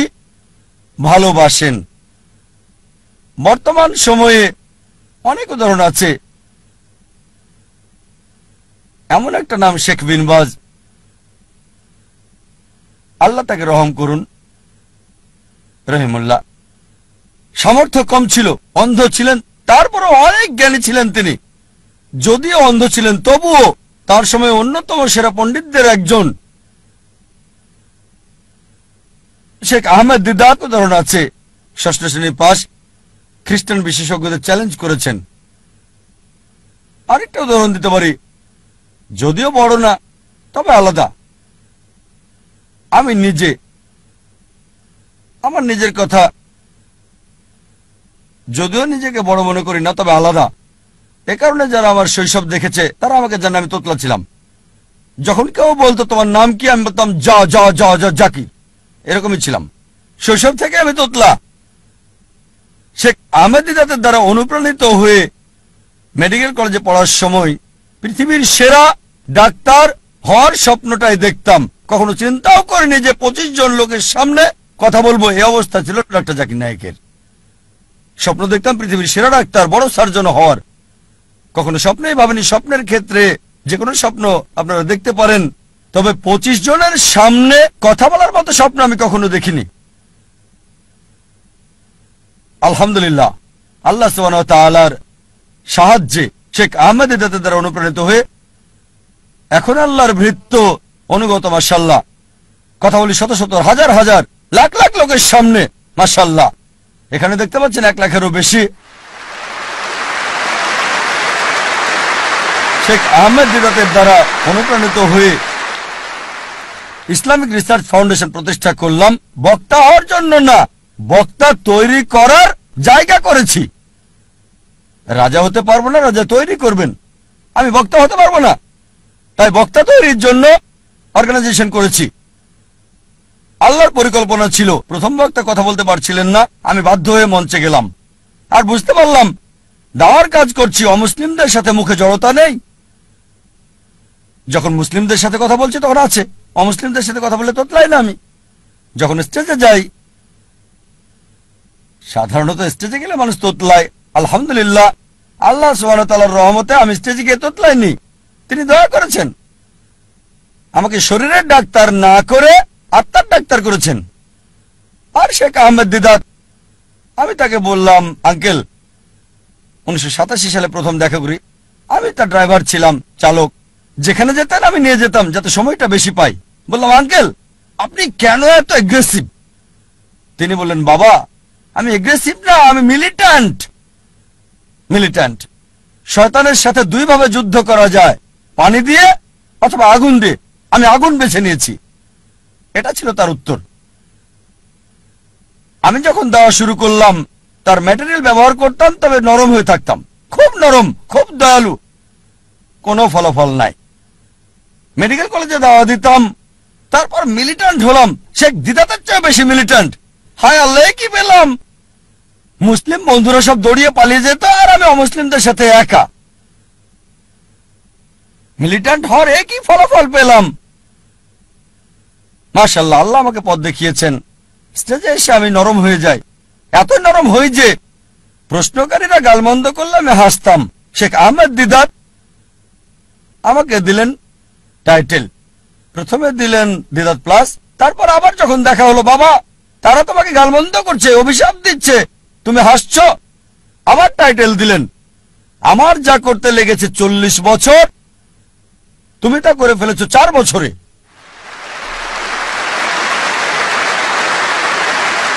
ভালোবাসেন। বর্তমান সময়ে অনেক উদাহরণ আছে। এমন একটা নাম শেখ বিন বাজ, আল্লাহ তাকে রহম করুন, রহিমুল্লাহ। সামর্থ্য কম ছিল, অন্ধ ছিলেন, তারপরও অনেক জ্ঞানী ছিলেন তিনি। যদিও অন্ধ ছিলেন তবুও তার সময় অন্যতম সেরা পণ্ডিতদের একজন। শেখ আহমেদ দিদাত উদাহরণ আছে, ষষ্ঠ শ্রেণী পাস, খ্রিস্টান বিশেষজ্ঞদের চ্যালেঞ্জ করেছেন। আরেকটা উদাহরণ দিতে পারি, যদিও বড় না তবে আলাদা। আমি নিজে আমার নিজের কথা, যদিও নিজেকে বড় মনে করি না তবে আলাদা। এ কারণে যারা আমার শৈশব দেখেছে তারা আমাকে জানে আমি তোতলা ছিলাম। যখন কেউ বলতো তোমার নাম কি, আমি বলতাম যা যা যা যা জাকি, এরকমই ছিলাম। শৈশব থেকে আমি তোতলা। শেখ আহমেদ দিদাতের দ্বারা অনুপ্রাণিত হয়ে মেডিকেল কলেজে পড়ার সময় পৃথিবীর সেরা ডাক্তার হওয়ার স্বপ্নটাই দেখতাম। কখনো চিন্তাও করিনি যে 25 জন লোকের সামনে কথা বলবো। এই অবস্থা ছিল ডক্টর জাকির নায়েকের। স্বপ্ন দেখতাম পৃথিবীর সেরা ডাক্তার, বড় সার্জন হওয়ার। কখনো স্বপ্নেই ভাবেনি। স্বপ্নের ক্ষেত্রে যে কোনো স্বপ্ন আপনারা দেখতে পারেন, তবে 25 জনের সামনে কথা বলার মতো স্বপ্ন আমি কখনো দেখিনি। আলহামদুলিল্লাহ, আল্লাহ সুবহানাহু ওয়া তাআলার সাহায্যে শেখ আহমেদ দিদাতের দ্বারা অনুপ্রাণিত হয়ে এখন আল্লাহর ভৃত্য অনুগত, মাশাআল্লাহ। কথা বলি শত শত হাজার হাজার লাখ লাখ লোকের সামনে, মাশাআল্লাহ। এখানে দেখতে পাচ্ছেন 1 লাখেরও বেশি। শেখ আহমেদ দিদাতের দ্বারা অনুপ্রাণিত হয়ে ইসলামিক রিসার্চ ফাউন্ডেশন প্রতিষ্ঠা করলাম। বক্তা হওয়ার জন্য না, বক্তা তৈরি করার জায়গা করেছি। রাজা হতে পারবো না, রাজা তৈরি করবেন। আমি বক্তা হতে পারবো না, তাই বক্তা তৈরির জন্য অর্গানাইজেশন করেছি। আল্লাহর পরিকল্পনা ছিল, প্রথম বক্তা কথা বলতে পারছিলেন না, আমি বাধ্য হয়ে মঞ্চে গেলাম। আর বুঝতে পারলাম দাওয়ার কাজ করছি, অমুসলিমদের সাথে মুখে জড়তা নেই। যখন মুসলিমদের সাথে কথা বলছি তখন আছে, অমুসলিমদের সাথে কথা বললে তোতলাই না আমি। যখন স্টেজে যাই, সাধারণত স্টেজে গেলে মানুষ তোতলায়, আলহামদুলিল্লাহ আল্লাহ সুবহানাহু ওয়া তাআলার রহমতে আমি স্টেজে গিয়ে তোতলাইনি। তিনি দয়া করেছেন, আমাকে শরীরের ডাক্তার না করে আত্মার ডাক্তার করেছেন। আর শেখ আহমেদ দিদাত, আমি তাকে বললাম, আঙ্কেল 1987 সালে প্রথম দেখা করি, আমি তার ড্রাইভার ছিলাম, চালক, যেখানে যেতেন আমি নিয়ে যেতাম যাতে সময়টা বেশি পাই। বললাম, আঙ্কেল আপনি কেন এত এগ্রেসিভ? তিনি বললেন, বাবা আমি এগ্রেসিভ না, আমি মিলিট্যান্ট। মিলিট্যান্ট শয়তানের সাথে দুইভাবে যুদ্ধ করা যায়, পানি দিয়ে অথবা আগুন দিয়ে। আমি আগুন বেছে নিয়েছি। এটা ছিল তার উত্তর। আমি যখন দেওয়া শুরু করলাম, তার ম্যাটেরিয়াল ব্যবহার করতাম, তবে নরম হয়ে থাকতাম, খুব নরম, খুব দয়ালু, কোনো ফলাফল নাই। মেডিকেল কলেজে দাওয়া দিতাম, তারপর মিলিট্যান্ট হলাম, শেখ দিদাতের চেয়ে বেশি মিলিট্যান্ট। হায় আল্লাহ, কি পেলাম! মুসলিম বন্ধুরা সব দৌড়িয়ে পালিয়ে যেত, আর আমি অমুসলিমদের সাথে একা। মিলিট্যান্ট হওয়ার একই ফলাফল পেলাম। মাশাআল্লাহ, আল্লাহ আমাকে পথ দেখিয়েছেন। স্টেজে এসে আমি নরম হয়ে যাই, এত নরম হই যে প্রশ্নকারীরা গালমন্দ করলে আমি হাসতাম। শেখ আহমেদ দিদাত আমাকে দিলেন টাইটেল, প্রথমে দিলেন দিদাত প্লাস, তারপর আবার যখন দেখা হলো, বাবা তারা তোমাকে গালমন্দ করছে, অভিশাপ দিচ্ছে, তুমি হাসছো, আবার টাইটেল দিলেন। আমার যা করতে লেগেছে 40 বছর, তুমি তা করে ফেলেছো 4 বছরে।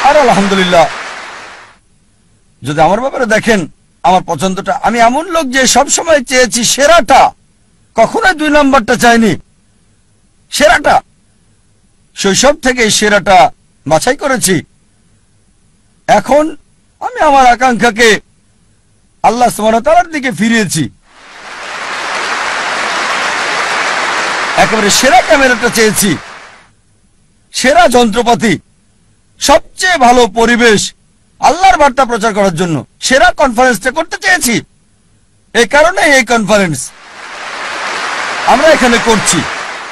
আর আলহামদুলিল্লাহ, যদি আমার ব্যাপারে দেখেন, আমার পছন্দটা, আমি এমন লোক যে সব সময় চেয়েছি সেরাটা, কখনোই 2 নম্বরটা চাইনি, সেরাটা। শৈশব থেকে সেরাটা বাছাই করেছি। এখন আমি আমার আকাঙ্ক্ষাকে আল্লাহ সুবহানাহু ওয়া তাআলার দিকে ফিরিয়েছি। একেবারে সেরা ক্যামেরাটা চেয়েছি, সেরা যন্ত্রপাতি, সবচেয়ে ভালো পরিবেশ, আল্লাহর বার্তা প্রচার করার জন্য সেরা কনফারেন্সটা করতে চেয়েছি। এই কারণে এই কনফারেন্স আমরা এখানে করছি।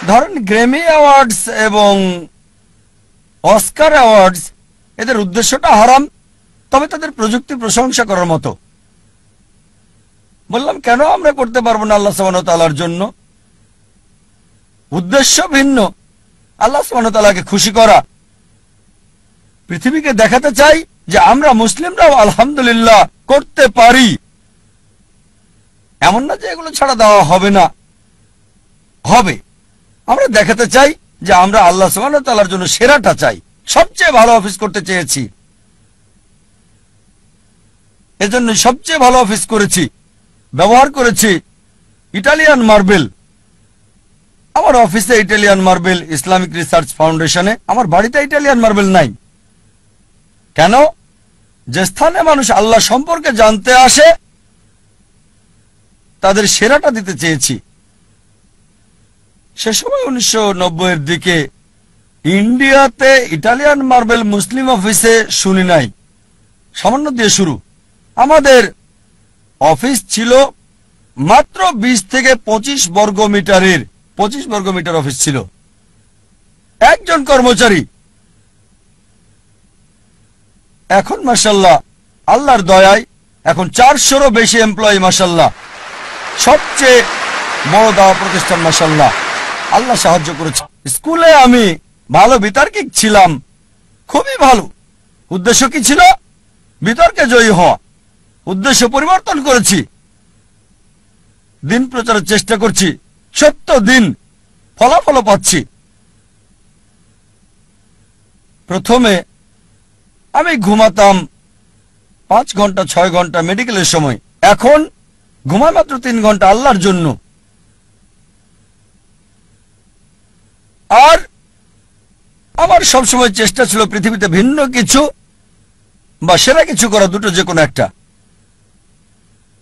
ধরেন গ্র্যামি অ্যাওয়ার্ডস এবং অস্কার অ্যাওয়ার্ডস, এদের উদ্দেশ্যটা হারাম, তবে তাদের প্রযুক্তি প্রশংসা করার মতো। বললাম, কেন আমরা করতে পারবো না আল্লাহ সুবহানাহু ওয়া তাআলার জন্য? উদ্দেশ্য ভিন্ন, আল্লাহ সুবহানাহু ওয়া তাআলাকে খুশি করা। পৃথিবীকে দেখাতে চাই যে আমরা মুসলিমরাও আলহামদুলিল্লাহ করতে পারি। এমন না যে এগুলো ছাড়া দেওয়া হবে না, হবে। আমরা দেখাতে চাই যে আমরা আল্লাহ সুবহানাহু ওয়া তাআলার জন্য সেরাটা চাই, সবচেয়ে ভালো অফিস করতে চেয়েছি। এজন্য সবচেয়ে ভালো অফিস করেছি, ব্যবহার করেছি ইটালিয়ান মার্বেল। আমার অফিসে ইটালিয়ান মার্বেল, ইসলামিক রিসার্চ ফাউন্ডেশনে আমার বাড়িতে ইটালিয়ান মার্বেল নাই। কেন? যে স্থানে মানুষ আল্লাহ সম্পর্কে জানতে আসে, তাদের সেরাটা দিতে চেয়েছি। সে সময় 1990-এর দিকে ইন্ডিয়াতে ইটালিয়ান মার্বেল মুসলিম অফিসে শুনি নাই, সামান্য দিয়ে শুরু। আমাদের অফিস ছিল মাত্র 20 থেকে 25 বর্গ মিটারের, 25 বর্গ মিটার অফিস ছিল, একজন কর্মচারী। এখন মাশাআল্লাহ আল্লাহর দয়ায় এখন 400-রও বেশি এমপ্লয়ি, মাশাআল্লাহ, সবচেয়ে বড় দাওয়া প্রতিষ্ঠান, মাশাআল্লাহ, আল্লাহ সাহায্য করেছে। স্কুলে আমি ভালো বিতার্কিক ছিলাম, খুবই ভালো। উদ্দেশ্য কি ছিল? বিতর্কে জয়ী হওয়া। উদ্দেশ্য পরিবর্তন করেছি, দিন প্রচারের চেষ্টা করছি, সত্য দিন, ফলাফল পাচ্ছি। প্রথমে আমি ঘুমাতাম 5 ঘন্টা 6 ঘন্টা মেডিকেলের সময়, এখন ঘুমাই মাত্র 3 ঘন্টা আল্লাহর জন্য। আর আমার সবসময় চেষ্টা ছিল পৃথিবীতে ভিন্ন কিছু বা সেরা কিছু করা, দুটো যে কোনো একটা।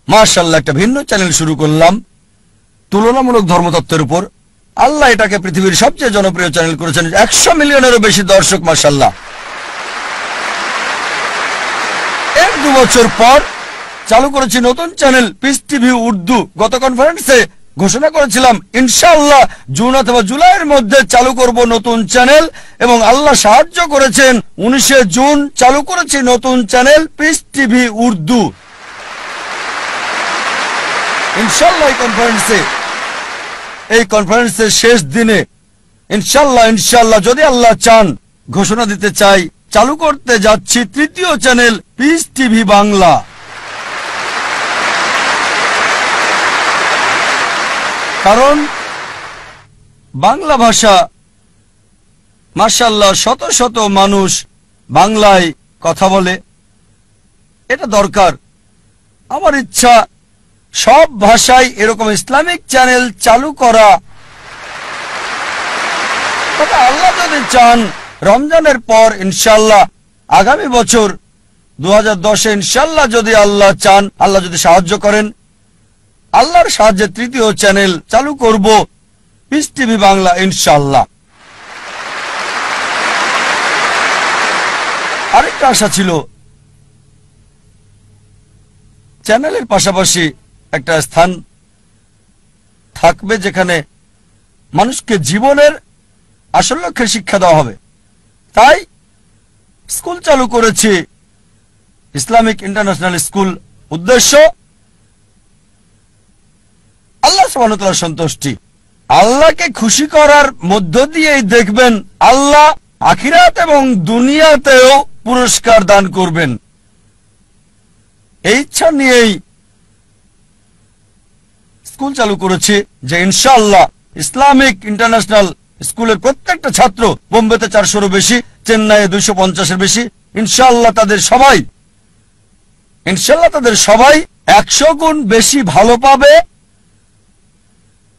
মাশাআল্লাহ, একটা ভিন্ন চ্যানেল শুরু করলাম তুলনামূলক ধর্মতত্ত্বের উপর। আল্লাহ এটাকে পৃথিবীর সবচেয়ে জনপ্রিয় চ্যানেল করেছেন, 100 মিলিয়নেরও বেশি দর্শক, মাশাআল্লাহ। এর 2 বছর পর চালু করেছি নতুন চ্যানেল পিস টিভি উর্দু। গত কনফারেন্সে ঘোষণা করেছিলাম ইনশাআল্লাহ জুন অথবা জুলাইয়ের মধ্যে চালু করব নতুন চ্যানেল, এবং আল্লাহ সাহায্য করেছেন। 19 জুন চালু করেছি নতুন চ্যানেল পিস টিভি উর্দু। ইনশাআল্লাহ এই কনফারেন্সের শেষ দিনে ইনশাআল্লাহ যদি আল্লাহ চান, ঘোষণা দিতে চাই চালু করতে যাচ্ছি তৃতীয় চ্যানেল পিস টিভি বাংলা। কারণ বাংলা ভাষা মাশাআল্লাহ শত শত মানুষ বাংলায় কথা বলে, এটা দরকার। আমার ইচ্ছা সব ভাষায় এরকম ইসলামিক চ্যানেল চালু করা। তবে আল্লাহ যদি চান রমজানের পর ইনশাআল্লাহ আগামী বছর 2010-এ ইনশাআল্লাহ যদি আল্লাহ চান, আল্লাহ যদি সাহায্য করেন, আল্লাহর সাহায্যে তৃতীয় চ্যানেল চালু করব পিস টিভি বাংলা ইনশাআল্লাহ। আরেকটা আশা ছিল চ্যানেলের পাশাপাশি একটা স্থান থাকবে যেখানে মানুষকে জীবনের আসল লক্ষ্যের শিক্ষা দেওয়া হবে। তাই স্কুল চালু করেছি, ইসলামিক ইন্টারন্যাশনাল স্কুল। উদ্দেশ্য আল্লাহ সুবহানাহু ওয়া তাআলার সন্তুষ্টি। আল্লাহকে খুশি করার মধ্য দিয়েই দেখবেন আল্লাহ আখিরাত এবং দুনিয়াতেও পুরস্কার দান করবেন। এই ইচ্ছা নিয়েই স্কুল চালু করেছি যে ইনশাআল্লাহ ইসলামিক ইন্টারন্যাশনাল স্কুলের প্রত্যেকটা ছাত্র, বোম্বেতে 400-এরও বেশি, চেন্নাইয়ে 250-এর বেশি, ইনশাআল্লাহ তাদের সবাই 100 গুণ বেশি ভালো পাবে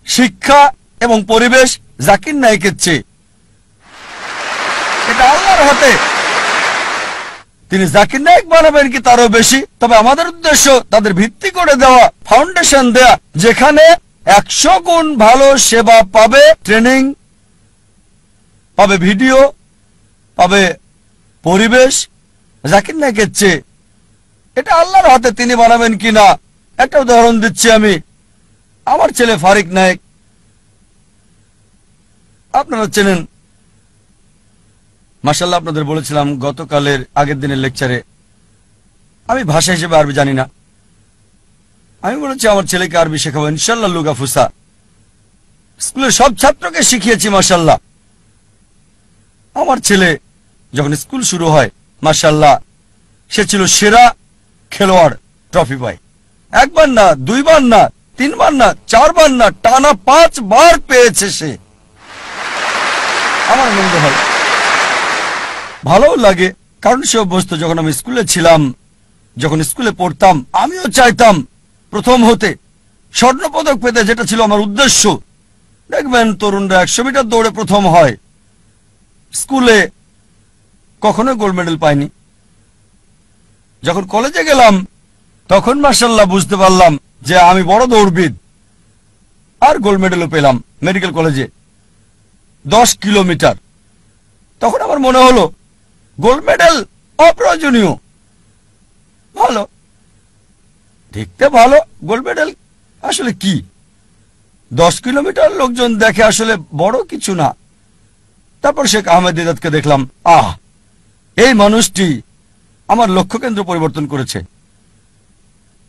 শিক্ষা এবং পরিবেশ জাকির নায়েকের চেয়ে। এটা আল্লাহর হাতে। তিনি জাকির নায়েক বানাবেন কি তারও বেশি। তবে আমাদের উদ্দেশ্য তাদের ভিত্তি করে দেওয়া, ফাউন্ডেশন দেয়া, যেখানে 100 গুণ ভালো সেবা পাবে, ট্রেনিং পাবে, ভিডিও পাবে, পরিবেশ জাকির নায়েকের চেয়ে। এটা আল্লাহর হাতে, তিনি বানাবেন কিনা। একটা উদাহরণ দিচ্ছি আমি। আমার ছেলে ফারিক নায়েক, আপনারা চেনেন মাশাআল্লাহ। আপনাদের বলেছিলাম গতকালের আগের দিনের লেকচারে, আমি ভাষা হিসেবে আরবি জানি না। আমি বলেছি আমার ছেলেকে আরবি শেখাবো ইনশাআল্লাহ, লুগা ফুসা। স্কুলের সব ছাত্রকে শিখিয়েছি মাশাআল্লাহ। আমার ছেলে যখন স্কুল শুরু হয় মাশাআল্লাহ সে ছিল সেরা খেলোয়াড়, ট্রফি পায়। একবার না, দুইবার না, তিনবার না, চারবার না, টানা 5 বার পেয়েছে সে। আমার আনন্দ হয়, ভালো লাগে, কারণ সে অভ্যস্ত। যখন আমি স্কুলে ছিলাম, যখন স্কুলে পড়তাম, আমিও চাইতাম প্রথম হতে, স্বর্ণপদক পেতে, যেটা ছিল আমার উদ্দেশ্য। দেখবেন তরুণরা 100 মিটার দৌড়ে প্রথম হয়, স্কুলে কখনো গোল্ড মেডেল পায়নি। যখন কলেজে গেলাম তখন মাশাআল্লাহ বুঝতে পারলাম যে আমি বড় দৌড়বিদ, আর গোল্ড মেডেলও পেলাম মেডিকেল কলেজে 10 কিলোমিটার। তখন আমার মনে হলো গোল্ড মেডেল অপ্রয়োজনীয়। ভালো, দেখতে ভালো, গোল্ড মেডেল আসলে কি? 10 কিলোমিটার লোকজন দেখে, আসলে বড় কিছু না। তারপর শেখ আহমেদ দিদাতকে দেখলাম, এই মানুষটি আমার লক্ষ্যকেন্দ্র পরিবর্তন করেছে।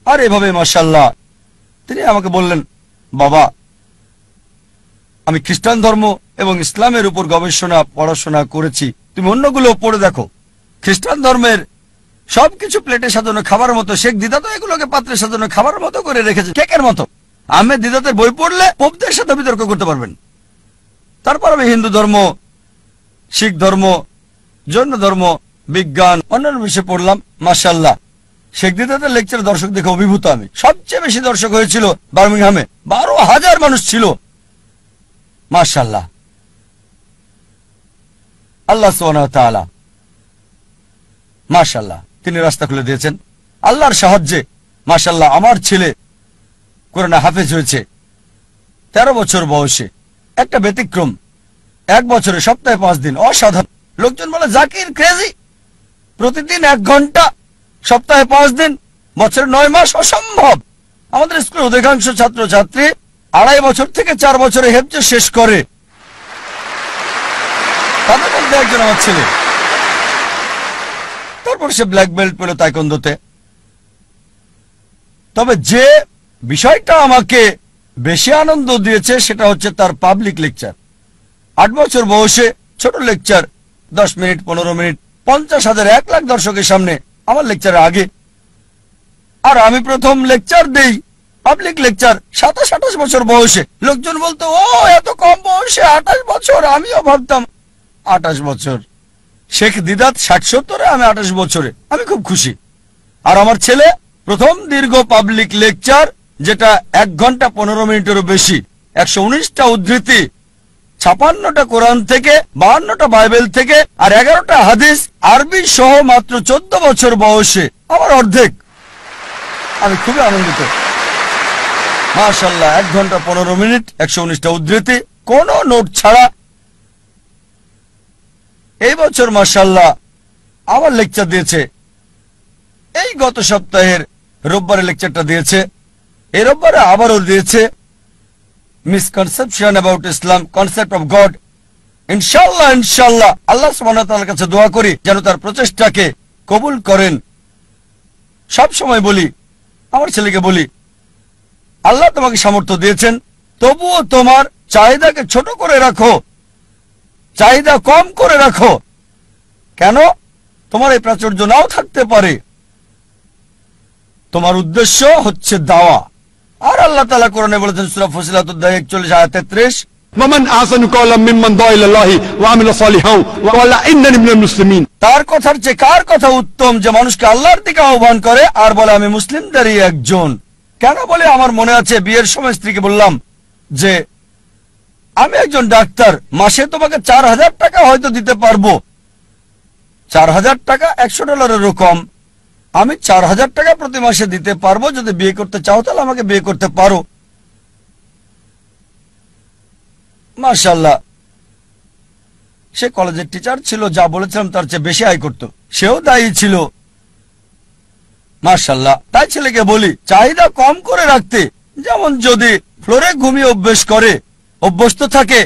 আর এভাবে মাশাআল্লাহ তিনি আমাকে বললেন, বাবা আমি খ্রিস্টান ধর্ম এবং ইসলামের উপর গবেষণা পড়াশোনা করেছি, তুমি অন্যগুলো পড়ে দেখো। খ্রিস্টান ধর্মের সবকিছু প্লেটে সাজানো খাবার মতো, শেখ দিদাত এগুলোকে পাত্রে সাজানো খাবার মতো করে রেখেছে, কেকের মতো। আহমেদ দিদাতের বই পড়লে পোপদের সাথে বিতর্ক করতে পারবেন। তারপর আমি হিন্দু ধর্ম, শিখ ধর্ম, জৈন ধর্ম, বিজ্ঞান, অন্যান্য বিষয়ে পড়লাম। মাশাআল্লাহ শেখ দিদাতের লেকচার দর্শক দেখে অভিভূত আমি। সবচেয়ে বেশি দর্শক হয়েছিল বার্মিংহামে, 12,000 মানুষ ছিল। মাশাআল্লাহ, আল্লাহ সুবহানাহু ওয়া তাআলা মাশাআল্লাহ তিনি রাস্তা খুলে দিয়েছেন। আল্লাহর সাহায্যে মাশাআল্লাহ আমার ছেলে কোরআনে হাফেজ হয়েছে 13 বছর বয়সে। একটা ব্যতিক্রম, 1 বছরে সপ্তাহে 5 দিন, অসাধারণ। লোকজন বলে জাকির ক্রেজি, প্রতিদিন 1 ঘন্টা, সপ্তাহে 5 দিন, বছরে 9 মাস, অসম্ভব। আমাদের স্কুলের অধিকাংশ ছাত্র ছাত্রী 2.5 বছর থেকে 4 বছরে হেফজ শেষ করে, তাদের মধ্যে একজন আমার ছেলে। তারপর সে ব্ল্যাক বেল্ট পেল তাইকোন্ডোতে। তবে যে বিষয়টা আমাকে বেশি আনন্দ দিয়েছে সেটা হচ্ছে তার পাবলিক লেকচার। 8 বছর বয়সে ছোট লেকচার, 10 মিনিট 15 মিনিট, 50,000 1 লাখ দর্শকের সামনে আমার লেকচারের আগে। আর আমি প্রথম লেকচার দেই, পাবলিক লেকচার, 27-28 বছর বয়সে। লোকজন বলতো, ও এত কম বয়সে 28 বছর। আমিও ভাবতাম 28 বছর। শেখ দিদাত 60-70-এ, আমি 28 বছরে। আমি খুব খুশি। আর আমার ছেলে প্রথম দীর্ঘ পাবলিক লেকচার, যেটা 1 ঘন্টা 15 মিনিটেরও বেশি, 119টা উদ্ধৃতি, 56টা কোরআন থেকে, 52টা বাইবেল থেকে, আর 11টা হাদিস আরবি সহ, মাত্র 14 বছর বয়সে, আমার অর্ধেক। আমি খুবই আনন্দিত। মাশাআল্লাহ, 1 ঘন্টা 15 মিনিট, 119টা উদ্ধৃতি, কোনো নোট ছাড়া। এই বছর মাশাআল্লাহ আবার লেকচার দিয়েছে। এই গত সপ্তাহের রোববারে লেকচারটা দিয়েছে, এই রোববারে আবারও দিয়েছে। Misconception about Islam, concept of god. ইনশাআল্লাহ ইনশাআল্লাহ আল্লাহ সুবহানাহু ওয়া তাআলার কাছে দোয়া করি যেন তার প্রচেষ্টাকে কবুল করেন। সব সময় বলি, আমার ছেলেকে বলি, আল্লাহ তোমাকে সামর্থ্য দিয়েছেন, তবুও তোমার চাহিদাকে ছোট করে রাখো, চাহিদা কম করে রাখো। কেন? তোমার এই প্রাচুর্য নাও থাকতে পারে। তোমার উদ্দেশ্য হচ্ছে দাওয়া। আর আল্লাহ তাআলা কোরআনে বলেছেন, সূরা ফুসিলাত 41 আয়াত 33, ومن أحسن قولا ممن دعا إلى الله وعمل صالحا وقال إنني من المسلمين। তার কথার চেয়ে কার কথা উত্তম, যে মানুষকে আল্লাহর দিকে আহ্বান করে আর বলে আমি মুসলিমদেরই একজন। কেন বলে, আমার মনে আছে বিয়ের সময় স্ত্রীকে বললাম যে আমি একজন ডাক্তার, মাসে তোমাকে 4,000 টাকা হয়তো দিতে পারবো। 4,000 টাকা $100 কম। আমি 4,000 টাকা প্রতি মাসে দিতে পারবো। যদি বিয়ে করতে চাও তাহলে আমাকে বিয়ে করতে পারো। মাশাআল্লাহ, সে কলেজের টিচার ছিল, যা বলেছিলাম তার চেয়ে বেশি আয় করত। সেও দায়ী ছিল। মাশাআল্লাহ, তাই ছেলেকে বলি চাহিদা কম করে রাখতে। যেমন যদি ফ্লোরে ঘুমিয়ে অভ্যস্ত থাকে,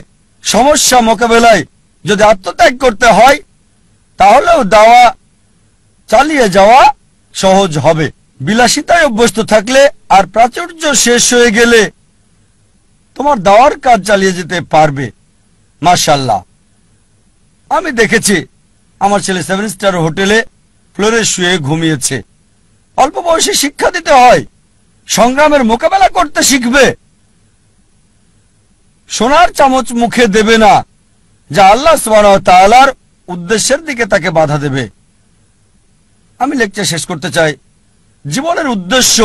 সমস্যা মোকাবেলায় যদি আত্মত্যাগ করতে হয়, তাহলেও দাওয়া চালিয়ে যাওয়া সহজ হবে। বিলাসিতায় অভ্যস্ত থাকলে আর প্রাচুর্য শেষ হয়ে গেলে তোমার দাওয়ার কাজ চালিয়ে যেতে পারবে। মাশাআল্লাহ, আমি দেখেছি আমার ছেলে 7 স্টার হোটেলে ফ্লোরে শুয়ে ঘুমিয়েছে। অল্প বয়সে শিক্ষা দিতে হয়, সংগ্রামের মোকাবেলা করতে শিখবে। সোনার চামচ মুখে দেবে না, যা আল্লাহ সুবহানাহু ওয়া তাআলার উদ্দেশ্যের দিকে তাকে বাধা দেবে। আমি লেকচার শেষ করতে চাই। জীবনের উদ্দেশ্য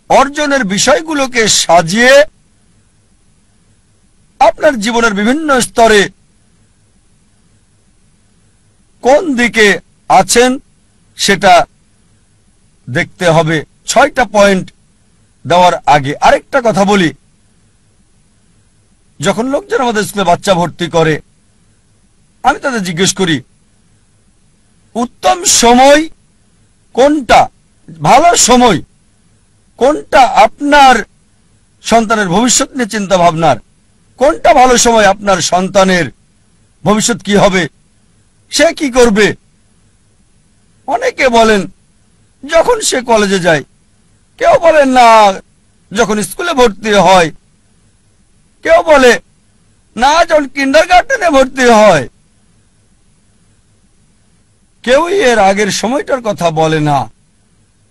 অর্জনের বিষয়গুলোকে সাজিয়ে আপনার জীবনের বিভিন্ন স্তরে কোন দিকে আছেন সেটা দেখতে হবে। 6টা পয়েন্ট দেওয়ার আগে আরেকটা কথা বলি। যখন লোকজন আমাদের স্কুলে বাচ্চা ভর্তি করে, আমি তাদের জিজ্ঞেস করি উত্তম সময় কোনটা, ভালো সময় কোনটা আপনার সন্তানের ভবিষ্যৎ নিয়ে চিন্তা ভাবনার। কোনটা ভালো সময় আপনার সন্তানের ভবিষ্যৎ কি হবে, সে কি করবে। অনেকে বলেন যখন সে কলেজে যায়, কেউ বলেন না যখন স্কুলে ভর্তি হয়, কেউ বলে না যখন কিন্ডারগার্টেনে ভর্তি হয়। কেউই এর আগের সময়টার কথা বলে না।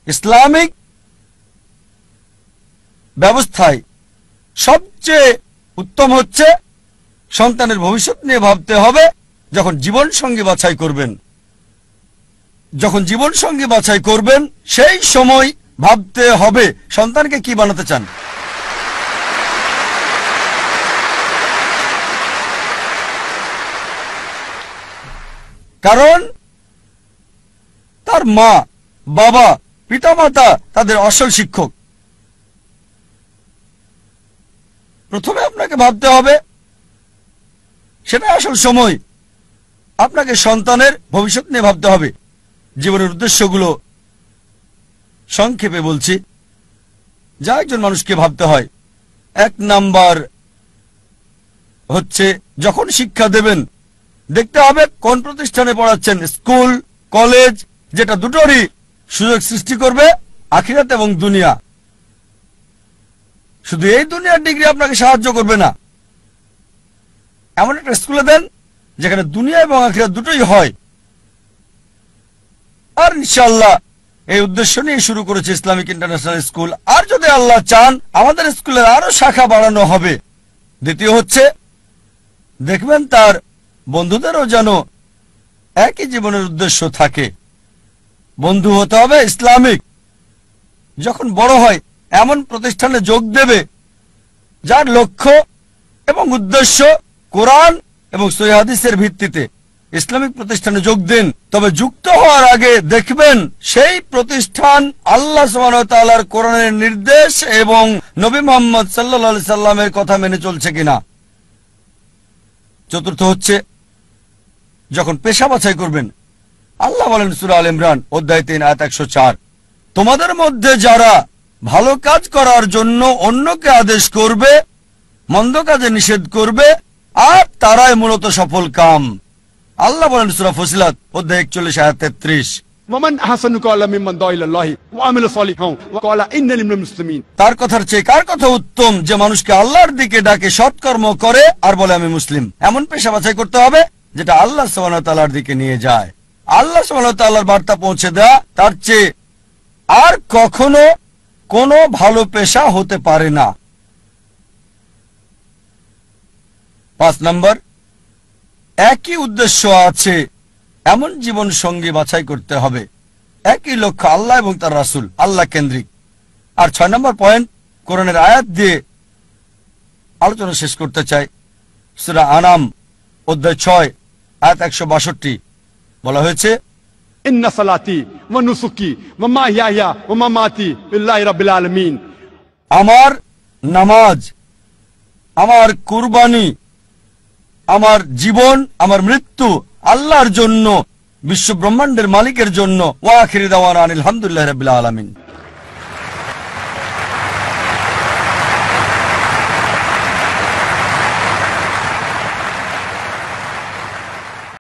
ইসলামিক ব্যবস্থায় সবচেয়ে উত্তম হচ্ছে সন্তানের ভবিষ্যৎ নিয়ে ভাবতে হবে যখন জীবন সঙ্গী বাছাই করবেন। যখন জীবন সঙ্গী বাছাই করবেন সেই সময় ভাবতে হবে সন্তানকে কি বানাতে চান। কারণ তার মা বাবা পিতামাতা তাদের আসল শিক্ষক। প্রথমে আপনাকে ভাবতে হবে, সেটা আসল সময়। আপনাকে সন্তানের ভবিষ্যৎ নিয়ে ভাবতে হবে। জীবনের উদ্দেশ্যগুলো সংক্ষেপে বলছি, যা একজন মানুষকে ভাবতে হয়। এক নাম্বার হচ্ছে যখন শিক্ষা দেবেন দেখতে হবে কোন প্রতিষ্ঠানে পড়াচ্ছেন, স্কুল, কলেজ, যেটা দুটোরই সুযোগ সৃষ্টি করবে আখিরাত এবং দুনিয়া। শুধু এই দুনিয়ার ডিগ্রি আপনাকে সাহায্য করবে না, এমন একটা স্কুলে দেন যেখানে দুনিয়া এবং আখিরাত দুটোই হয়। আর ইনশাআল্লাহ এই উদ্দেশ্য নিয়ে শুরু করেছে ইসলামিক ইন্টারন্যাশনাল স্কুল। আর যদি আল্লাহ চান আমাদের স্কুলের আরো শাখা বাড়ানো হবে। দ্বিতীয় হচ্ছে দেখবেন তার বন্ধুদেরও যেন একই জীবনের উদ্দেশ্য থাকে। বন্ধু হতে হবে ইসলামিক। যখন বড় হয় এমন প্রতিষ্ঠানে যোগ দেবে যার লক্ষ্য এবং উদ্দেশ্য কোরআন এবং সহিহ হাদিসের ভিত্তিতে। ইসলামিক প্রতিষ্ঠানে যোগ দিন, তবে যুক্ত হওয়ার আগে দেখবেন সেই প্রতিষ্ঠান আল্লাহ সুবহানাহু ওয়া তাআলার কোরআনের নির্দেশ এবং নবী মুহাম্মদ সাল্লাল্লাহু আলাইহি সাল্লামের কথা মেনে চলছে কিনা। চতুর্থ হচ্ছে যখন পেশা বাছাই করবেন, আল্লাহ বলেন সূরা আল ইমরান অধ্যায় 3 আয়াত 104, তোমাদের মধ্যে যারা ভালো কাজ করার জন্য অন্যকে আদেশ করবে, মন্দ কাজে নিষেধ করবে, আর তারাই মূলত সফল কাম। আল্লাহ বলেন সূরা ফুসিলাত অধ্যায় 41 আয়াত 33, ওয়ামান আহসানু ক্বালা মিম্মান দাআ ইলাল্লাহি ওয়া আমিলা সালিহান ওয়া ক্বালা ইন্নানি মিনাল মুসলিমিন। তার কথার চেয়ে কার কথা উত্তম যে মানুষকে আল্লাহর দিকে ডাকে, সৎকর্ম করে আর বলে আমি মুসলিম। এমন পেশা বাছাই করতে হবে যেটা আল্লাহ সুবহানাহু ওয়া তাআলার দিকে নিয়ে যায়। আল্লাহ সুবহানাহু ওয়া তাআলার বার্তা পৌঁছে দেওয়া, তার চেয়ে আর কখনো কোনো ভালো পেশা হতে পারে না। 5 নম্বর, একই উদ্দেশ্য আছে এমন জীবন সঙ্গী বাছাই করতে হবে, একই লক্ষ্য আল্লাহ এবং তার রাসূল, আল্লাহ কেন্দ্রিক। আর 6 নম্বর পয়েন্ট কোরআনের আয়াত দিয়ে আলোচনা শেষ করতে চাই। সূরা আনাম অধ্যায় 6 আয়াত 162 বলা হয়েছে, ইন্না সালাতি ওয়া নুসুকি ওয়া মাহইয়ায়া ওয়া মামাতি লিল্লাহি রাব্বিল আলামিন। আমার নামাজ, আমার কুরবানি, আমার জীবন, আমার মৃত্যু আল্লাহর জন্য, বিশ্ব ব্রহ্মাণ্ডের মালিকের জন্য। ওয়া আখিরু দাওয়ানা আলহামদুলিল্লাহি রাব্বিল আলামিন।